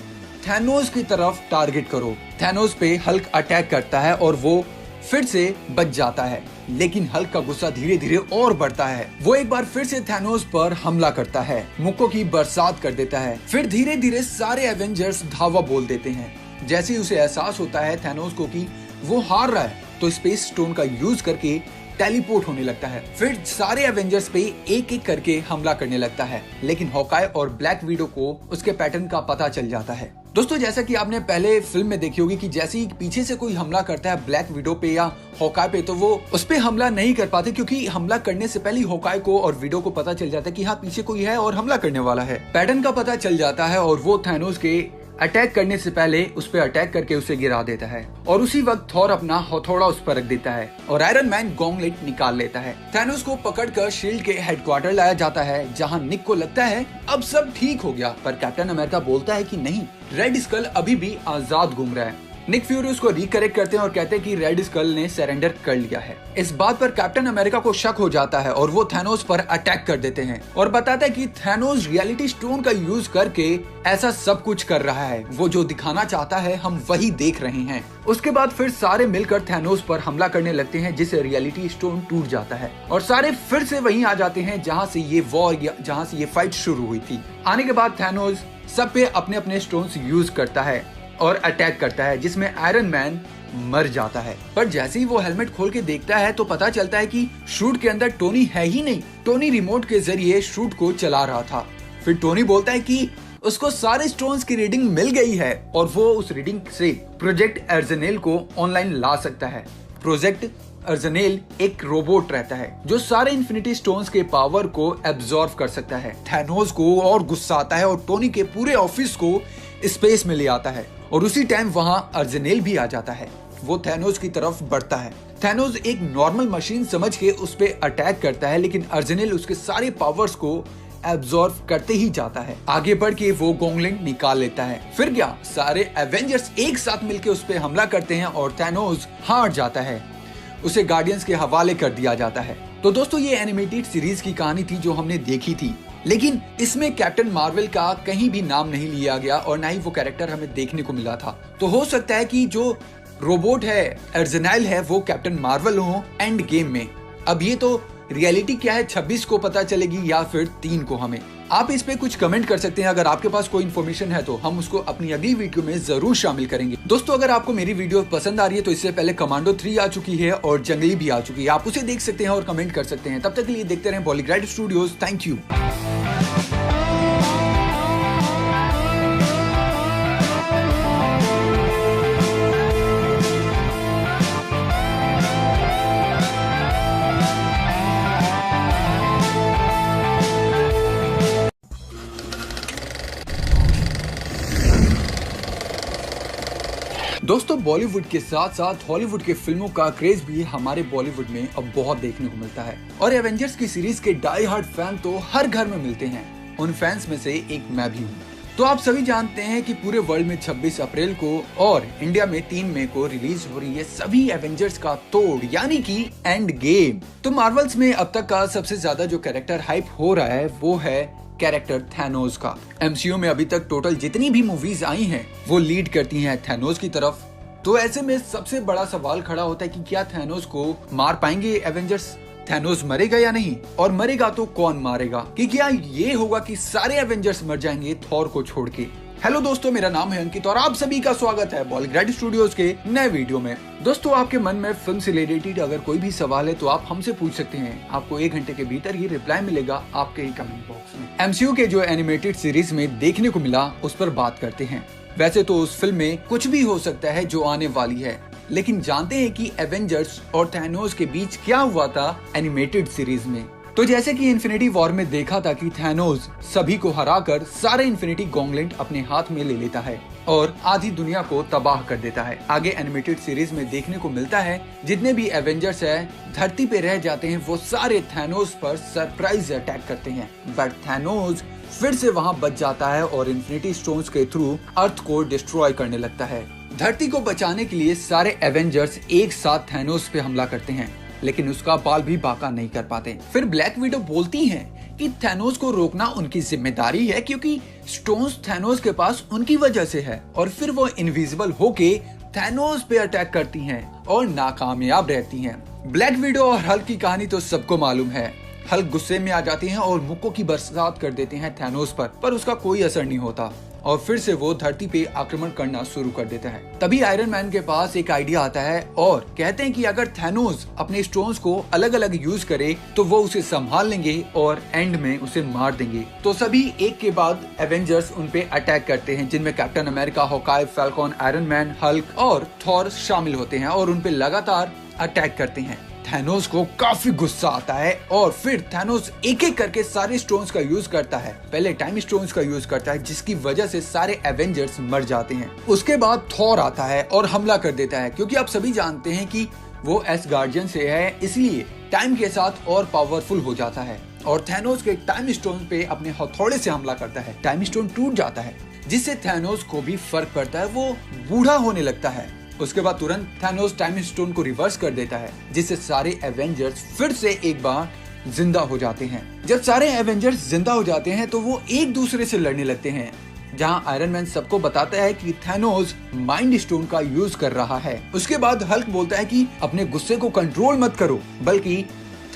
थैनोस की तरफ टारगेट करो। थैनोस पे हल्क अटैक करता है और वो फिर से बच जाता है, लेकिन हल्क का गुस्सा धीरे धीरे और बढ़ता है। वो एक बार फिर से थैनोस पर हमला करता है, मुक्कों की बरसात कर देता है। फिर धीरे धीरे सारे एवेंजर्स धावा बोल देते हैं। जैसे ही उसे एहसास होता है थैनोस को कि वो हार रहा है, तो स्पेस स्टोन का यूज करके टेलीपोर्ट होने लगता है। फिर सारे एवेंजर्स पे एक एक करके हमला करने लगता है, लेकिन हॉकाई और ब्लैक विडो को उसके पैटर्न का पता चल जाता है। दोस्तों, जैसा कि आपने पहले फिल्म में देखी होगी कि जैसे ही पीछे से कोई हमला करता है ब्लैक विडो पे या हॉकाई पे, तो वो उस पे हमला नहीं कर पाते, क्योंकि हमला करने से पहले हॉकाई को और विडो को पता चल जाता है कि हाँ, पीछे कोई है और हमला करने वाला है। पैटर्न का पता चल जाता है और वो थैनोस के अटैक करने से पहले उस पर अटैक करके उसे गिरा देता है और उसी वक्त थॉर अपना हथौड़ा उस पर रख देता है और आयरन मैन गॉन्गलेट निकाल लेता है। थैनोस को पकड़कर शील्ड के हेडक्वार्टर लाया जाता है, जहां निक को लगता है अब सब ठीक हो गया, पर कैप्टन अमेरिका बोलता है कि नहीं, रेड स्कल अभी भी आजाद घूम रहा है। निक फ्यूरी उसको रिकरेक्ट करते हैं और कहते हैं कि रेड स्कल ने सरेंडर कर लिया है। इस बात पर कैप्टन अमेरिका को शक हो जाता है और वो थैनोस पर अटैक कर देते हैं और बताता है कि थैनोस रियलिटी स्टोन का यूज करके ऐसा सब कुछ कर रहा है। वो जो दिखाना चाहता है हम वही देख रहे हैं। उसके बाद फिर सारे मिलकर थैनोस पर हमला करने लगते हैं, जिससे रियलिटी स्टोन टूट जाता है और सारे फिर से वहीं आ जाते हैं जहाँ से ये वॉर या जहाँ से ये फाइट शुरू हुई थी। आने के बाद थैनोस सब पे अपने अपने स्टोन्स यूज करता है और अटैक करता है, जिसमें आयरन मैन मर जाता है। पर जैसे ही वो हेलमेट खोल के देखता है तो पता चलता है कि शूट के अंदर टोनी है ही नहीं। टोनी रिमोट के जरिए शूट को चला रहा था। फिर टोनी बोलता है कि उसको सारे स्टोन्स की रीडिंग मिल गई है और वो उस रीडिंग से प्रोजेक्ट अर्जेनेल को ऑनलाइन ला सकता है। प्रोजेक्ट अर्जेनेल एक रोबोट रहता है जो सारे इन्फिनिटी स्टोन्स के पावर को एब्जॉर्ब कर सकता है। थैनोस को और गुस्सा आता है और टोनी के पूरे ऑफिस को स्पेस में ले आता है और उसी टाइम वहां अर्जेनेल भी आ जाता है। वो थैनोस की तरफ बढ़ता है। थैनोस एक नॉर्मल मशीन समझ के उस पे अटैक करता है, लेकिन अर्जेनेल उसके सारे पावर्स को एब्जॉर्ब करते ही जाता है। आगे बढ़ के वो गॉन्गलिंग निकाल लेता है। फिर क्या, सारे एवेंजर्स एक साथ मिलकर उस पे हमला करते हैं और थैनोस हार जाता है। उसे गार्डियंस के हवाले कर दिया जाता है। तो दोस्तों, ये एनिमेटेड सीरीज की कहानी थी जो हमने देखी थी, लेकिन इसमें कैप्टन मार्वल का कहीं भी नाम नहीं लिया गया और ना ही वो कैरेक्टर हमें देखने को मिला था। तो हो सकता है कि जो रोबोट है, अर्जेनाइल है, वो कैप्टन मार्वल हो एंड गेम में। अब ये तो रियलिटी क्या है 26 को पता चलेगी या फिर 3 को हमें। आप इस पे कुछ कमेंट कर सकते हैं। अगर आपके पास कोई इन्फॉर्मेशन है तो हम उसको अपनी अगली वीडियो में जरूर शामिल करेंगे। दोस्तों, अगर आपको मेरी वीडियो पसंद आ रही है तो इससे पहले कमांडो 3 आ चुकी है और जंगली भी आ चुकी है, आप उसे देख सकते हैं और कमेंट कर सकते हैं। तब तक के लिए देखते रहें बॉलीग्राड स्टूडियोज। Thank you. दोस्तों, बॉलीवुड के साथ साथ हॉलीवुड के फिल्मों का क्रेज भी हमारे बॉलीवुड में अब बहुत देखने को मिलता है और एवेंजर्स की सीरीज के डाई हार्ड फैन तो हर घर में मिलते हैं। उन फैंस में से एक मैं भी हूँ। तो आप सभी जानते हैं कि पूरे वर्ल्ड में 26 अप्रैल को और इंडिया में 3 मई को रिलीज हो रही है सभी एवेंजर्स का तोड़ यानी कि एंड गेम। तो मार्वल्स में अब तक का सबसे ज्यादा जो कैरेक्टर हाइप हो रहा है वो है कैरेक्टर थैनोस का। एमसीयू में अभी तक टोटल जितनी भी मूवीज आई हैं वो लीड करती हैं थैनोस की तरफ। तो ऐसे में सबसे बड़ा सवाल खड़ा होता है कि क्या थैनोस को मार पाएंगे एवेंजर्स? थैनोस मरेगा या नहीं, और मरेगा तो कौन मारेगा? कि क्या ये होगा कि सारे एवेंजर्स मर जाएंगे थॉर को छोड़ के? हेलो दोस्तों, मेरा नाम है अंकित और आप सभी का स्वागत है बॉलीग्राड स्टूडियोज के नए वीडियो में। दोस्तों, आपके मन में फिल्म से रिलेटेड अगर कोई भी सवाल है तो आप हमसे पूछ सकते हैं। आपको 1 घंटे के भीतर ही रिप्लाई मिलेगा आपके ही कमेंट बॉक्स में। एमसीयू के जो एनिमेटेड सीरीज में देखने को मिला उस पर बात करते हैं। वैसे तो उस फिल्म में कुछ भी हो सकता है जो आने वाली है, लेकिन जानते हैं कि एवेंजर्स और थैनोस के बीच क्या हुआ था एनिमेटेड सीरीज में। तो जैसे कि इन्फिनिटी वॉर में देखा था कि थैनोस सभी को हराकर सारे इन्फिनिटी गॉन्गलेट अपने हाथ में ले लेता है और आधी दुनिया को तबाह कर देता है। आगे एनिमेटेड सीरीज में देखने को मिलता है जितने भी एवेंजर्स है धरती पे रह जाते हैं वो सारे थैनोस पर सरप्राइज अटैक करते हैं, बट थैनोस फिर से वहां बच जाता है और इन्फिनिटी स्टोन्स के थ्रू अर्थ को डिस्ट्रॉय करने लगता है। धरती को बचाने के लिए सारे एवेंजर्स एक साथ थैनोस पे हमला करते हैं, लेकिन उसका बाल भी बाका नहीं कर पाते। फिर ब्लैक विडो बोलती हैं कि थैनोस को रोकना उनकी जिम्मेदारी है क्योंकि स्टोन्स थैनोस के पास उनकी वजह से है, और फिर वो इनविजिबल होके थैनोस पे अटैक करती हैं और नाकामयाब रहती हैं। ब्लैक विडो और हल्क की कहानी तो सबको मालूम है। हल्क गुस्से में आ जाती हैं और मुक्कों की बरसात कर देते हैं थैनोस पर उसका कोई असर नहीं होता और फिर से वो धरती पे आक्रमण करना शुरू कर देता है। तभी आयरन मैन के पास एक आइडिया आता है और कहते हैं कि अगर थैनोस अपने स्टोन्स को अलग अलग यूज करे तो वो उसे संभाल लेंगे और एंड में उसे मार देंगे। तो सभी एक के बाद एवेंजर्स उन पे अटैक करते हैं, जिनमें captain America, Hawkeye, Falcon, iron man, Hulk और थॉर शामिल होते हैं और उन पे लगातार अटैक करते हैं। थैनोस को काफी गुस्सा आता है और फिर थैनोस एक एक करके सारे स्टोन्स का यूज करता है। पहले टाइम स्टोन्स का यूज करता है जिसकी वजह से सारे एवेंजर्स मर जाते हैं। उसके बाद थॉर आता है और हमला कर देता है, क्योंकि आप सभी जानते हैं कि वो एसगार्डियन से है, इसलिए टाइम के साथ और पावरफुल हो जाता है और थैनोस के टाइम स्टोन पे अपने हथौड़े से हमला करता है। टाइम स्टोन टूट जाता है जिससे थैनोस को भी फर्क पड़ता है, वो बूढ़ा होने लगता है। उसके बाद तुरंत थैनोस टाइम स्टोन को रिवर्स कर देता है जिससे सारे एवेंजर्स फिर से एक बार जिंदा हो जाते हैं। जब सारे एवेंजर्स जिंदा हो जाते हैं तो वो एक दूसरे से लड़ने लगते हैं, जहां आयरन मैन सबको बताता है कि थैनोस माइंड स्टोन का यूज कर रहा है। उसके बाद हल्क बोलता है कि अपने गुस्से को कंट्रोल मत करो बल्कि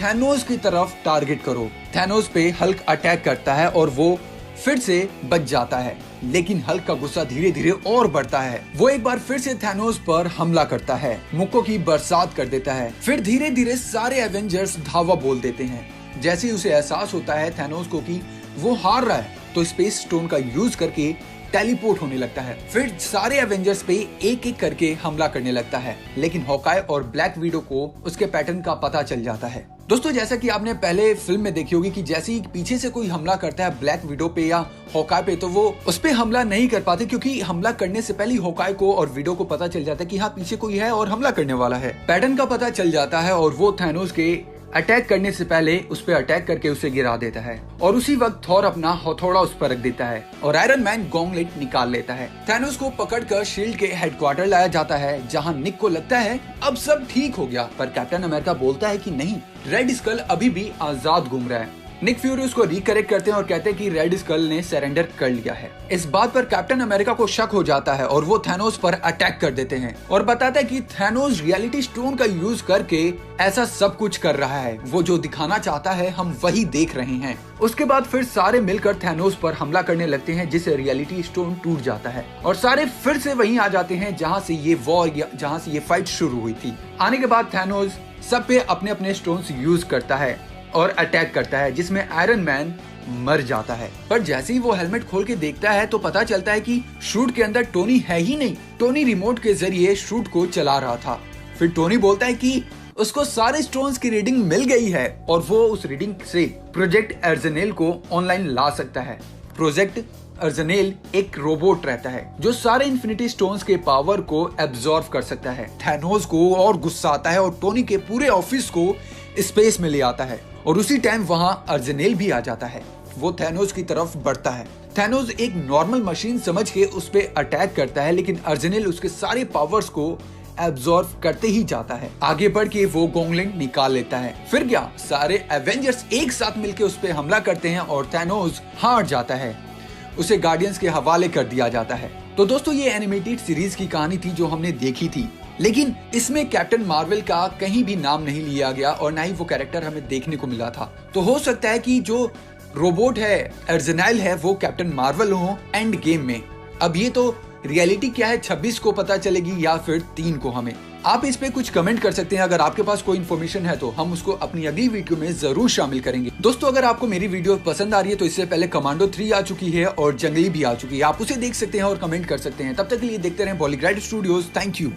थैनोस की तरफ टारगेट करो। थैनोस पे हल्क अटैक करता है और वो फिर से बच जाता है, लेकिन हल्क का गुस्सा धीरे धीरे और बढ़ता है। वो एक बार फिर से थैनोस पर हमला करता है, मुक्कों की बरसात कर देता है। फिर धीरे धीरे सारे एवेंजर्स धावा बोल देते हैं। जैसे ही उसे एहसास होता है थैनोस को कि वो हार रहा है तो स्पेस स्टोन का यूज करके टेलीपोर्ट होने लगता है। फिर सारे एवेंजर्स पे एक एक करके हमला करने लगता है, लेकिन हॉकाई और ब्लैक विडो को उसके पैटर्न का पता चल जाता है। दोस्तों, जैसा कि आपने पहले फिल्म में देखी होगी कि जैसे ही पीछे से कोई हमला करता है ब्लैक विडो पे या हॉकाई पे तो वो उस पे हमला नहीं कर पाते, क्योंकि हमला करने से पहले हॉकाई को और विडो को पता चल जाता है कि हाँ पीछे कोई है और हमला करने वाला है। पैटर्न का पता चल जाता है और वो थैनोस के अटैक करने से पहले उस पर अटैक करके उसे गिरा देता है और उसी वक्त थॉर अपना हथौड़ा उस पर रख देता है और आयरन मैन गॉन्गलेट निकाल लेता है। थैनोस को पकड़कर शील्ड के हेडक्वार्टर लाया जाता है, जहां निक को लगता है अब सब ठीक हो गया, पर कैप्टन अमेरिका बोलता है कि नहीं, रेड स्कल अभी भी आजाद घूम रहा है। निक फ्यूरी उसको रिकरेक्ट करते हैं और कहते हैं कि रेड स्कल ने सरेंडर कर लिया है। इस बात पर कैप्टन अमेरिका को शक हो जाता है और वो थैनोस पर अटैक कर देते हैं और बताता है कि थैनोस रियलिटी स्टोन का यूज करके ऐसा सब कुछ कर रहा है, वो जो दिखाना चाहता है हम वही देख रहे हैं। उसके बाद फिर सारे मिलकर थैनोस पर हमला करने लगते हैं, जिससे रियलिटी स्टोन टूट जाता है और सारे फिर से वहीं आ जाते हैं जहां से ये वॉर या जहां से ये फाइट शुरू हुई थी। आने के बाद थैनोस सब पे अपने अपने स्टोन्स यूज करता है और अटैक करता है, जिसमें आयरन मैन मर जाता है। पर जैसे ही वो हेलमेट खोल के देखता है तो पता चलता है कि शूट के अंदर टोनी है ही नहीं। टोनी रिमोट के जरिए शूट को चला रहा था। फिर टोनी बोलता है कि उसको सारे स्टोन्स की रीडिंग मिल गई है और वो उस रीडिंग से प्रोजेक्ट अर्जेनेल को ऑनलाइन ला सकता है। प्रोजेक्ट अर्जेनेल एक रोबोट रहता है जो सारे इन्फिनिटी स्टोन्स के पावर को एब्जॉर्ब कर सकता है। थैनोस को और गुस्सा आता है और टोनी के पूरे ऑफिस को स्पेस में ले आता है और उसी टाइम वहां अर्जेनेल भी आ जाता है। वो थैनोस की तरफ बढ़ता है। थैनोस एक नॉर्मल मशीन समझ के उस पे अटैक करता है, लेकिन अर्जेनेल उसके सारे पावर्स को एब्जॉर्ब करते ही जाता है। आगे बढ़ के वो गोंगलिंग निकाल लेता है। फिर क्या, सारे एवेंजर्स एक साथ मिलकर उस पे हमला करते हैं और थैनोस हार जाता है। उसे गार्डियंस के हवाले कर दिया जाता है। तो दोस्तों, ये एनिमेटेड सीरीज की कहानी थी जो हमने देखी थी, लेकिन इसमें कैप्टन मार्वल का कहीं भी नाम नहीं लिया गया और ना ही वो कैरेक्टर हमें देखने को मिला था। तो हो सकता है कि जो रोबोट है, अर्जेनाइल है, वो कैप्टन मार्वल हो एंड गेम में। अब ये तो रियलिटी क्या है 26 को पता चलेगी या फिर 3 को। हमें आप इस पे कुछ कमेंट कर सकते हैं। अगर आपके पास कोई इन्फॉर्मेशन है तो हम उसको अपनी अगली वीडियो में जरूर शामिल करेंगे। दोस्तों, अगर आपको मेरी वीडियो पसंद आ रही है तो इससे पहले कमांडो 3 आ चुकी है और जंगली भी आ चुकी है। आप उसे देख सकते हैं और कमेंट कर सकते हैं। तब तक के लिए देखते रहें बॉलीग्राड स्टूडियोज। Thank you.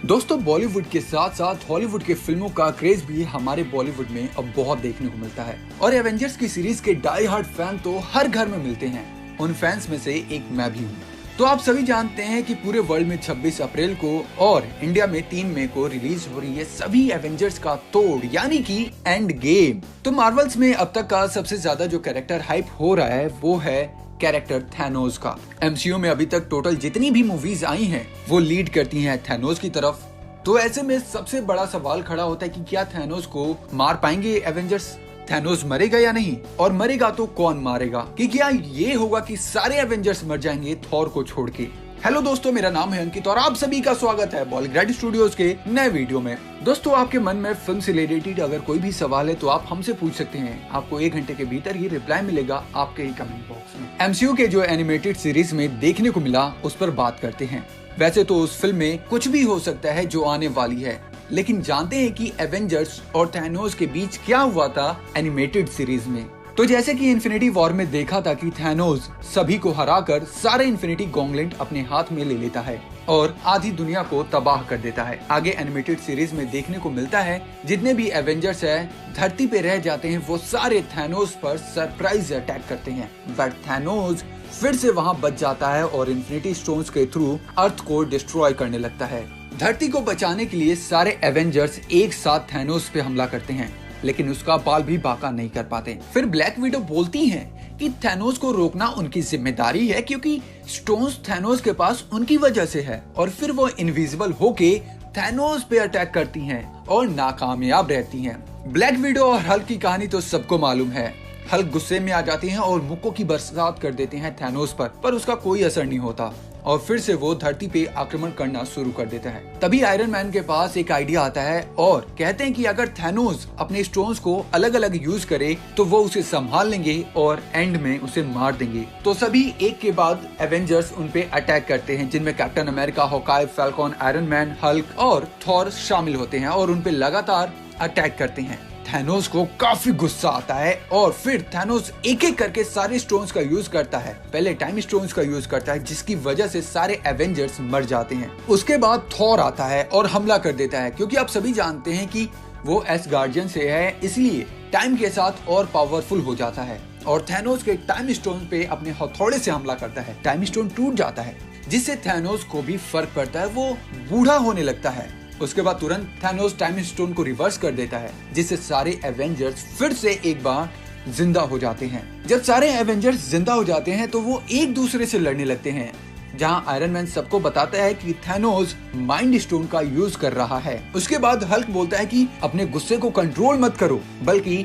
दोस्तों, बॉलीवुड के साथ साथ हॉलीवुड के फिल्मों का क्रेज भी हमारे बॉलीवुड में अब बहुत देखने को मिलता है और एवेंजर्स की सीरीज के डाई हार्ड फैन तो हर घर में मिलते हैं। उन फैंस में से एक मैं भी हूँ। तो आप सभी जानते हैं कि पूरे वर्ल्ड में 26 अप्रैल को और इंडिया में 3 मई को रिलीज हो रही है सभी एवेंजर्स का तोड़ यानी कि एंड गेम। तो मार्वल्स में अब तक का सबसे ज्यादा जो कैरेक्टर हाइप हो रहा है वो है कैरेक्टर थैनोस का। एमसीयू में अभी तक टोटल जितनी भी मूवीज आई हैं वो लीड करती हैं थैनोस की तरफ। तो ऐसे में सबसे बड़ा सवाल खड़ा होता है कि क्या थैनोस को मार पाएंगे एवेंजर्स? थैनोस मरेगा या नहीं, और मरेगा तो कौन मारेगा? कि क्या ये होगा कि सारे एवेंजर्स मर जाएंगे थॉर को छोड़ के? हेलो दोस्तों, मेरा नाम है अंकित और आप सभी का स्वागत है बॉलीग्राड स्टूडियोज के नए वीडियो में। दोस्तों, आपके मन में फिल्म से रिलेटेड अगर कोई भी सवाल है तो आप हमसे पूछ सकते हैं। आपको 1 घंटे के भीतर ही रिप्लाई मिलेगा आपके ही कमेंट बॉक्स में। एमसीयू के जो एनिमेटेड सीरीज में देखने को मिला उस पर बात करते हैं। वैसे तो उस फिल्म में कुछ भी हो सकता है जो आने वाली है, लेकिन जानते हैं कि एवेंजर्स और थैनोस के बीच क्या हुआ था एनिमेटेड सीरीज में। तो जैसे कि इन्फिनिटी वॉर में देखा था कि थैनोस सभी को हराकर सारे इन्फिनिटी गॉन्गलेट अपने हाथ में ले लेता है और आधी दुनिया को तबाह कर देता है। आगे एनिमेटेड सीरीज में देखने को मिलता है जितने भी एवेंजर्स है धरती पे रह जाते हैं वो सारे थैनोस पर सरप्राइज अटैक करते हैं, बट थैनोस फिर से वहां बच जाता है और इन्फिनिटी स्टोन्स के थ्रू अर्थ को डिस्ट्रॉय करने लगता है। धरती को बचाने के लिए सारे एवेंजर्स एक साथ थैनोस पे हमला करते हैं, लेकिन उसका बाल भी बाका नहीं कर पाते। फिर ब्लैक विडो बोलती हैं कि थैनोस को रोकना उनकी जिम्मेदारी है क्योंकि स्टोन्स थैनोस के पास उनकी वजह से है, और फिर वो इनविजिबल होके थैनोस पे अटैक करती हैं और नाकामयाब रहती हैं। ब्लैक विडो और हल्क की कहानी तो सबको मालूम है। हल्क गुस्से में आ जाते हैं और मुक्कों की बरसात कर देते हैं थैनोस पर उसका कोई असर नहीं होता और फिर से वो धरती पे आक्रमण करना शुरू कर देता है। तभी आयरन मैन के पास एक आइडिया आता है और कहते हैं कि अगर थैनोस अपने स्टोन्स को अलग अलग यूज करे तो वो उसे संभाल लेंगे और एंड में उसे मार देंगे। तो सभी एक के बाद एवेंजर्स उन पे अटैक करते हैं, जिनमें captain America, Hawkeye, Falcon, iron man, Hulk और थॉर शामिल होते हैं और उन पे लगातार अटैक करते हैं। थैनोस को काफी गुस्सा आता है और फिर थैनोस एक एक करके सारे स्टोन्स का यूज करता है। पहले टाइम स्टोन्स का यूज करता है जिसकी वजह से सारे एवेंजर्स मर जाते हैं। उसके बाद थॉर आता है और हमला कर देता है, क्योंकि आप सभी जानते हैं कि वो एसगार्डियन से है, इसलिए टाइम के साथ और पावरफुल हो जाता है और थैनोस के टाइम स्टोन पे अपने हथौड़े से हमला करता है। टाइम स्टोन टूट जाता है जिससे थैनोस को भी फर्क पड़ता है, वो बूढ़ा होने लगता है। उसके बाद तुरंत थैनोस टाइम स्टोन को रिवर्स कर देता है, जिससे सारे एवेंजर्स फिर से एक बार जिंदा हो जाते हैं। जब सारे एवेंजर्स जिंदा हो जाते हैं तो वो एक दूसरे से लड़ने लगते हैं, जहां आयरन मैन सबको बताता है कि थैनोस माइंड स्टोन का यूज कर रहा है। उसके बाद हल्क बोलता है कि अपने गुस्से को कंट्रोल मत करो, बल्कि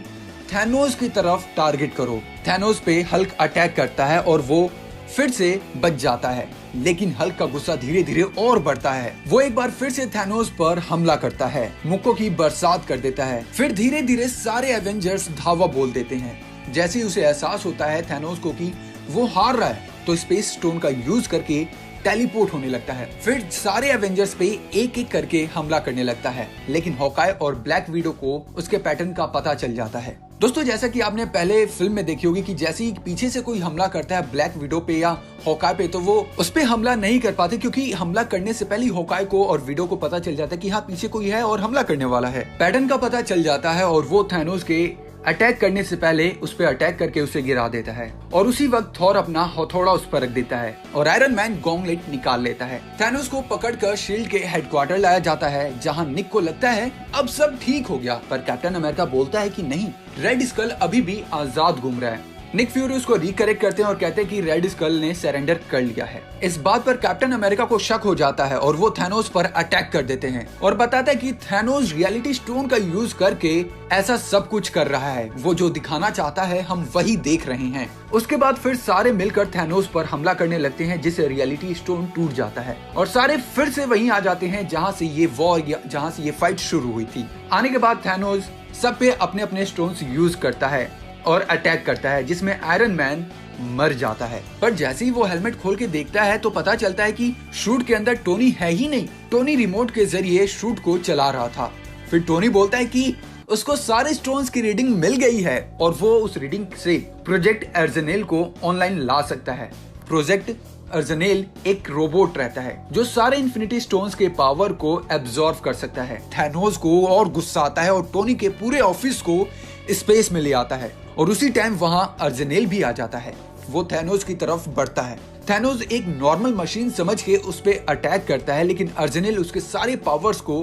थैनोस की तरफ टारगेट करो। थैनोस पे हल्क अटैक करता है और वो फिर से बच जाता है, लेकिन हल्क का गुस्सा धीरे धीरे और बढ़ता है। वो एक बार फिर से थैनोस पर हमला करता है, मुक्कों की बरसात कर देता है। फिर धीरे धीरे सारे एवेंजर्स धावा बोल देते हैं। जैसे ही उसे एहसास होता है थैनोस को कि वो हार रहा है, तो स्पेस स्टोन का यूज करके टेलीपोर्ट होने लगता है। फिर सारे एवेंजर्स पे एक एक करके हमला करने लगता है, लेकिन हॉकाई और ब्लैक विडो को उसके पैटर्न का पता चल जाता है। दोस्तों, जैसा कि आपने पहले फिल्म में देखी होगी कि जैसे ही पीछे से कोई हमला करता है ब्लैक विडो पे या हॉकाई पे, तो वो उस पे हमला नहीं कर पाते, क्योंकि हमला करने से पहले हॉकाई को और विडो को पता चल जाता है कि हाँ, पीछे कोई है और हमला करने वाला है। पैटर्न का पता चल जाता है और वो थैनोस के अटैक करने से पहले उस पर अटैक करके उसे गिरा देता है, और उसी वक्त थॉर अपना हथौड़ा उस पर रख देता है और आयरन मैन गॉन्गलेट निकाल लेता है। थैनोस को पकड़कर शील्ड के हेडक्वार्टर लाया जाता है, जहां निक को लगता है अब सब ठीक हो गया, पर कैप्टन अमेरिका बोलता है कि नहीं, रेड स्कल अभी भी आजाद घूम रहा है। निक फ्यूरी उसको रिकरेक्ट करते हैं और कहते हैं कि रेड स्कल ने सरेंडर कर लिया है। इस बात पर कैप्टन अमेरिका को शक हो जाता है और वो थैनोस पर अटैक कर देते हैं और बताता है कि थैनोस रियलिटी स्टोन का यूज करके ऐसा सब कुछ कर रहा है, वो जो दिखाना चाहता है हम वही देख रहे हैं। उसके बाद फिर सारे मिलकर थैनोस पर हमला करने लगते हैं, जिससे रियलिटी स्टोन टूट जाता है और सारे फिर से वहीं आ जाते हैं जहां से ये वॉर या जहां से ये फाइट शुरू हुई थी। आने के बाद थैनोस सब पे अपने अपने स्टोन्स यूज करता है और अटैक करता है, जिसमें आयरन मैन मर जाता है। पर जैसे ही वो हेलमेट खोल के देखता है तो पता चलता है कि शूट के अंदर टोनी है ही नहीं। टोनी रिमोट के जरिए शूट को चला रहा था। फिर टोनी बोलता है कि उसको सारे स्टोन्स की रीडिंग मिल गई है और वो उस रीडिंग से प्रोजेक्ट अर्जनेल को ऑनलाइन ला सकता है। प्रोजेक्ट अर्जनेल एक रोबोट रहता है जो सारे इन्फिनिटी स्टोन्स के पावर को एब्जॉर्व कर सकता है। थैनोस को और गुस्सा आता है और टोनी के पूरे ऑफिस को स्पेस में ले आता है और उसी टाइम वहां अर्जनेल भी आ जाता है। वो थैनोस की तरफ बढ़ता है। थैनोस एक नॉर्मल मशीन समझ के उस पे अटैक करता है, लेकिन अर्जनेल उसके सारे पावर्स को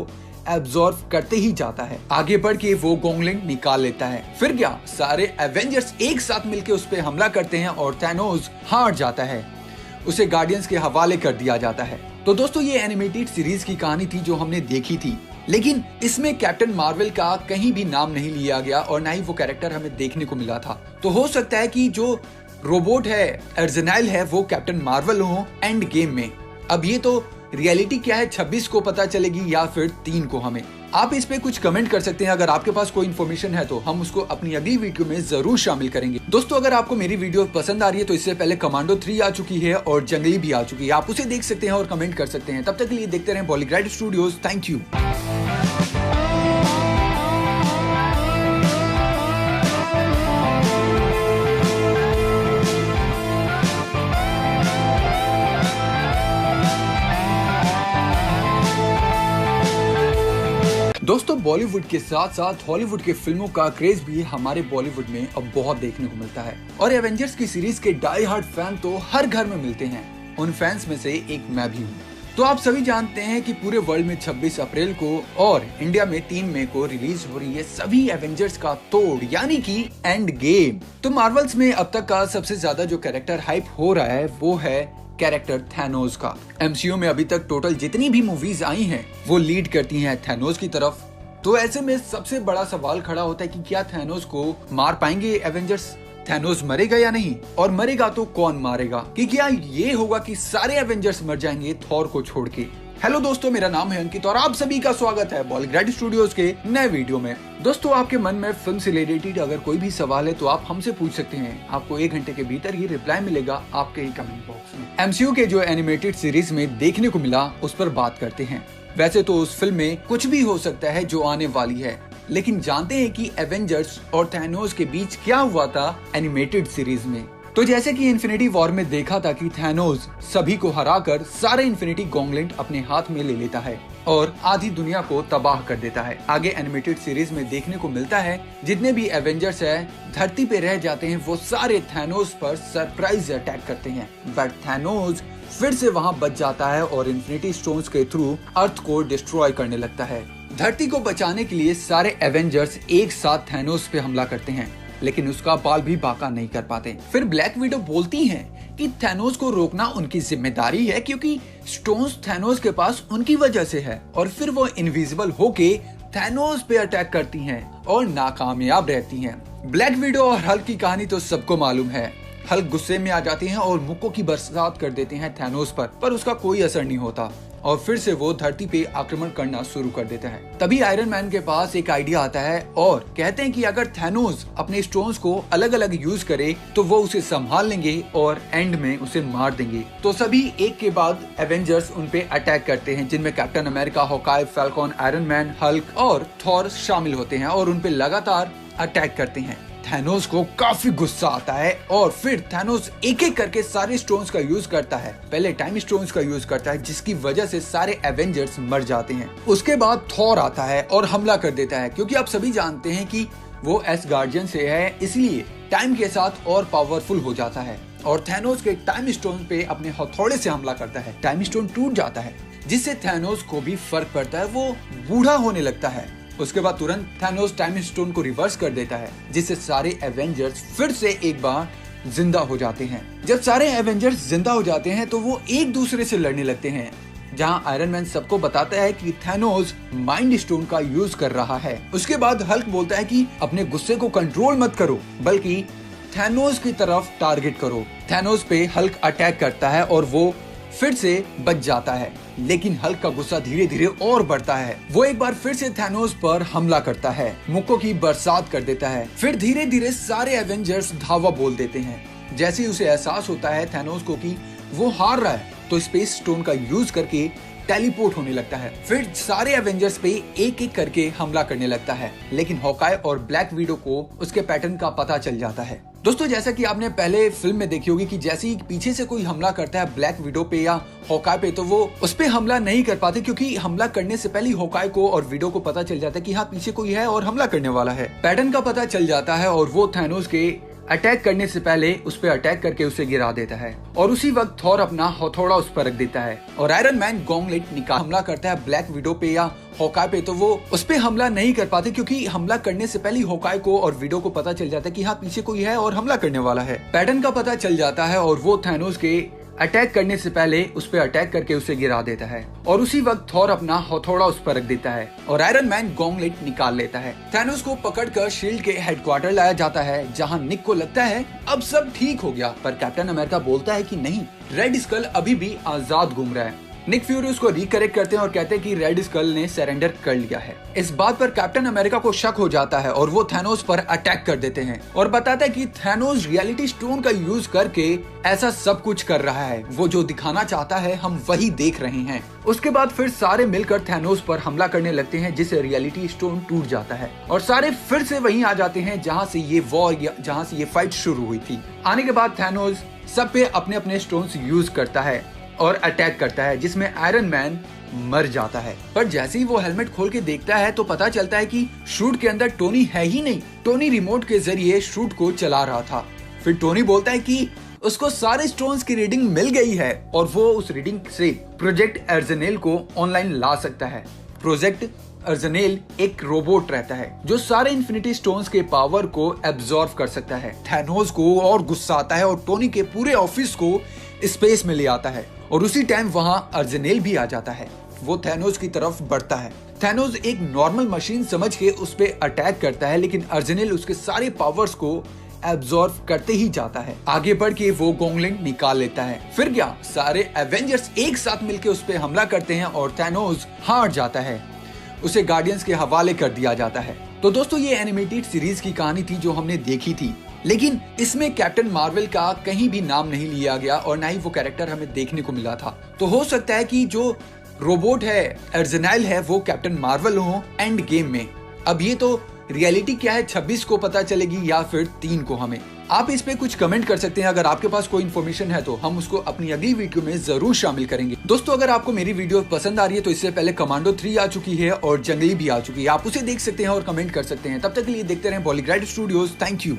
एब्जॉर्व करते ही जाता है। आगे बढ़ के वो गॉन्गलेट निकाल लेता है। फिर क्या, सारे एवेंजर्स एक साथ मिलकर उस पे हमला करते हैं और थैनोस हार जाता है। उसे गार्डियंस के हवाले कर दिया जाता है। तो दोस्तों, ये एनिमेटेड सीरीज की कहानी थी जो हमने देखी थी, लेकिन इसमें कैप्टन मार्वल का कहीं भी नाम नहीं लिया गया और ना ही वो कैरेक्टर हमें देखने को मिला था। तो हो सकता है कि जो रोबोट है अर्जनेल है वो कैप्टन मार्वल हो एंड गेम में। अब ये तो रियलिटी क्या है 26 को पता चलेगी या फिर 3 को। हमें आप इस पे कुछ कमेंट कर सकते हैं। अगर आपके पास कोई इन्फॉर्मेशन है तो हम उसको अपनी अगली वीडियो में जरूर शामिल करेंगे। दोस्तों, अगर आपको मेरी वीडियो पसंद आ रही है तो इससे पहले कमांडो 3 आ चुकी है और जंगली भी आ चुकी है, आप उसे देख सकते हैं और कमेंट कर सकते हैं। तब तक के लिए देखते रहें बॉलीग्राड स्टूडियोज। Thank you. दोस्तों, बॉलीवुड के साथ साथ हॉलीवुड के फिल्मों का क्रेज भी हमारे बॉलीवुड में अब बहुत देखने को मिलता है और एवेंजर्स की सीरीज के डाई हार्ड फैन तो हर घर में मिलते हैं। उन फैंस में से एक मैं भी हूँ। तो आप सभी जानते हैं कि पूरे वर्ल्ड में 26 अप्रैल को और इंडिया में 3 मई को रिलीज हो रही है सभी एवेंजर्स का तोड़ यानी कि एंड गेम। तो मार्वल्स में अब तक का सबसे ज्यादा जो कैरेक्टर हाइप हो रहा है वो है कैरेक्टर थैनोस का। एमसीयू में अभी तक टोटल जितनी भी मूवीज आई हैं वो लीड करती हैं थैनोस की तरफ। तो ऐसे में सबसे बड़ा सवाल खड़ा होता है कि क्या थैनोस को मार पाएंगे एवेंजर्स? थैनोस मरेगा या नहीं, और मरेगा तो कौन मारेगा? कि क्या ये होगा कि सारे एवेंजर्स मर जाएंगे थॉर को छोड़ के? हेलो दोस्तों, मेरा नाम है अंकित और आप सभी का स्वागत है बॉलीग्राड स्टूडियोज के नए वीडियो में। दोस्तों, आपके मन में फिल्म से रिलेटेड अगर कोई भी सवाल है तो आप हमसे पूछ सकते हैं। आपको 1 घंटे के भीतर ही रिप्लाई मिलेगा आपके ही कमेंट बॉक्स में। एमसीयू के जो एनिमेटेड सीरीज में देखने को मिला उस पर बात करते हैं। वैसे तो उस फिल्म में कुछ भी हो सकता है जो आने वाली है, लेकिन जानते हैं कि एवेंजर्स और थैनोस के बीच क्या हुआ था एनिमेटेड सीरीज में। तो जैसे कि इन्फिनिटी वॉर में देखा था कि थैनोस सभी को हराकर सारे इन्फिनिटी गॉन्गलेट अपने हाथ में ले लेता है और आधी दुनिया को तबाह कर देता है। आगे एनिमेटेड सीरीज में देखने को मिलता है जितने भी एवेंजर्स है धरती पे रह जाते हैं वो सारे थैनोस पर सरप्राइज अटैक करते हैं, बट थैनोस फिर से वहाँ बच जाता है और इन्फिनिटी स्टोन्स के थ्रू अर्थ को डिस्ट्रॉय करने लगता है। धरती को बचाने के लिए सारे एवेंजर्स एक साथ थैनोस पे हमला करते हैं, लेकिन उसका बाल भी बांका नहीं कर पाते। फिर ब्लैक विडो बोलती हैं कि थैनोस को रोकना उनकी जिम्मेदारी है क्योंकि स्टोन्स थैनोस के पास उनकी वजह से है, और फिर वो इनविजिबल होके थैनोस पे अटैक करती हैं और नाकामयाब रहती हैं। ब्लैक विडो और हल्क की कहानी तो सबको मालूम है। हल्क गुस्से में आ जाती हैं और मुक्कों की बरसात कर देते हैं थैनोस पर उसका कोई असर नहीं होता और फिर से वो धरती पे आक्रमण करना शुरू कर देता है। तभी आयरन मैन के पास एक आइडिया आता है और कहते हैं कि अगर थैनोस अपने स्टोन्स को अलग अलग यूज करे तो वो उसे संभाल लेंगे और एंड में उसे मार देंगे। तो सभी एक के बाद एवेंजर्स उन पे अटैक करते हैं, जिनमें captain America, Hawkeye, Falcon, iron man, Hulk और थॉर शामिल होते हैं और उन पे लगातार अटैक करते हैं। थैनोस को काफी गुस्सा आता है और फिर थैनोस एक एक करके सारे स्टोन्स का यूज करता है। पहले टाइम स्टोन्स का यूज करता है, जिसकी वजह से सारे एवेंजर्स मर जाते हैं। उसके बाद थॉर आता है और हमला कर देता है, क्योंकि आप सभी जानते हैं कि वो एसगार्डियन से है, इसलिए टाइम के साथ और पावरफुल हो जाता है और थैनोस के टाइम स्टोन पे अपने हथौड़े से हमला करता है। टाइम स्टोन टूट जाता है, जिससे थैनोस को भी फर्क पड़ता है, वो बूढ़ा होने लगता है। उसके बाद तुरंत थैनोस टाइम स्टोन को रिवर्स कर देता है, जिससे सारे एवेंजर्स फिर से एक बार जिंदा हो जाते हैं। जब सारे एवेंजर्स जिंदा हो जाते हैं तो वो एक दूसरे से लड़ने लगते हैं, जहां आयरन मैन सबको बताता है कि थैनोस माइंड स्टोन का यूज कर रहा है। उसके बाद हल्क बोलता है कि अपने गुस्से को कंट्रोल मत करो, बल्कि थैनोस की तरफ टारगेट करो। थैनोस पे हल्क अटैक करता है और वो फिर से बच जाता है, लेकिन हल्क का गुस्सा धीरे धीरे और बढ़ता है। वो एक बार फिर से थैनोस पर हमला करता है, मुक्कों की बरसात कर देता है। फिर धीरे धीरे सारे एवेंजर्स धावा बोल देते हैं। जैसे ही उसे एहसास होता है थैनोस को कि वो हार रहा है, तो स्पेस स्टोन का यूज करके टेलीपोर्ट होने लगता है। फिर सारे एवेंजर्स पे एक एक करके हमला करने लगता है, लेकिन हॉकाई और ब्लैक विडो को उसके पैटर्न का पता चल जाता है। दोस्तों, जैसा कि आपने पहले फिल्म में देखी होगी कि जैसे ही पीछे से कोई हमला करता है ब्लैक विडो पे या हॉकाई पे, तो वो उस पे हमला नहीं कर पाते, क्योंकि हमला करने से पहले हॉकाई को और विडो को पता चल जाता है कि हाँ, पीछे कोई है और हमला करने वाला है। पैटर्न का पता चल जाता है और वो थैनोस के अटैक करने से पहले उस पे अटैक करके उसे गिरा देता है और उसी वक्त थॉर अपना हथौड़ा उस पर रख देता है और आयरन मैन गॉन्गलेट निकाल हमला करता है ब्लैक विडो पे या हॉकाई पे, तो वो उस पे हमला नहीं कर पाते, क्योंकि हमला करने से पहले हॉकाई को और विडो को पता चल जाता है कि हाँ, पीछे कोई है और हमला करने वाला है। पैटर्न का पता चल जाता है और वो थैनोस के अटैक करने से पहले उस पे अटैक करके उसे गिरा देता है और उसी वक्त थॉर अपना हथौड़ा उस पर रख देता है और आयरन मैन गॉन्गलेट निकाल लेता है। थैनोस को पकड़कर शील्ड के हेडक्वार्टर लाया जाता है, जहां निक को लगता है अब सब ठीक हो गया, पर कैप्टन अमेरिका बोलता है कि नहीं, रेड स्कल अभी भी आजाद घूम रहा है। निक फ्यूरी उसको रिकरेक्ट करते हैं और कहते हैं कि रेड स्कल ने सरेंडर कर लिया है। इस बात पर कैप्टन अमेरिका को शक हो जाता है और वो थैनोस पर अटैक कर देते हैं और बताता है कि थैनोस रियलिटी स्टोन का यूज करके ऐसा सब कुछ कर रहा है, वो जो दिखाना चाहता है हम वही देख रहे हैं। उसके बाद फिर सारे मिलकर थैनोस पर हमला करने लगते हैं, जिससे रियलिटी स्टोन टूट जाता है और सारे फिर से वहीं आ जाते हैं जहां से ये वॉर या जहां से ये फाइट शुरू हुई थी। आने के बाद थैनोस सब पे अपने अपने स्टोन्स यूज करता है और अटैक करता है, जिसमें आयरन मैन मर जाता है। पर जैसे ही वो हेलमेट खोल के देखता है तो पता चलता है कि शूट के अंदर टोनी है ही नहीं। टोनी रिमोट के जरिए शूट को चला रहा था। फिर टोनी बोलता है कि उसको सारे स्टोन्स की रीडिंग मिल गई है और वो उस रीडिंग से प्रोजेक्ट अर्जनेल को ऑनलाइन ला सकता है। प्रोजेक्ट अर्जनेल एक रोबोट रहता है जो सारे इन्फिनिटी स्टोन्स के पावर को एब्जॉर्ब कर सकता है। थैनोस को और गुस्सा आता है और टोनी के पूरे ऑफिस को स्पेस में ले आता है और उसी टाइम वहां अर्जनेल भी आ जाता है। वो थैनोस की तरफ बढ़ता है। थैनोस एक नॉर्मल मशीन समझ के उस पे अटैक करता है, लेकिन अर्जनेल उसके सारे पावर्स को एब्जॉर्ब करते ही जाता है। आगे बढ़ के वो गॉन्गलेट निकाल लेता है। फिर क्या, सारे एवेंजर्स एक साथ मिलकर उस पे हमला करते हैं और थैनोस हार जाता है। उसे गार्डियंस के हवाले कर दिया जाता है। तो दोस्तों, ये एनिमेटेड सीरीज की कहानी थी जो हमने देखी थी, लेकिन इसमें कैप्टन मार्वल का कहीं भी नाम नहीं लिया गया और ना ही वो कैरेक्टर हमें देखने को मिला था। तो हो सकता है कि जो रोबोट है, अर्जनेल है, वो कैप्टन मार्वल हो एंड गेम में। अब ये तो रियलिटी क्या है 26 को पता चलेगी या फिर 3 को। हमें आप इस पे कुछ कमेंट कर सकते हैं। अगर आपके पास कोई इन्फॉर्मेशन है तो हम उसको अपनी अगली वीडियो में जरूर शामिल करेंगे। दोस्तों, अगर आपको मेरी वीडियो पसंद आ रही है तो इससे पहले कमांडो 3 आ चुकी है और जंगली भी आ चुकी है। आप उसे देख सकते हैं और कमेंट कर सकते हैं। तब तक के लिए देखते रहें Bollygrad studios. Thank you.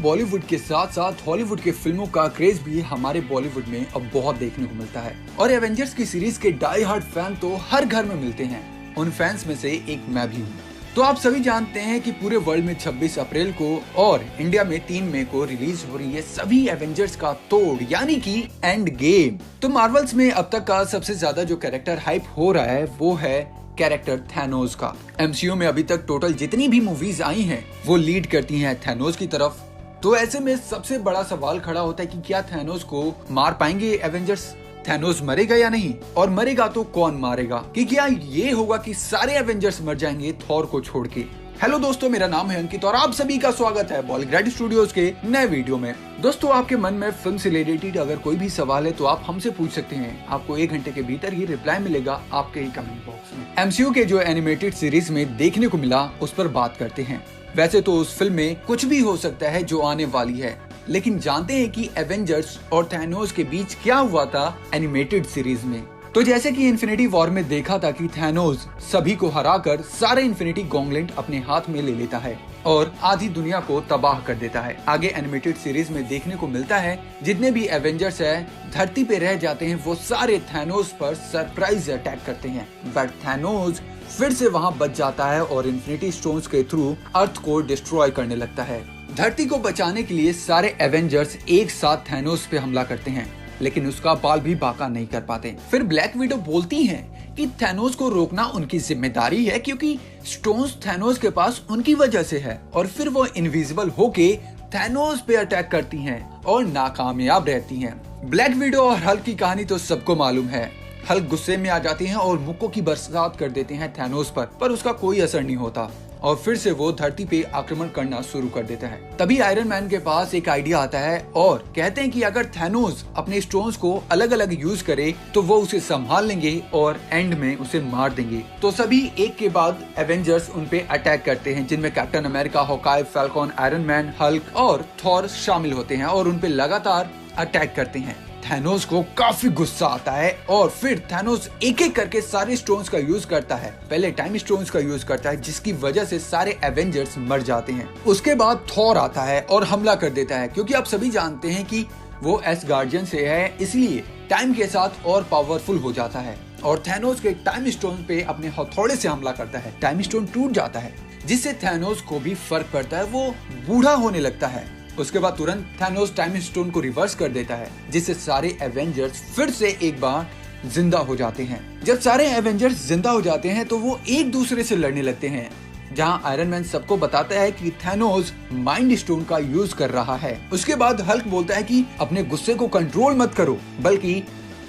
Bollywood के साथ साथ हॉलीवुड के फिल्मों का क्रेज भी हमारे बॉलीवुड में अब बहुत देखने को मिलता है और एवेंजर्स की सीरीज के डाई हार्ड फैन तो हर घर में मिलते हैं। उन फैंस में से एक मैं भी हूँ। तो आप सभी जानते हैं कि पूरे वर्ल्ड में 26 अप्रैल को और इंडिया में 3 मई को रिलीज हो रही है सभी एवेंजर्स का तोड़ यानी कि एंड गेम। तो मार्वल्स में अब तक का सबसे ज्यादा जो कैरेक्टर हाइप हो रहा है वो है कैरेक्टर थैनोस का। एमसीयू में अभी तक टोटल जितनी भी मूवीज आई हैं वो लीड करती हैं थैनोस की तरफ। तो ऐसे में सबसे बड़ा सवाल खड़ा होता है कि क्या थैनोस को मार पाएंगे एवेंजर्स? थैनोस मरेगा या नहीं, और मरेगा तो कौन मारेगा? कि क्या ये होगा कि सारे एवेंजर्स मर जाएंगे थॉर को छोड़ के? हेलो दोस्तों, मेरा नाम है अंकित और आप सभी का स्वागत है बॉलीग्राड स्टूडियोज के नए वीडियो में। दोस्तों, आपके मन में फिल्म से रिलेटेड अगर कोई भी सवाल है तो आप हमसे पूछ सकते हैं। आपको 1 घंटे के भीतर ही रिप्लाई मिलेगा आपके ही कमेंट बॉक्स में। एमसीयू के जो एनिमेटेड सीरीज में देखने को मिला उस पर बात करते हैं। वैसे तो उस फिल्म में कुछ भी हो सकता है जो आने वाली है, लेकिन जानते हैं कि एवेंजर्स और थैनोस के बीच क्या हुआ था एनिमेटेड सीरीज में। तो जैसे कि इन्फिनिटी वॉर में देखा था कि थैनोस सभी को हराकर सारे इन्फिनिटी गॉन्गलेट अपने हाथ में ले लेता है और आधी दुनिया को तबाह कर देता है। आगे एनिमेटेड सीरीज में देखने को मिलता है जितने भी एवेंजर्स है धरती पे रह जाते हैं वो सारे थैनोस पर सरप्राइज अटैक करते हैं, बट थैनोस फिर से वहां बच जाता है और इन्फिनिटी स्टोन्स के थ्रू अर्थ को डिस्ट्रॉय करने लगता है। धरती को बचाने के लिए सारे एवेंजर्स एक साथ थैनोस पे हमला करते हैं, लेकिन उसका बाल भी बाका नहीं कर पाते। फिर ब्लैक विडो बोलती हैं कि थैनोस को रोकना उनकी जिम्मेदारी है क्योंकि स्टोन्स थैनोस के पास उनकी वजह से है, और फिर वो इनविजिबल होके थैनोस पे अटैक करती हैं और नाकामयाब रहती हैं। ब्लैक विडो और हल्क की कहानी तो सबको मालूम है। हल्क गुस्से में आ जाती हैं और मुक्कों की बरसात कर देते हैं थैनोस पर उसका कोई असर नहीं होता और फिर से वो धरती पे आक्रमण करना शुरू कर देता है। तभी आयरन मैन के पास एक आइडिया आता है और कहते हैं कि अगर थैनोस अपने स्टोन्स को अलग अलग यूज करे तो वो उसे संभाल लेंगे और एंड में उसे मार देंगे। तो सभी एक के बाद एवेंजर्स उन पे अटैक करते हैं, जिनमें captain America, Hawkeye, Falcon, iron man, Hulk और थॉर शामिल होते हैं और उन पे लगातार अटैक करते हैं। थैनोस को काफी गुस्सा आता है और फिर थैनोस एक एक करके सारे स्टोन्स का यूज करता है। पहले टाइम स्टोन्स का यूज करता है जिसकी वजह से सारे एवेंजर्स मर जाते हैं। उसके बाद थॉर आता है और हमला कर देता है, क्योंकि आप सभी जानते हैं कि वो एसगार्डियन से है, इसलिए टाइम के साथ और पावरफुल हो जाता है और थैनोस के टाइम स्टोन पे अपने हथौड़े से हमला करता है। टाइम स्टोन टूट जाता है जिससे थैनोस को भी फर्क पड़ता है, वो बूढ़ा होने लगता है। उसके बाद तुरंत थैनोस टाइम स्टोन को रिवर्स कर देता है जिससे सारे एवेंजर्स फिर से एक बार जिंदा हो जाते हैं। जब सारे एवेंजर्स जिंदा हो जाते हैं तो वो एक दूसरे से लड़ने लगते हैं, जहां आयरन मैन सबको बताता है कि थैनोस माइंड स्टोन का यूज कर रहा है। उसके बाद हल्क बोलता है कि अपने गुस्से को कंट्रोल मत करो बल्कि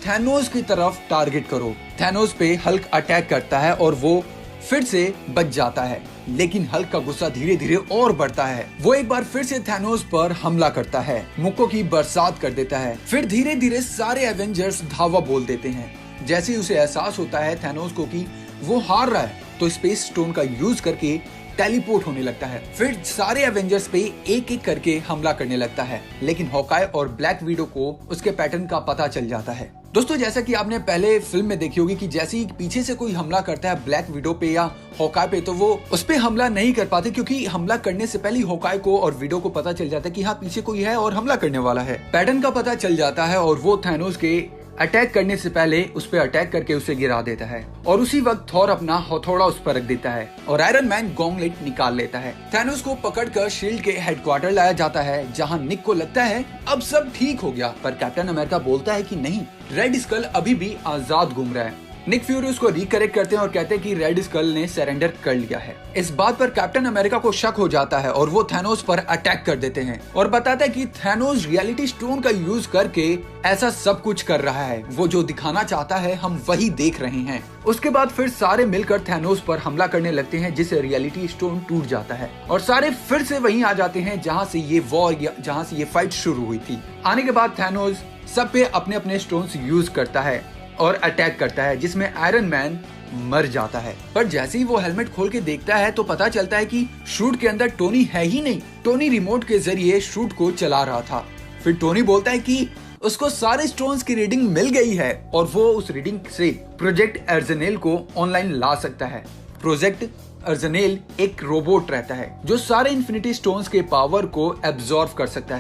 थैनोस की तरफ टारगेट करो। थैनोस पे हल्क अटैक करता है और वो फिर से बच जाता है, लेकिन हल्क का गुस्सा धीरे धीरे और बढ़ता है। वो एक बार फिर से थैनोस पर हमला करता है, मुक्कों की बरसात कर देता है। फिर धीरे धीरे सारे एवेंजर्स धावा बोल देते हैं। जैसे ही उसे एहसास होता है थैनोस को कि वो हार रहा है तो स्पेस स्टोन का यूज करके टेलीपोर्ट होने लगता है। फिर सारे एवेंजर्स पे एक एक करके हमला करने लगता है, लेकिन हॉकाई और ब्लैक विडो को उसके पैटर्न का पता चल जाता है। दोस्तों, जैसा कि आपने पहले फिल्म में देखी होगी कि जैसे ही पीछे से कोई हमला करता है ब्लैक विडो पे या हॉकाई पे तो वो उस पे हमला नहीं कर पाते, क्योंकि हमला करने से पहले हॉकाई को और विडो को पता चल जाता है कि हाँ पीछे कोई है और हमला करने वाला है। पैटर्न का पता चल जाता है और वो थैनोस के अटैक करने से पहले उस पर अटैक करके उसे गिरा देता है और उसी वक्त थॉर अपना हथौड़ा उस पर रख देता है और आयरन मैन गॉन्गलेट निकाल लेता है। थैनोस को पकड़कर शील्ड के हेडक्वार्टर लाया जाता है, जहां निक को लगता है अब सब ठीक हो गया, पर कैप्टन अमेरिका बोलता है कि नहीं, रेड स्कल अभी भी आजाद घूम रहा है। निक फ्यूरी उसको रिकरेक्ट करते हैं और कहते हैं कि रेड स्कल ने सरेंडर कर लिया है। इस बात पर कैप्टन अमेरिका को शक हो जाता है और वो थैनोस पर अटैक कर देते हैं और बताता है कि थैनोस रियलिटी स्टोन का यूज करके ऐसा सब कुछ कर रहा है, वो जो दिखाना चाहता है हम वही देख रहे हैं। उसके बाद फिर सारे मिलकर थैनोस पर हमला करने लगते हैं, जिससे रियलिटी स्टोन टूट जाता है और सारे फिर से वहीं आ जाते हैं जहाँ से ये वॉर जहाँ से ये फाइट शुरू हुई थी। आने के बाद थैनोस सब पे अपने अपने स्टोन्स यूज करता है और अटैक करता है, जिसमें आयरन मैन मर जाता है। पर जैसे ही वो हेलमेट खोल के देखता है तो पता चलता है कि शूट के अंदर टोनी है ही नहीं। टोनी रिमोट के जरिए शूट को चला रहा था। फिर टोनी बोलता है कि उसको सारे स्टोन्स की रीडिंग मिल गई है और वो उस रीडिंग से प्रोजेक्ट एर्जनेल को ऑनलाइन ला सकता है। प्रोजेक्ट अर्जनेल एक रोबोट रहता है जो सारे इन्फिनिटी स्टोन्स के पावर को एब्जॉर्ब कर सकता है।